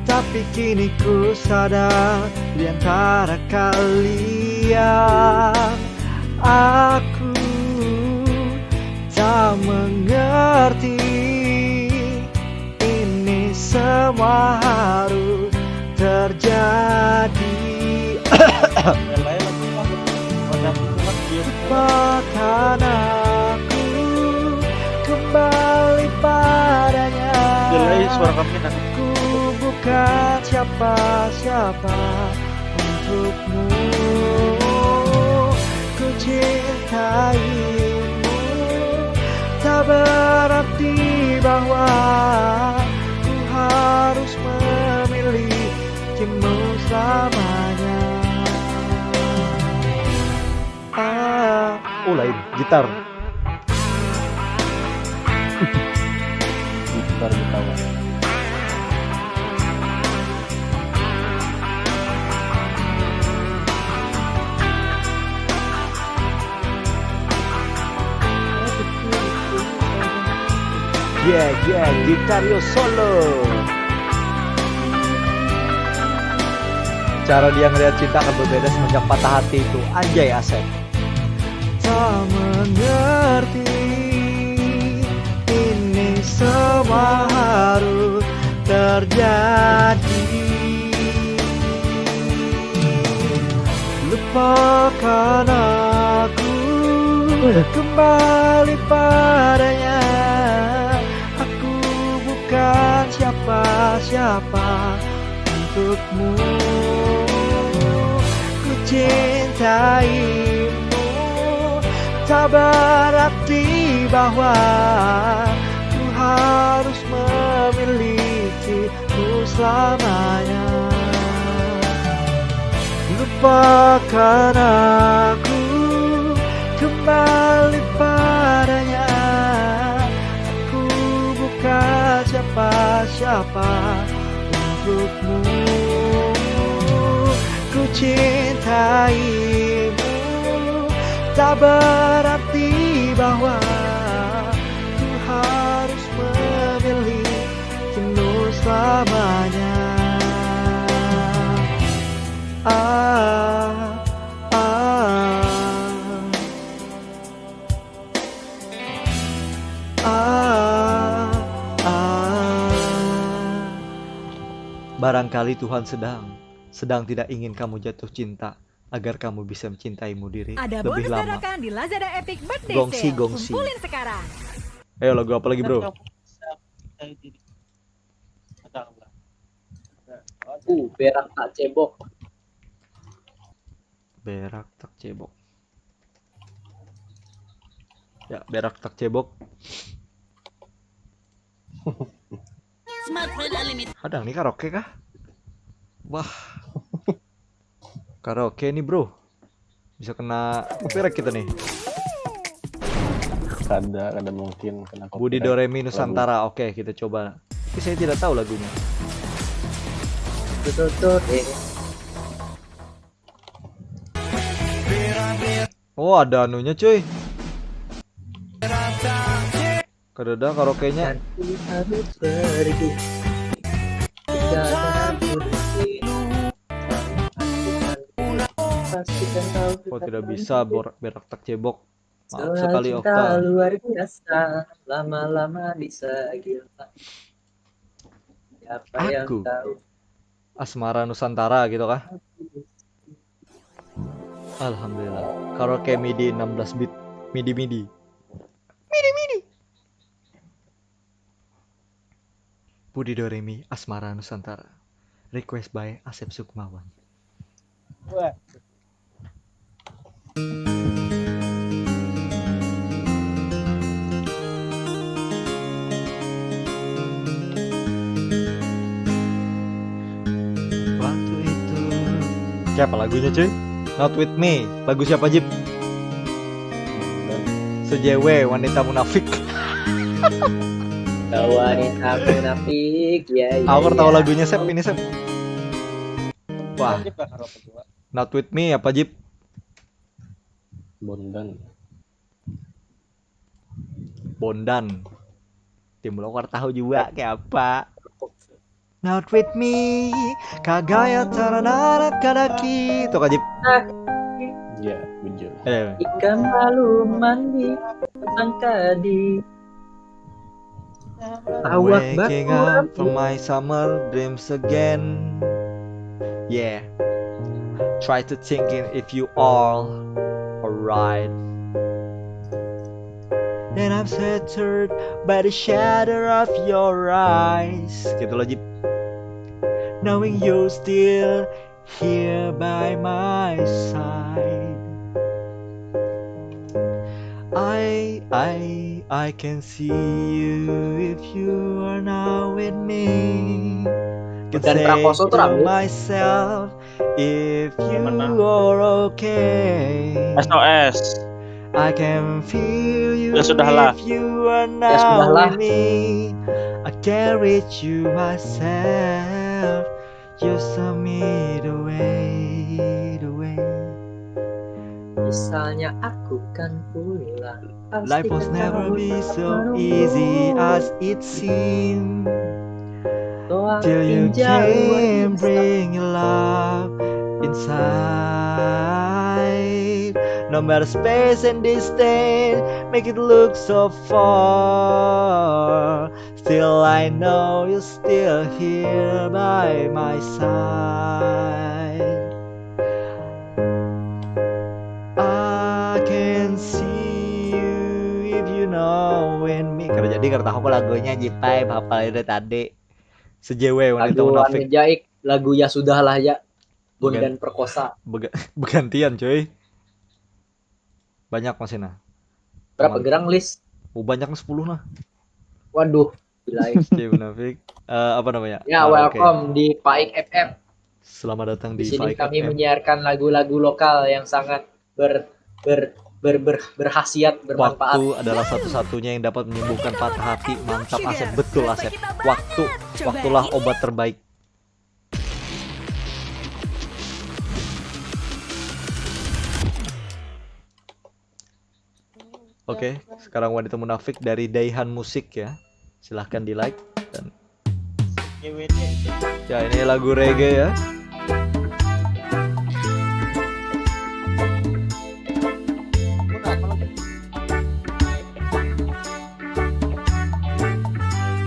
tapi kini ku sadar di antara kalian aku tak mengerti. Ini semua harus terjadi. Bahkan aku kembali padanya. Ku bukan siapa-siapa untukmu. Ku cintaimu, tak berarti bahwa ku harus memilikimu selamanya. Oh lain, gitar. Gitar Betawi. Yeah, Gitario solo. Cara dia ngeliat cinta akan berbeda semenjak patah hati itu. Anjay Asep. Tak mengerti, ini semua harus terjadi. Lupakan aku, kembali padanya. Aku bukan siapa-siapa untukmu. Ku cintaimu, tak berarti bahwa ku harus memilikimu selamanya. Lupakan aku, kembali padanya. Aku bukan siapa-siapa untukmu. Ku cintaimu, tak berarti bahwa ku harus memilikimu selamanya. Barangkali Tuhan sedang tidak ingin kamu jatuh cinta agar kamu bisa mencintaimu diri Ada lebih bonus lama. dadakan di Lazada Epic Birthday Gongsi, Sale. gongsi. Kumpulin sekarang. Ayo lagu apa lagi bro? Berak tak cebok. Berak tak cebok. Ya, berak tak cebok. Smartphone Unlimited. Hadang nih karaoke kah? Wah. Karaoke nih bro. Bisa kena copyright kita nih. Kada mungkin kena Budi copyright. Doremi Nusantara. Oke, kita coba. Tapi saya tidak tahu lagunya. Oh, ada anunya cuy. Kedada karaoke-nya. Harus pergi. Oh, tidak bisa berak tak cebok. Maaf Soal sekali cinta Okta. luar biasa, lama-lama bisa gila. Siapa yang Aku. tahu? Asmara Nusantara gitu kah? Alhamdulillah. Karaoke MIDI 16 bit. MIDI. Budi Doremi Asmara Nusantara. Request by Asep Sukmawan. Siapa lagunya cuy? Not With Me. Lagu siapa Jip? Se-JW, Wanita Munafik. Wanita munafik, ya. Aku tahu lagunya Sep, ini Sep. Wah, Wajib gak karo kedua. Not With Me apa Jip? Bondan. Bondan. Timbul aku tahu juga kayak apa. Not With Me, kagaya taranara kadaki. Tuh Kak Jip. Ya, betul. Ikan lalu mandi tadi. Awak Waking up from my summer dreams again. Yeah. Try to thinking if you all alright. Then I'm shattered by the shadow of your eyes. Gitu loh Jip. Knowing you're still here by my side. I can see you if you are now with me. Can Dan say Prakoso tuh to rambut. myself if you Mana? are okay. SOS. I can feel you Ya sudahlah. if you are now sudahlah. with me. I can't reach you myself. You saw me the way. Misalnya aku kan pulang. Life was never be so easy as it seemed. Till you came, bring your love inside. No matter space and distance, make it look so far. Still I know you're still here by my side. I can see you if you know when me. Karena jadi karena aku lagunya Jipai hafal itu tadi. Se-JW Wanita Lagu Munafik. Jaik, lagu Ya Sudahlah Ya. Bukan. Bondan Perkosa. Bergantian coy. Banyak masih nah. Berapa Teman. gerang list? Oh, banyak 10 nah. Waduh, gila. Se-JW Munafik. Apa namanya? Ya, Oke. welcome di Paik FM. Selamat datang Di di sini Faik kami FM. menyiarkan lagu-lagu lokal yang sangat berhasiat, bermanfaat. Waktu adalah satu-satunya yang dapat menyembuhkan patah hati. Mantap Asep, betul Asep. Waktulah obat terbaik. Oke, sekarang Wanita Munafik dari Daihan Musik ya. Silahkan di like dan ya ini lagu reggae ya.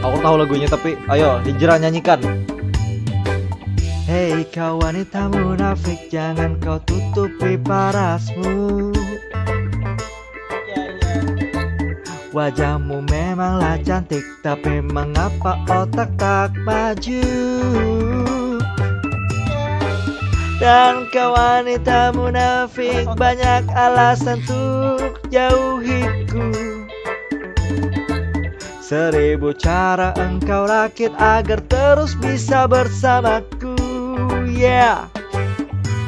Aku tahu lagunya tapi ayo Hijrah nyanyikan. Hei kau wanita munafik, jangan kau tutupi parasmu. Wajahmu memanglah cantik, tapi mengapa otak tak maju? Dan kau wanita munafik, banyak alasan untuk jauhiku. 1000 cara engkau rakit agar terus bisa bersamaku. Yeah.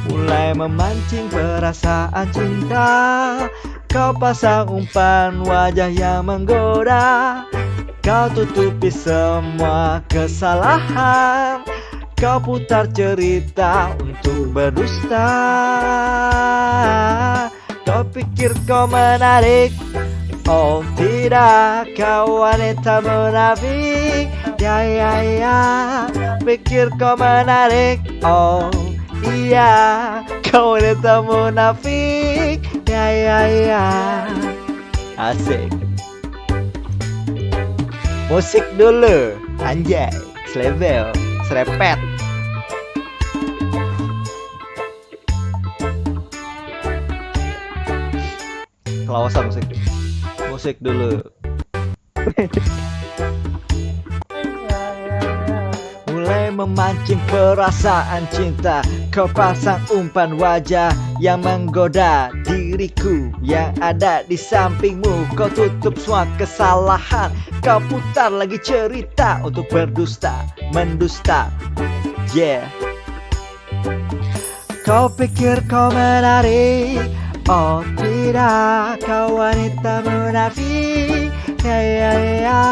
Mulai memancing perasaan cinta, kau pasang umpan wajah yang menggoda. Kau tutupi semua kesalahan, kau putar cerita untuk berdusta. Kau pikir kau menarik, oh tidak, kau wanita munafik. Ya, pikir kau menarik, oh iya, kau wanita munafik. Ya, asik. Musik dulu, anjay, selebel, serepet. Kelawasan musik dulu. Mulai memancing perasaan cinta, kau pasang umpan wajah yang menggoda diriku yang ada di sampingmu. Kau tutup semua kesalahan, kau putar lagi cerita untuk berdusta, mendusta. Yeah. Kau pikir kau menarik, oh tidak, kau wanita munafik. Ya ya ya,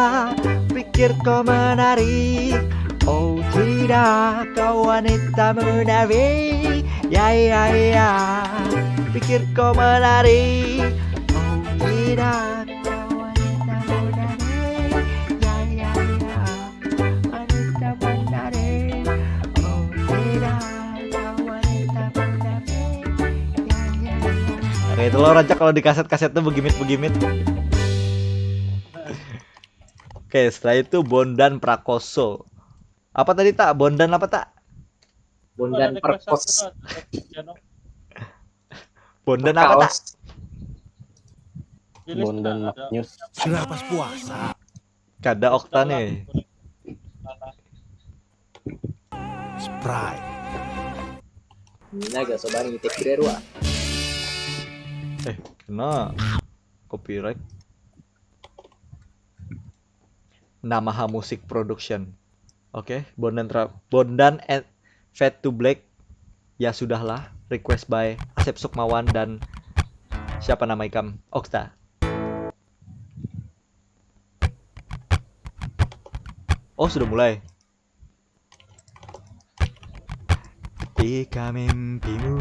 pikir kau menarik, oh tidak, kau wanita munafik. Ya ya ya, pikir kau menarik, oh tidak, kau wanita munafik. Ya ya ya, wanita munafik, oh tidak, kau wanita munafik. Ya ya ya. Oke, itu lo rancak kalau di kaset-kaset tuh begimit-begimit. Oke, setelah itu Bondan Prakoso. Apa tadi tak? Bondan apa tak? Bondan Perkos. Bondan apa tak? Kaos. Bondan Magnus. Selapas puasa. Kada Okta nih. Sprite. Naga sobani tek berua. Kena copyright. Namaha Music Production. Oke, Bondan and Fade to Black. Ya sudahlah, request by Asep Sukmawan dan siapa nama ikam? Okta. Oh, sudah mulai. Ketika mimpimu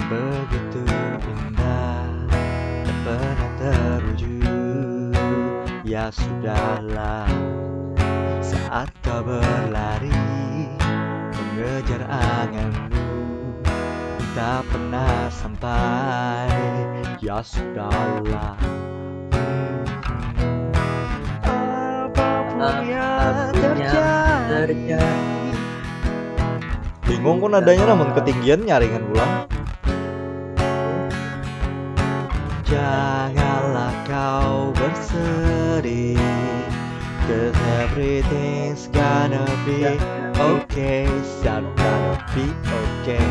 begitu indah tak pernah terwujud, ya sudahlah. Saat kau berlari mengejar anganmu, tak pernah sampai, ya sudahlah. Apapun yang terjadi. Bingung kok nadanya namun ketinggian nyaringan ulang. Janganlah kau bersedih, 'cause everything's gonna be okay, gonna be okay.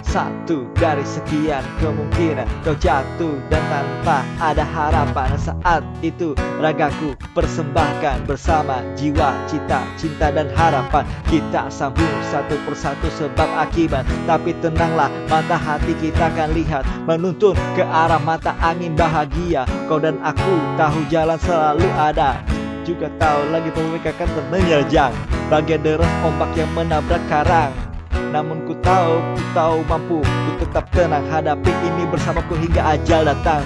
Satu dari sekian kemungkinan kau jatuh dan tanpa ada harapan. Saat itu ragaku persembahkan bersama jiwa, cita, cinta dan harapan. Kita sambung satu persatu sebab akibat. Tapi tenanglah, mata hati kita akan lihat, menuntun ke arah mata angin bahagia. Kau dan aku tahu jalan selalu ada, juga tahu lagi pemikirkan menerjang bagai deras ombak yang menabrak karang. Namun ku tahu mampu, ku tetap tenang hadapi ini bersamaku hingga ajal datang.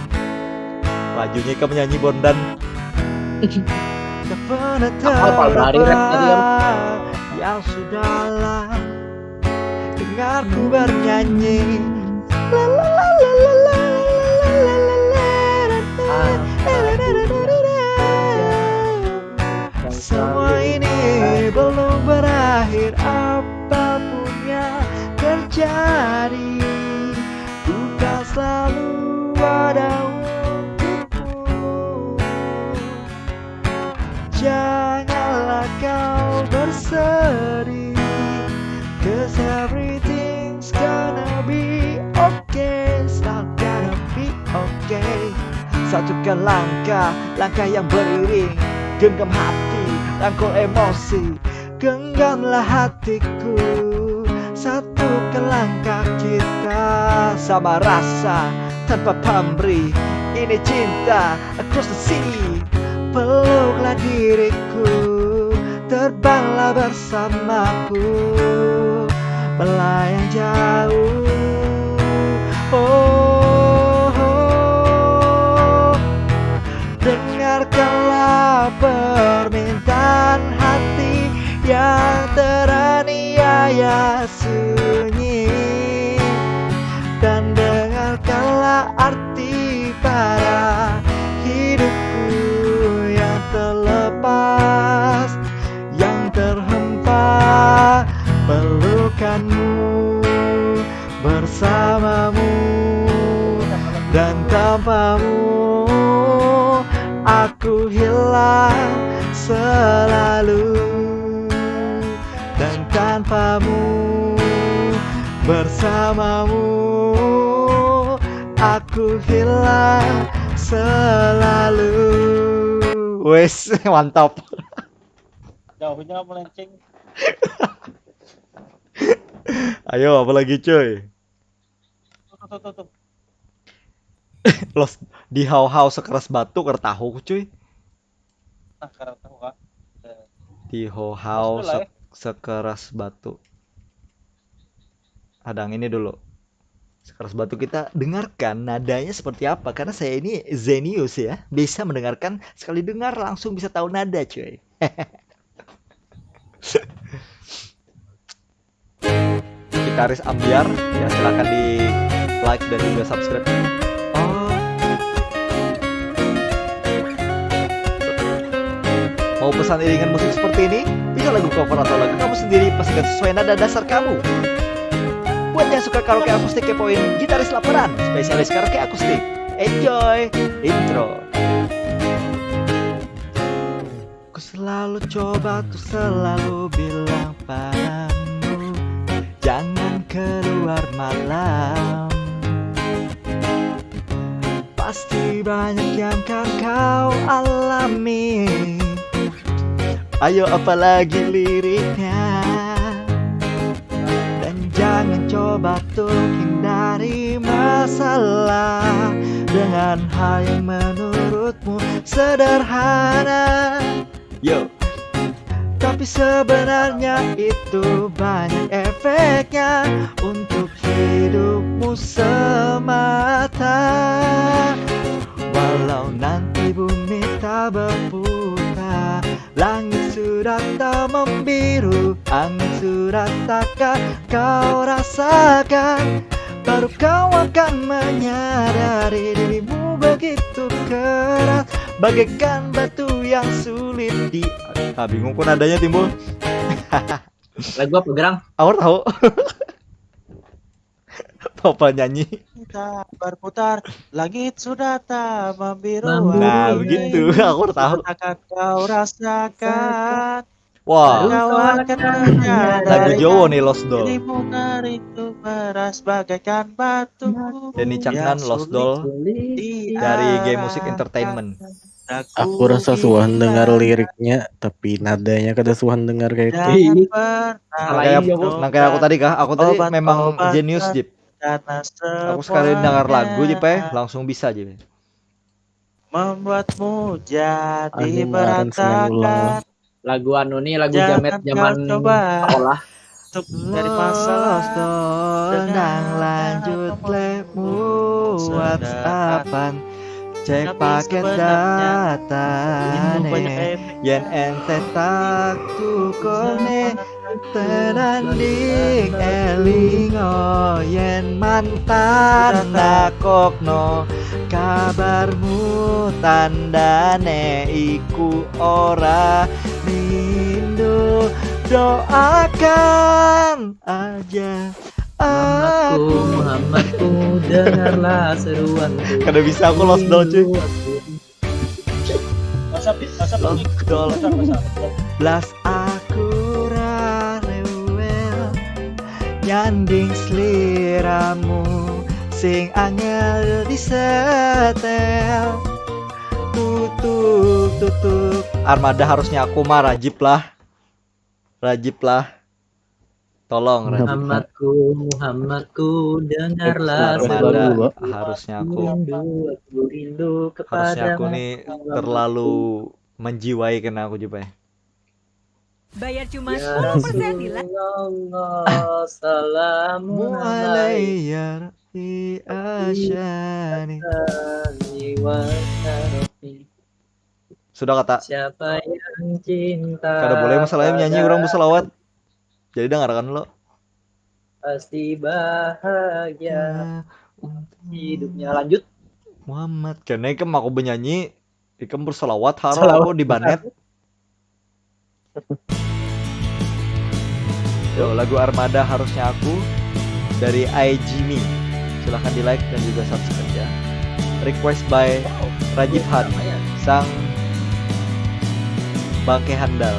Lajunya kau menyanyi Bondan. Tak pernah terdapat yang sudahlah, dengarku bernyanyi. La la la la la la la la la. Semua ini belum berakhir, apapun yang terjadi, bukan selalu ada untukmu. Janganlah kau bersedih, 'cause everything's gonna be okay, it's not gonna be okay. Satukan langkah yang beriring, genggam hati, rangkul emosi, genggamlah hatiku. Satukan langkah kita sama rasa tanpa pamrih. Ini cinta across the sea. Peluklah diriku, terbanglah bersamaku, melayang jauh. Dengarkanlah permintaan hati yang teraniaya sunyi, dan dengarkanlah arti pada hidupku yang terlepas, yang terhempas. Pelukanmu bersamamu, dan tanpamu aku hilang selalu. Dan tanpamu, bersamamu aku hilang selalu. Wes, mantap. Jauhnya melenceng. Ayo, apalagi cuy. Tuh. Los di hau-hau sekeras batu kertahu cuy. Nah, karena tahu kan. Di hau-hau Masuk dulu lah ya. sekeras batu. Adang ini dulu. Sekeras batu kita dengarkan nadanya seperti apa. Karena saya ini zenius ya. Bisa mendengarkan, sekali dengar langsung bisa tahu nada cuy. Gitaris Ambiar, ya silakan di like dan juga subscribe. Oh. Mau pesan iringan musik seperti ini? Bisa lagu cover atau lagu kamu sendiri, pastikan sesuai nada dasar kamu. Buat yang suka karaoke akustik, kepoin Gitaris Laparan, spesialis karaoke akustik. Enjoy intro. Ku selalu coba tuh selalu bilang padamu, jangan keluar malam. Pasti banyak yang kan kau alami. Ayo apalagi liriknya. Jangan coba tuh hindari masalah dengan hal yang menurutmu sederhana. Yo, tapi sebenarnya itu banyak efeknya untuk hidupmu semata. Walau nanti bumi tak berputar, langit sudah tak membiru, angin sudah takkan kau rasakan, baru kau akan menyadari dirimu begitu keras, bagaikan batu yang sulit di... bingung kok nadanya timbul. Lagu apa Gerang? Aku tahu. Papa nyanyi. Kita berputar, langit sudah tak membiru. Nah begitu, aku tahu. Akan kau rasakan. Wah, Kau akan menyadari lagu Jawa nih Lost Doll. dirimu itu beras bagaikan batu. Denny Caknan, Lost Doll dari Game Music Entertainment. Aku rasa suan dengar liriknya, tapi nadanya kada suan dengar kayak itu. Nangkaya aku tadi kah? Aku tadi memang jenius Jip. Aku sekali dengar lagu Jip langsung bisa Jip. Membuatmu jadi Anu kemarin Senin ulang berantakan. Lagu anu nih, lagu jamet zaman sekolah. Untuk dari masalah Tenang lanjut plemu WhatsAppan, cek paket data nih yen ente tak tukone tenanding elingo yen mantan nakokno kabarmu tandane iku ora rindu, doakan aja aku. Muhammadku, dengarlah seruanku. Kada bisa aku Lost Doll cuy. Lost Doll blas aku rarewel nyanding sliramu sing angel disetel. Tutup Armada harusnya aku mah Rajib lah. Tolong Rajib. Muhammadku, dengarlah Armada seruanku. harusnya aku. Rindu Harusnya aku kepadamu. nih terlalu menjiwai kena aku juga ya. Bayar cuma Ya 10% di Rasulullah, salamun Mu'alayya rafi asyani. alaihi. Sudah kata. Siapa yang cinta? Kada boleh masalahnya menyanyi orang berselawat. Jadi dengarkan lo. Pasti bahagia hidupnya. Lanjut. Muhammad, karena ikem aku bernyanyi, ikem berselawat haro Selawat. aku di banet. Yo, lagu Armada harusnya aku dari iGme. Silahkan di like dan juga subscribe ya. Request by Rajib Han, sang bangke handal.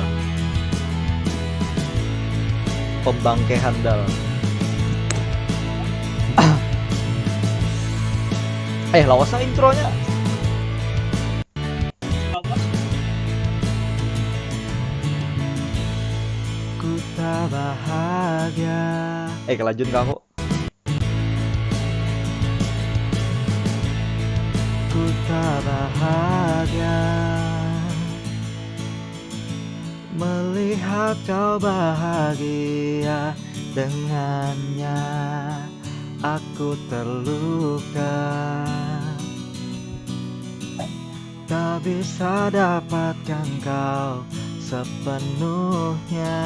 Pembangke handal. Lawasnya intronya. Ku tak bahagia. Kelanjut kamu. Ku tak bahagia melihat kau bahagia dengannya. Aku terluka, tak bisa dapatkan kau sepenuhnya.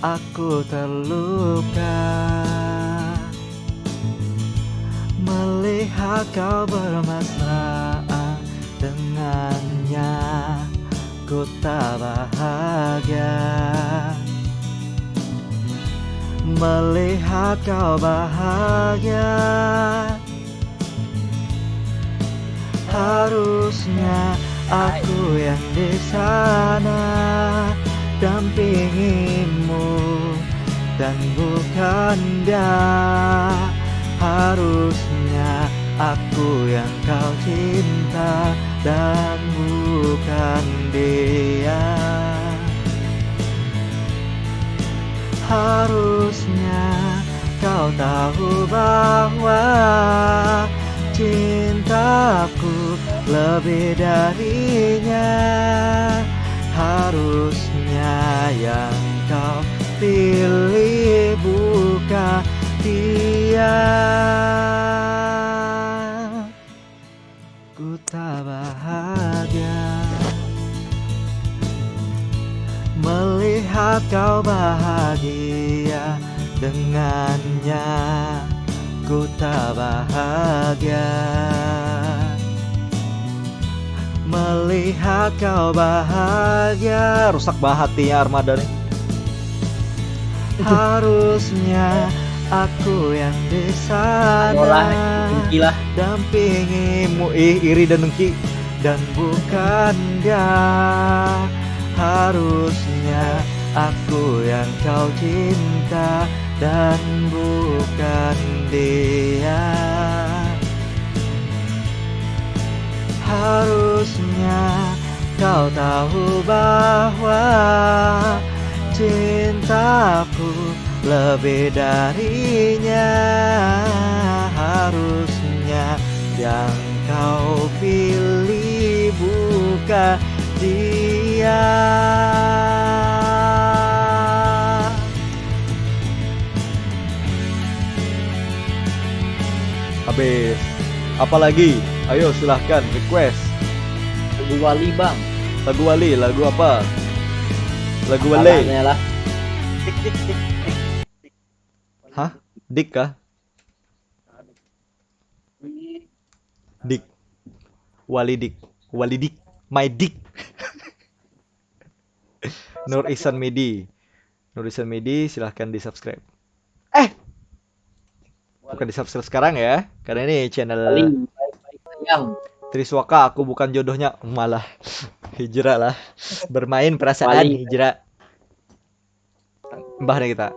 Aku terluka melihat kau bermesraan dengannya. Ku tak bahagia melihat kau bahagia. Harusnya aku yang di sana dampingimu dan bukan dia. Harusnya aku yang kau cinta dan bukan dia. Harusnya kau tahu bahwa cintaku lebih darinya. Harusnya yang kau pilih bukan dia. Ku tak bahagia melihat kau bahagia dengannya. Ku tak bahagia melihat kau bahagia. Rusak banget hatinya Armada nih. Harusnya aku yang di sana dampingimu. Iri dan dengki dan bukan dia. Harusnya aku yang kau cinta dan bukan dia. Harusnya kau tahu bahwa cintaku lebih darinya. Harusnya yang kau pilih bukan dia. Habis. Apa lagi? Ayo silahkan request. Lagu Wali bang. Lagu Wali, lagu apa? Lagu Wali. Lah. Hah? Dik kah? Dik. Wali Dik. Wali Dik. My Dik. Nur Ihsan Midi. Nur Ihsan Midi silahkan di subscribe. Bukan di subscribe sekarang ya, karena ini channel Sayang. Triswaka. Aku bukan jodohnya, malah hijrah lah. Bermain perasaan Wali. hijrah. Mbah deh kita.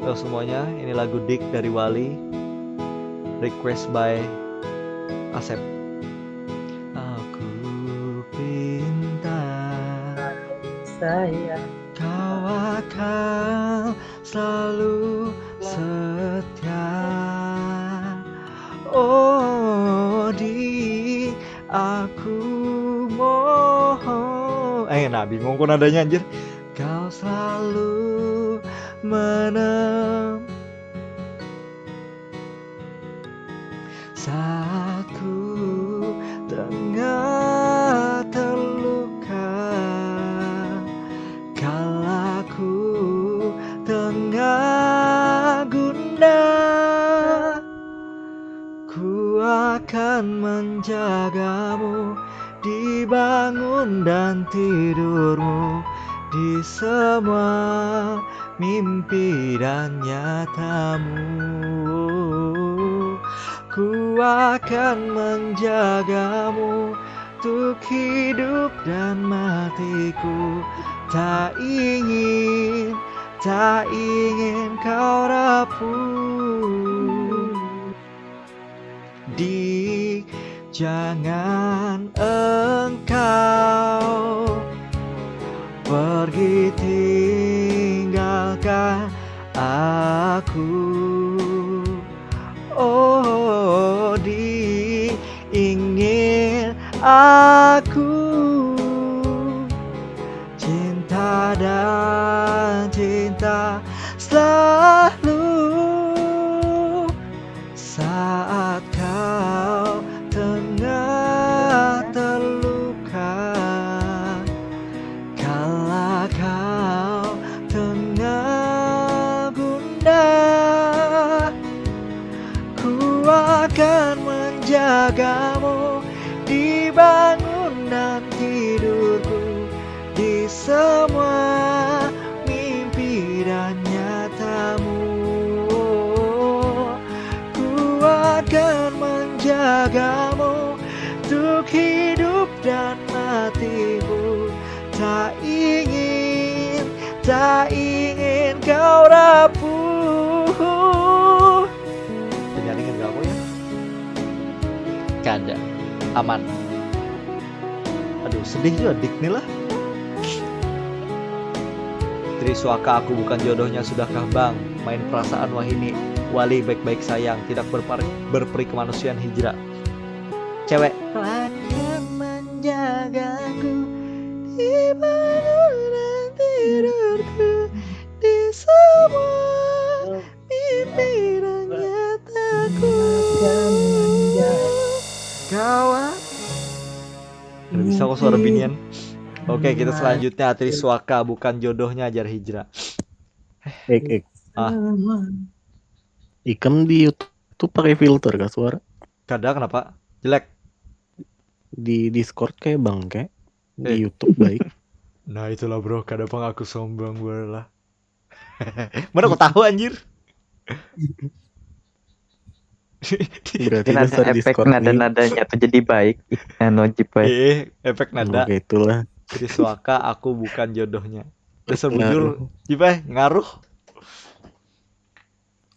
Halo semuanya, ini lagu Dik dari Wali. Request by Asep. Aku pinta Sayang. kau akan selalu setia. Oh di aku mohon. Nah bingung kok nadanya anjir. Kau selalu menem saat ku tengah terluka, kala ku tengah gundah. Ku akan menjagamu di bangun dan tidurmu, di semua mimpi dan nyatamu. Ku akan menjagamu untuk hidup dan matiku. Tak ingin kau rapuh. Dik, jangan engkau pergi ditinggalkan aku. Oh, diingin aku. Cinta dan cinta selalu saat kau tengah terluka, kala kau tengah gundah, ku akan menjagamu di bangunan tidurku, di semua mimpi dan nyatamu. Ku akan menjagamu untuk hidup dan matimu. Tak ingin kau rapuh. Penyaringan gak aku ya? Gak ada. Aman. Aduh, sedih juga dik nih lah. Triswaka, aku bukan jodohnya, sudahkah bang? Main perasaan wahini, wali baik-baik sayang, tidak berperi kemanusiaan hijrah. Cewek. Akan menjagaku di bangunan tidurku, di semua mimpi dan nyataku. Kawan. Gak bisa kok suara binian. Oke, kita selanjutnya Triswaka, bukan jodohnya, ajar hijrah. Ikam di YouTube pakai filter kah suara? Kadang kenapa? Jelek. Di Discord kayak bangke, di YouTube baik. Nah itulah bro, kadang aku sombong gue lah. Mana kau tahu anjir? Berarti Mungkin ada dasar efek Discord nih. nada-nadanya tuh jadi baik. Wajib baik. Efek nada. Oke, itulah. Triswaka, aku bukan jodohnya. Dasar Ngaruh. bujur, gimana? Ngaruh.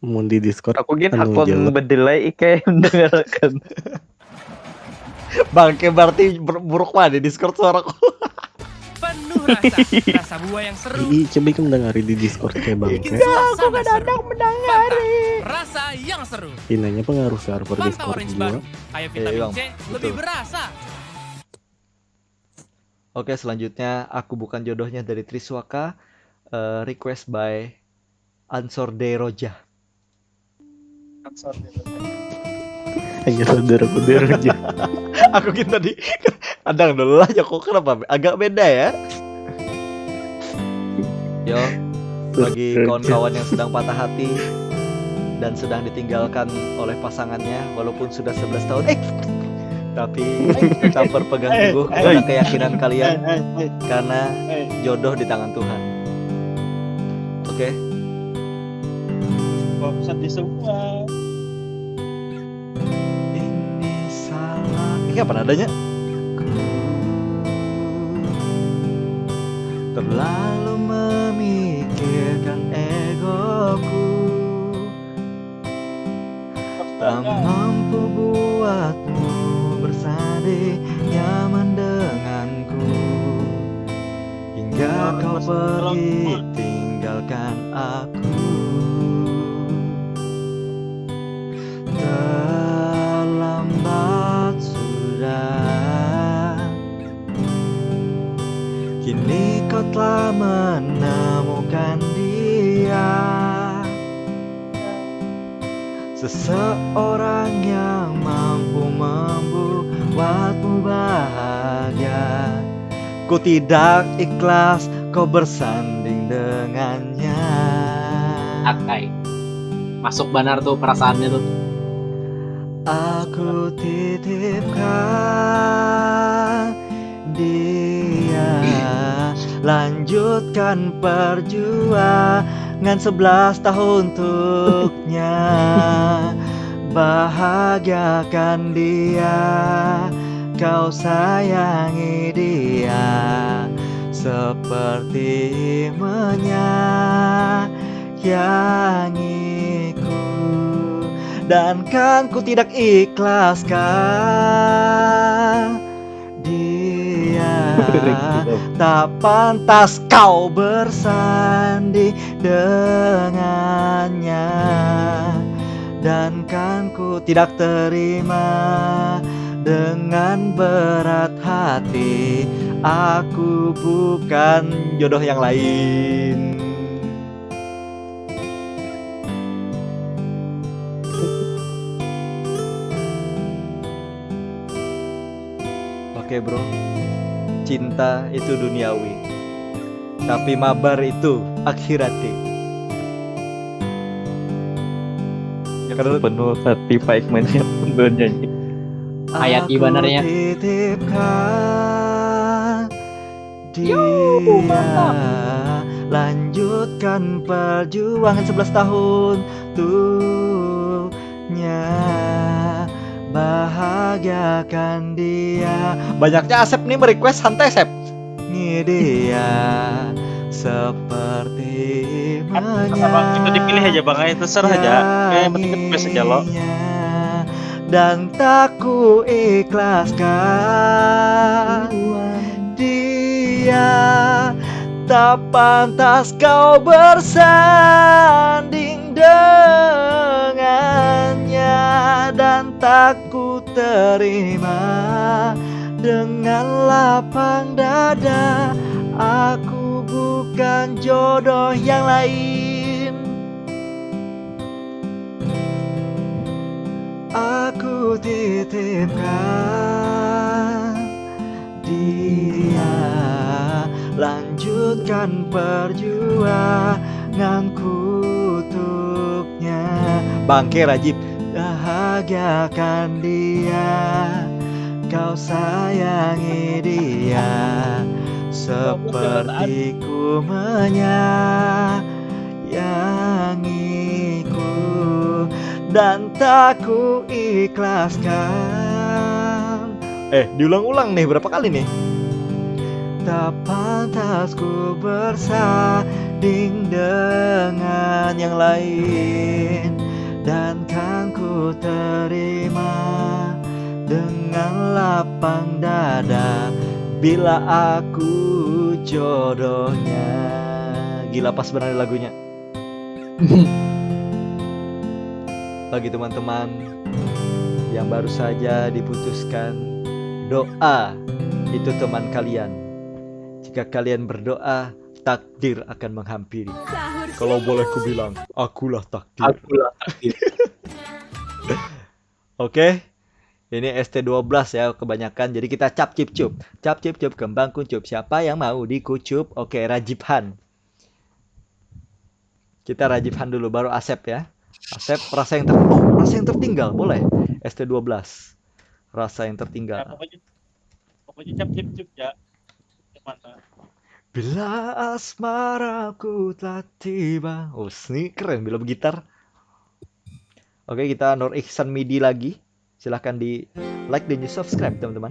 Mau di Discord Aku gini anu akun jelek. bedelay kayak mendengarkan. Bangke berarti buruk banget di Discord suaraku. Penuh rasa, rasa buah yang seru. Coba ikam dengari di Discord kayak bangke. Aku kadang mendengari. Rasa yang seru. Inanya pengaruh server Fanta Discord Orange gua. baru. Kayak vitamin Bang, C lebih betul. berasa. Oke, selanjutnya aku bukan jodohnya dari Triswaka. Request by Ansor De Roja. Hanya saudara-saudara aja. Aku kita tadi adang dulu lah, kok kenapa agak beda ya? Yo, bagi kawan-kawan yang sedang patah hati dan sedang ditinggalkan oleh pasangannya walaupun sudah 11 tahun, tapi tetap berpegang teguh kepada keyakinan kalian karena jodoh di tangan Tuhan. Oke. Sedih semua. Ini salah. Ini apa nadanya? Terlalu memikirkan egoku, tak mampu buatmu bersanding nyaman denganku, hingga kau pergi tinggalkan aku. Terlambat sudah, kini kau telah menemukan dia, seseorang yang mampu membuatmu bahagia. Ku tidak ikhlas kau bersanding dengannya. Akai. Masuk benar tuh perasaannya tuh. Aku titipkan dia, lanjutkan perjuangan 11 tahun untuknya, bahagiakan dia, kau sayangi dia seperti menyayangiku. Dan kan ku tidak ikhlaskan dia tak pantas kau bersanding dengannya. Dan kan ku tidak terima dengan berat hati, aku bukan jodoh yang lain. Oke bro, cinta itu duniawi, tapi mabar itu akhirati. Karena penuh hati Pak Ikman yang nyanyi. Ayat ibadarnya. Aku titipkan dia, lanjutkan perjuangan 11 tahun tuhnya, bahagiakan dia. Banyaknya Asep nih merequest, santai Asep. Ini dia seperti Bang, itu dipilih aja Bang, terserah aja. Yang penting request aja lo. Dan tak ku ikhlaskan dia, tak pantas kau bersanding dengannya. Dan tak ku terima dengan lapang dada, aku bukan jodoh yang lain. Aku titipkan dia, lanjutkan perjuanganku untuknya. Bangke Rajib. Bahagiakan dia, kau sayangi dia, seperti ku menyayangiku. Dan tak ku ikhlaskan. Diulang-ulang nih, berapa kali nih? Tak pantas ku bersanding dengan yang lain, dan kan ku terima dengan lapang dada bila aku jodohnya. Gila pas benar lagunya. Bagi teman-teman yang baru saja diputuskan, doa itu teman kalian. Jika kalian berdoa, takdir akan menghampiri. Kalau boleh ku bilang, akulah takdir. Oke. Ini ST12 ya kebanyakan. Jadi kita cap cip cup. Cap cip cup kembang kuncup. Siapa yang mau dikucup? Oke, Rajibhan. Kita Rajibhan dulu baru Asep ya. Asep rasa yang tertinggal boleh. ST12. Rasa yang tertinggal. Ya, pokoknya cap cip cup ya. Mana? Bila asmaraku telah tiba. Oh, ini keren bila bergitar. Oke, kita Nur Ihsan Midi lagi. Silahkan di like dan di subscribe teman-teman.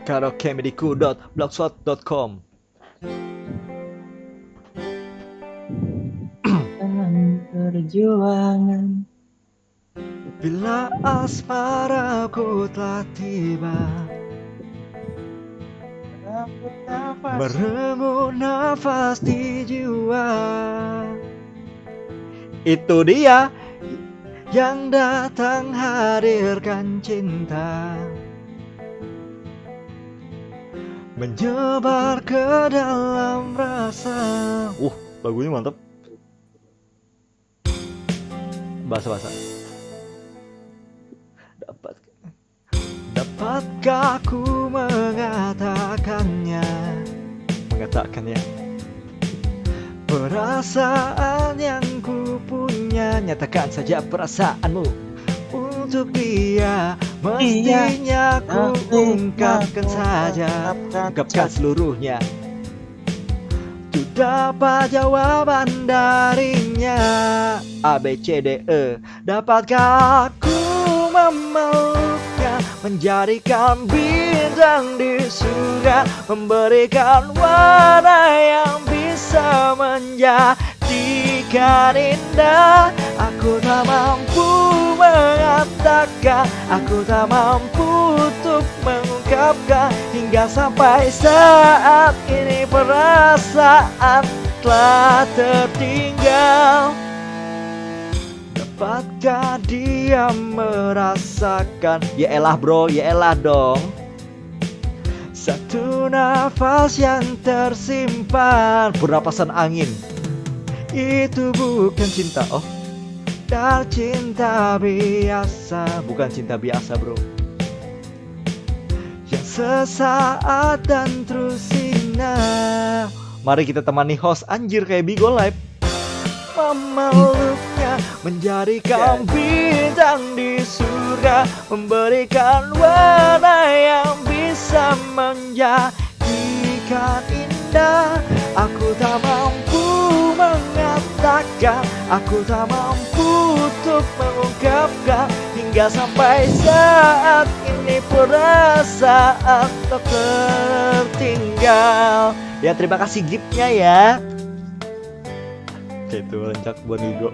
karaokemediku.blogspot.com. Perjuangan. Bila asmaraku telah tiba, merenggut nafas di jiwa. Itu dia yang datang hadirkan cinta, menyebar ke dalam rasa. Lagunya mantap. Bahasa-bahasa. Dapatkah aku mengatakannya? Perasaan yang ku punya, nyatakan saja perasaanmu untuk dia. Mestinya ku ungkapkan saja, ungkapkan seluruhnya. Tuh dapat jawaban darinya. A, B, C, D, E. Dapatkah aku memeluknya, menjadikan bintang di surga, memberikan warna yang bisa menjadikan indah. Aku tak mampu mengatakan, aku tak mampu untuk mengungkapkan. Hingga sampai saat ini perasaan telah tertinggal. Dapatkah dia merasakan? Ya elah bro, ya elah dong. Satu nafas yang tersimpan, bernapasan angin. Itu bukan cinta, oh. Dan cinta biasa, bukan cinta biasa bro. Yang sesaat dan terus sinah. Mari kita temani host anjir kayak Bigo Live. Memeluknya, menjadikan bintang di surga, memberikan warna yang bisa menjadikan indah. Aku tak mampu mengatakan, aku tak mampu untuk mengungkapkan. Hingga sampai saat ini perasaan tak tertinggal. Ya terima kasih giftnya ya. Oke itu lencak buat Bigo.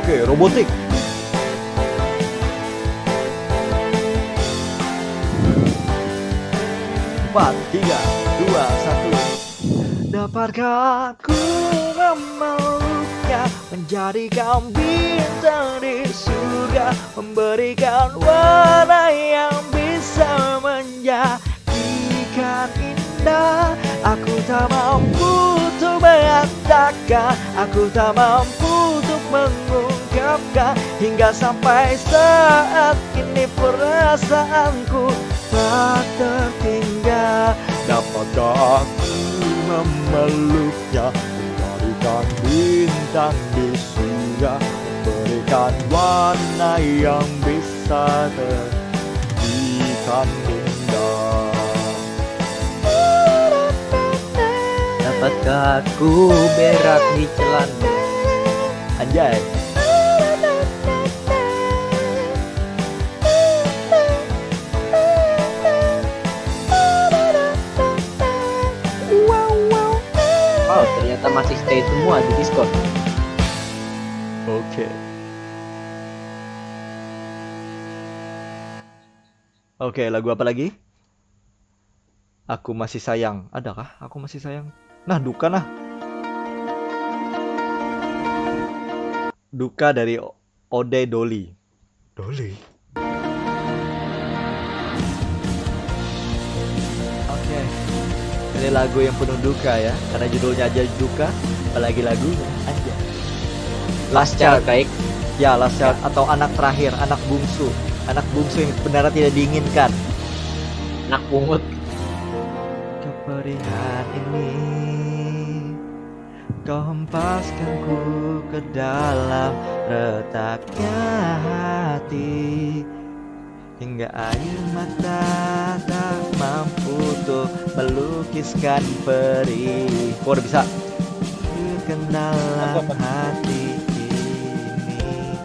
Oke, robotik. Empat, tiga, dua, satu. Dapatkah aku memeluknya, menjadikan bintang di surga, memberikan warna yang bisa menjadikan indah. Aku tak mampu untuk mengatakan, aku tak mampu untuk mengungkapkan. Hingga sampai saat ini perasaanku tak tertinggal. Dapatkah aku memeluknya, menjadikan bintang di surga, memberikan warna yang bisa terjadikan indah. Dapatkah aku berak di celana? Anjay. Wow, ternyata masih stay semua di Discord. Oke. Oke, lagu apa lagi? Aku masih sayang. Adakah aku masih sayang? Nah, duka nah. Duka dari Ode Doli. Doli. Oke. Ini lagu yang penuh duka ya, karena judulnya aja duka, apalagi lagunya aja. Last Child, Baik. ya Last Child atau anak terakhir, anak bungsu yang sebenarnya tidak diinginkan. Anak pungut. Keperihan ini kau hempaskanku ke dalam retaknya hati, hingga air mata tak mampu untuk melukiskan perih. Kok udah bisa? Ke dalam hati ini.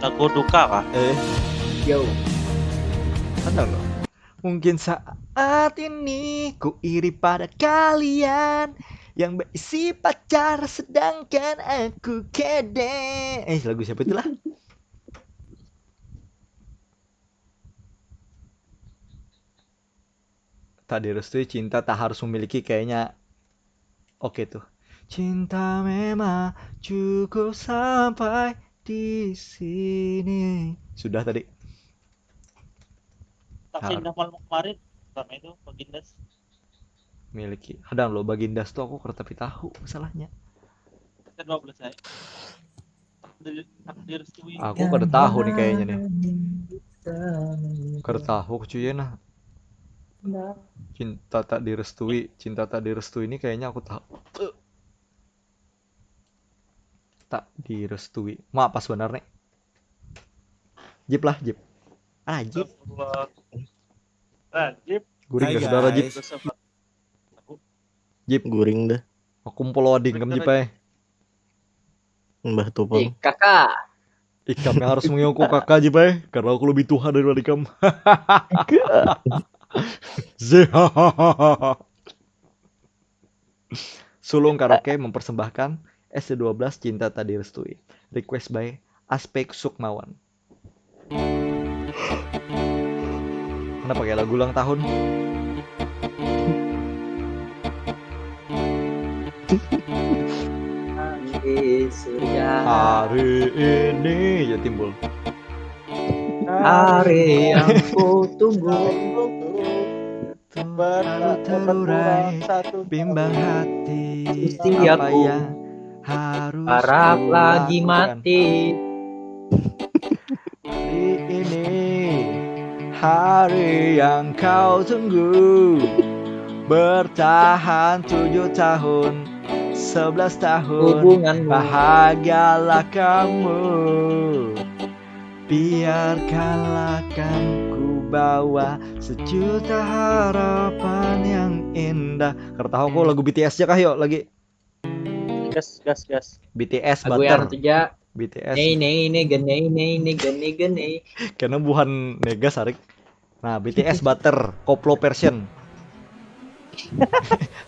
Lagu duka kah? Yo. Ada loh. Mungkin saat ini ku iri pada kalian yang berisi pacar sedangkan aku kede. Lagu siapa itulah? Tak direstui cinta tak harus memiliki, kayaknya oke tuh. Cinta memang cukup sampai di sini. Sudah tadi. Tapi indah malam kemarin sama itu Bagindas. Miliki. Kadang lo Bagindas tuh aku kereta api tahu masalahnya. Kita 12 saya. Takdir restui. Aku kada tahu nih kayaknya nih. Kada tahu cuy nah. Cinta tak direstui ini kayaknya aku tahu. Tak direstui. Ma apa sebenarnya? Jip lah, Jip. Jip. Jip. Guring Hai, gak saudara Jip? guys. Jip. Guring dah. Aku kumpul loading kam Jip aja. Mbah Tupang. Kakak. Ikam yang harus mengaku kakak aja, Bay. Karena aku lebih tua daripada Ikam. Zehahaha. Sulung Karaoke mempersembahkan SC12 Cinta Tak Direstui. Request by Aspek Sukmawan. Kenapa pakai lagu ulang tahun? Di surga Hari ini ya timbul. hari yang ku tunggu. Terurai bimbang hati Gusti apa aku yang harus harap ku lagi lakukan. mati. Hari ini hari yang kau tunggu, bertahan 7 tahun 11 tahun, Hubunganmu bahagialah kamu, biarkanlah kan ku bawa sejuta harapan yang indah. Kertahu aku lagu BTS aja kah yuk lagi. Gas. BTS Lagu yang Butter. ketiga. BTS. Gene. Karena bukan Nega Sarik. Nah, BTS Butter koplo version.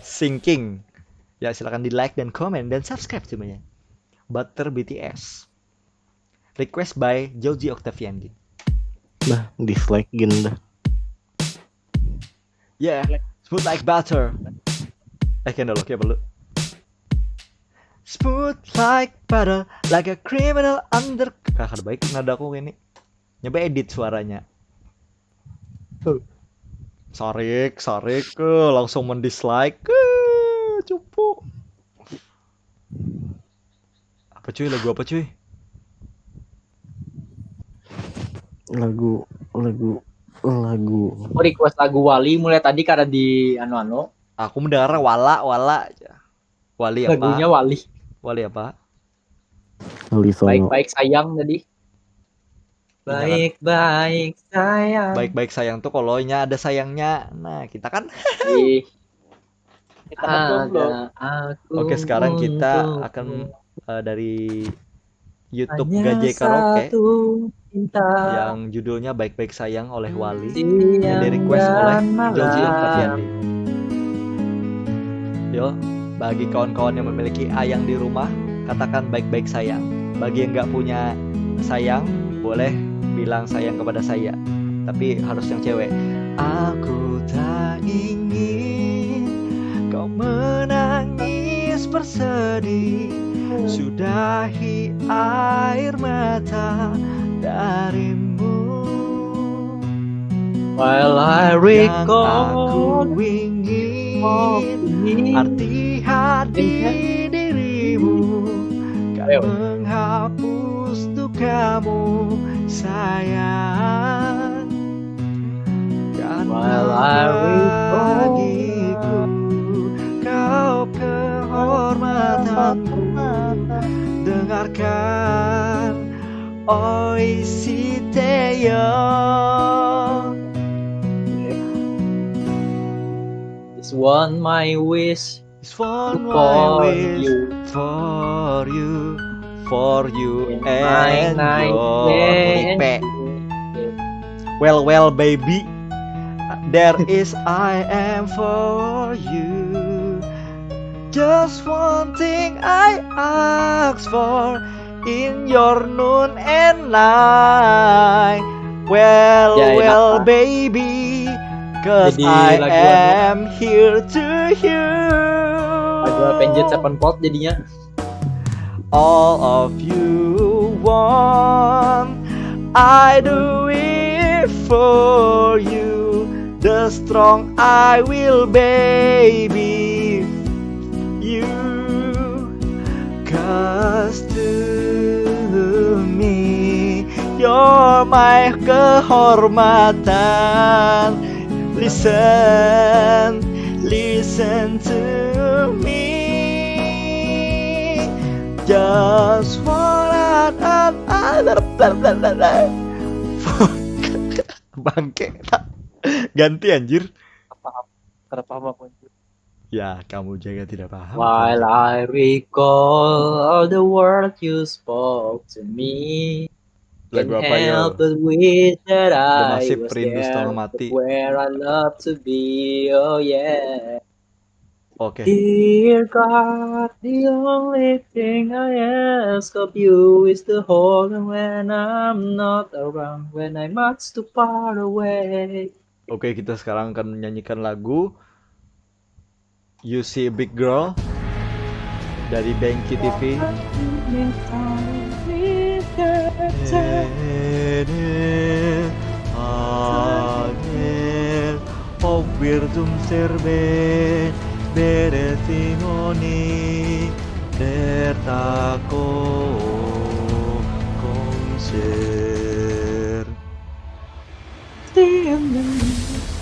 Sinking. Ya silakan di like dan komen dan subscribe semuanya. Butter BTS. Request by Joji Octaviandi. Nah, dislike gin dah. Yeah, smooth like butter. Kendal oke perlu. Smooth like butter, like a criminal under. Kakak baik nada aku ini. Nyoba edit suaranya. Sarik, langsung mendislike. Cupu. Apa cuy, lagu apa cuy? Lagu. Aku request lagu Wali mulai tadi karena di anu. Aku mendengar wala aja. Wali apa? Lagunya Wali. Wali apa? Wali Songo. Baik-baik sayang tadi. Baik-baik sayang. Baik-baik sayang tuh kalau nya ada sayangnya. Nah, kita kan Ada aku. Oke, sekarang kita untukmu. akan dari YouTube Hanya Gajah Karaoke satu cinta yang judulnya Baik-baik Sayang oleh Wali siang yang di request oleh dan malam. Joji Octaviandi. Yo, bagi kawan-kawan yang memiliki ayang di rumah, katakan baik-baik sayang. Bagi yang nggak punya sayang, boleh bilang sayang kepada saya. Tapi harus yang cewek. Aku tak ingin kau menangis bersedih, sudahi air mata darimu. While I Yang aku recall ingin arti hati dirimu kan menghapus dukamu sayang. While I recall Bagiku kau kehormatanku, dengarkan oi si Teo. This one my wish This one for my wish you. for you In and my your night Nipe. Well baby, there is I am for you. Just one thing I ask for in your noon and night. Well Ya, enak, Pak. baby, cause Jadi I lagu am here to you. Lagu Avenged Sevenfold jadinya. All of you want, I do it for you. The strong I will, baby, you. Cause to me, you're my kehormatan. Listen to me. Just wanna bangke. Ganti anjir. Kenapa pun. Ya, kamu jaga tidak paham. While I recall all the words you spoke to me. Lagu Can't apa yo? help but wish that Udah I masih was Rindu Setengah there, Mati. where I love to be. Oh yeah. Oke. Dear God, the only thing I ask of you is to hold me when I'm not around, when I'm much too far away. Oke, kita sekarang akan menyanyikan lagu You See a Big Girl dari Banky TV. Ovvirdum serve beretimoni dertako konser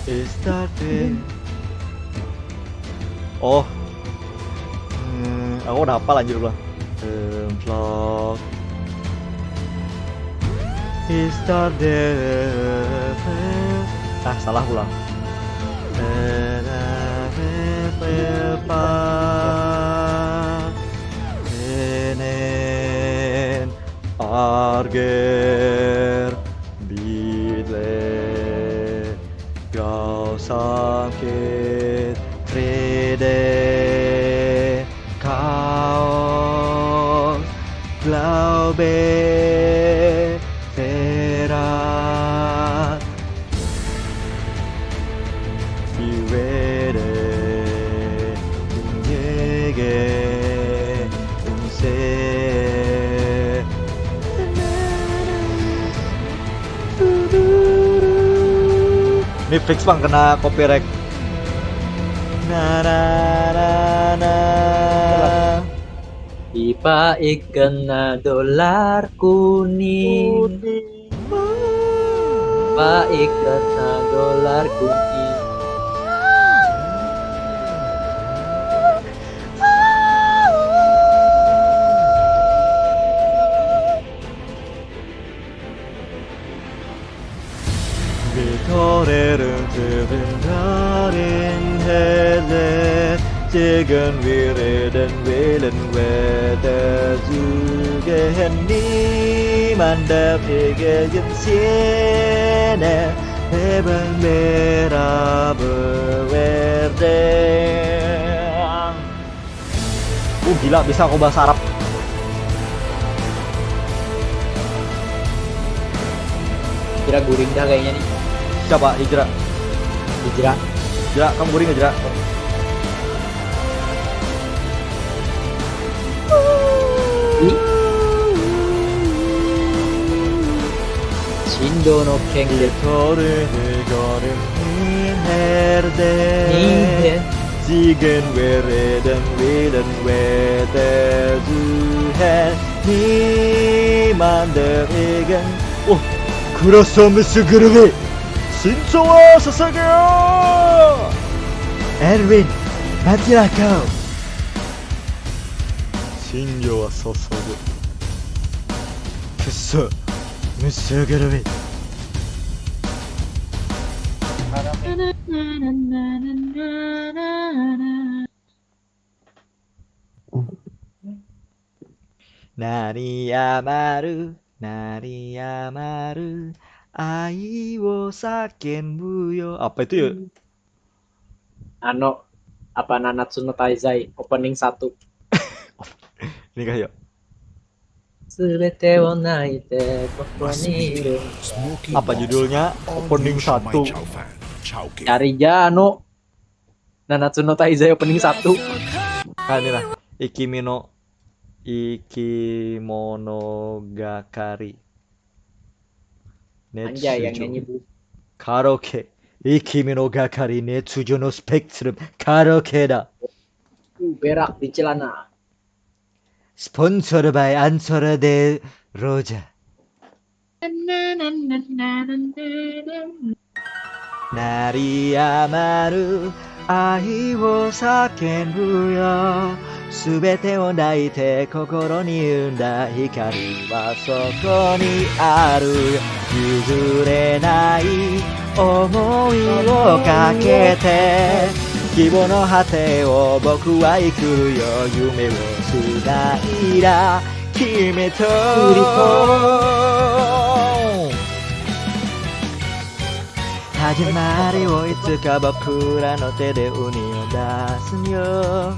estate. Oh, aku udah hafal anjir gua. Vlog estate. Salah pulang. Enen arger bidle kau sakit frede kau glaube vera Vivere niege unse. Ini fix bang kena copyright. Na na na na. Ipa ikan na dolar kuning. Ipa ikan na dolar kuning. Vitorerum teventarin hele Tegen vireden velen wede Zugen niemand egen siene Eben vera bewerde. Gila bisa aku bahasa Arab. Kira guring dah kayaknya nih. Coba Hijrah. Hijrah. Hijrah, kamu guring Hijrah. Shindo no Kengen Toren goren herde Zigen vereden veden wede zuhen Niemand egen. Oh, kurasame sugurube Shincho wa sasageo. Erwin, matilah kau. Shinjo wa sasagu Kuso Musugurube. Nari yamaru ai wo sakenbu yo. Apa itu ya? Apa Nanatsu no Taizai opening 1. Ini kah ya? Subete wo naite koko ni iru. Apa judulnya? Opening 1. Cari aja Nanatsu no Taizai opening 1. Nah, ini lah. Ikimonogatari. Anjay yang nyanyi Bu. Karaoke. Ikimonogatari Netsujo no Spectrum Karaoke da. Berak di celana. Sponsor by Ansora de Roja. Nari yamaru ai wo sakenbu yo. Subeteを抱いて心に生んだ光はそこにあるよ。譲れない思いをかけて希望の果てを僕は行くよ。夢をつないだ君と始まりをいつか僕らの手で海を出すよ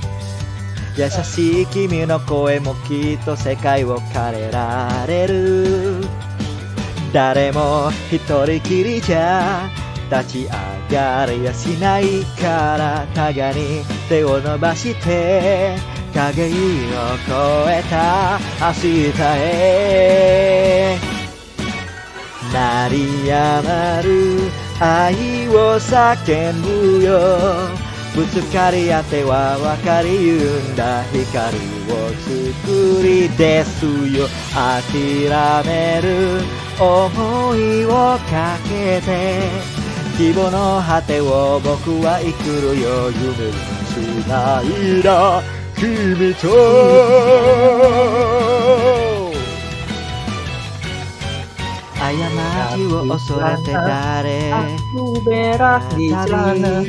優しい君の声もきっと世界を変えられる誰も一人きりじゃ立ち上がれやしないから互いに手を伸ばして影を越えた明日へ鳴りやまる愛を叫ぶよぶつかり合っては分かりゆんだ光を作り出すよ諦める思いをかけて希望の果てを僕は生きるよ夢につないだ君と過ちを恐れて誰 Aku berak di celana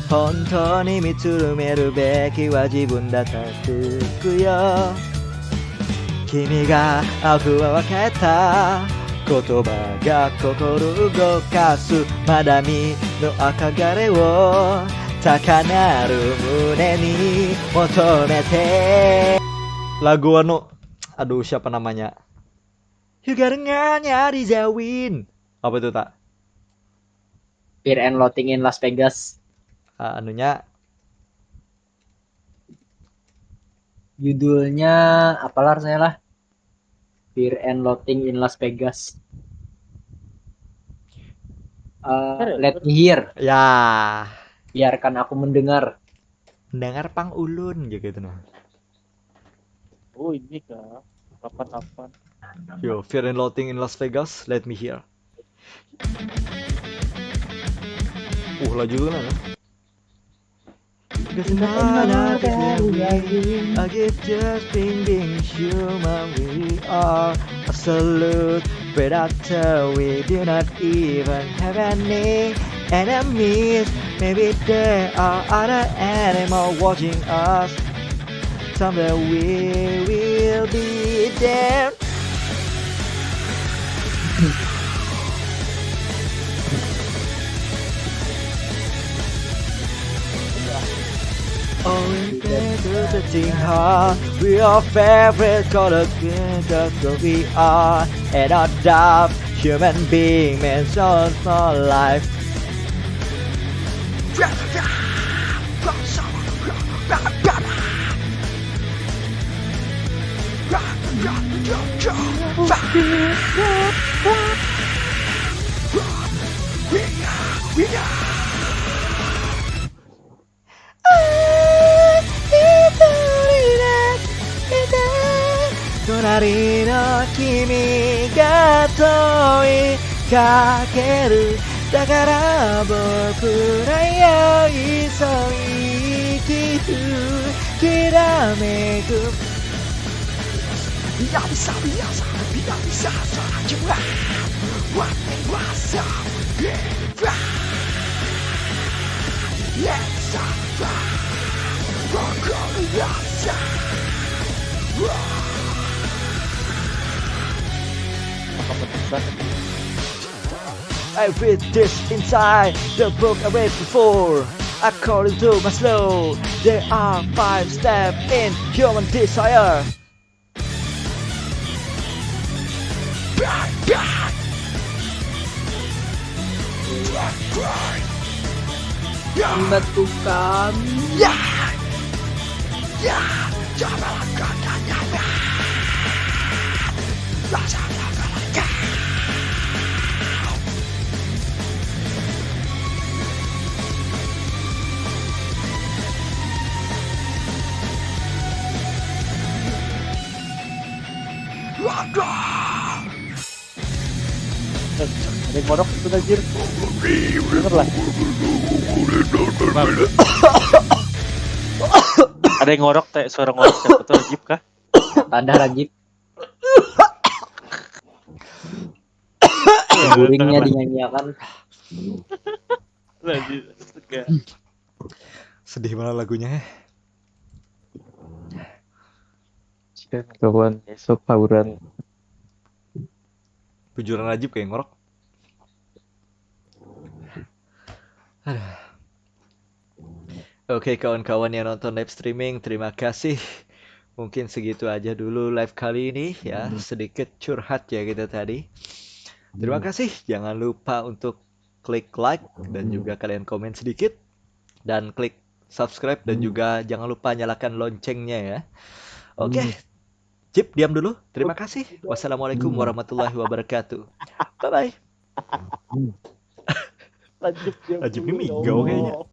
本当に見つめるべきは自分だと聞くよ君が悪は分かった言葉が心動かすまだ見ぬ憧れを高鳴る胸に求めてlagu aduh siapa namanya juga dengannya Riza Win apa itu tak Fear and Loathing in Las Vegas. Anunya Judulnya apalah rasanya lah. Fear and Loathing in Las Vegas. Let me hear. ya Biarkan aku mendengar. mendengar pang ulun gitu nah. Oh ini kak. Kapan-kapan. Yo, Fear and Loathing in Las Vegas, let me hear. Laju kan? I get just being human we are absolute predator. We do not even have any enemies. Maybe there are other animals watching us. Someday we will be there. Oh, the thing hard. We are favorite color that's what we are. And our doubt, human being, man, so for life. Tonari no kimi ga toi kakeru Dakara boku ra yoiso ikiru kirameku Bisa saja Wasa I read this inside the book I read before. According to Maslow, there are 5 steps in human desire. Membantu kami. Ada yang ngorok itu anjir. Denger lah. Ada yang ngorok teh, suara ngorok teh betul Rajib kah? Tanda Rajib. Guringnya dinyanyiakan. Sedih banget lagunya. Kawan besok tawuran. Bujuran Rajib kayak ngorok. Oke kawan-kawan yang nonton live streaming, terima kasih. Mungkin segitu aja dulu live kali ini ya. Sedikit curhat ya kita tadi. Terima kasih. Jangan lupa untuk klik like dan juga kalian komen sedikit. Dan klik subscribe dan juga jangan lupa nyalakan loncengnya ya. Oke. Cip, diam dulu. Terima kasih. Wassalamualaikum warahmatullahi wabarakatuh. Bye-bye. Lanjut Ajib ini migau kayaknya.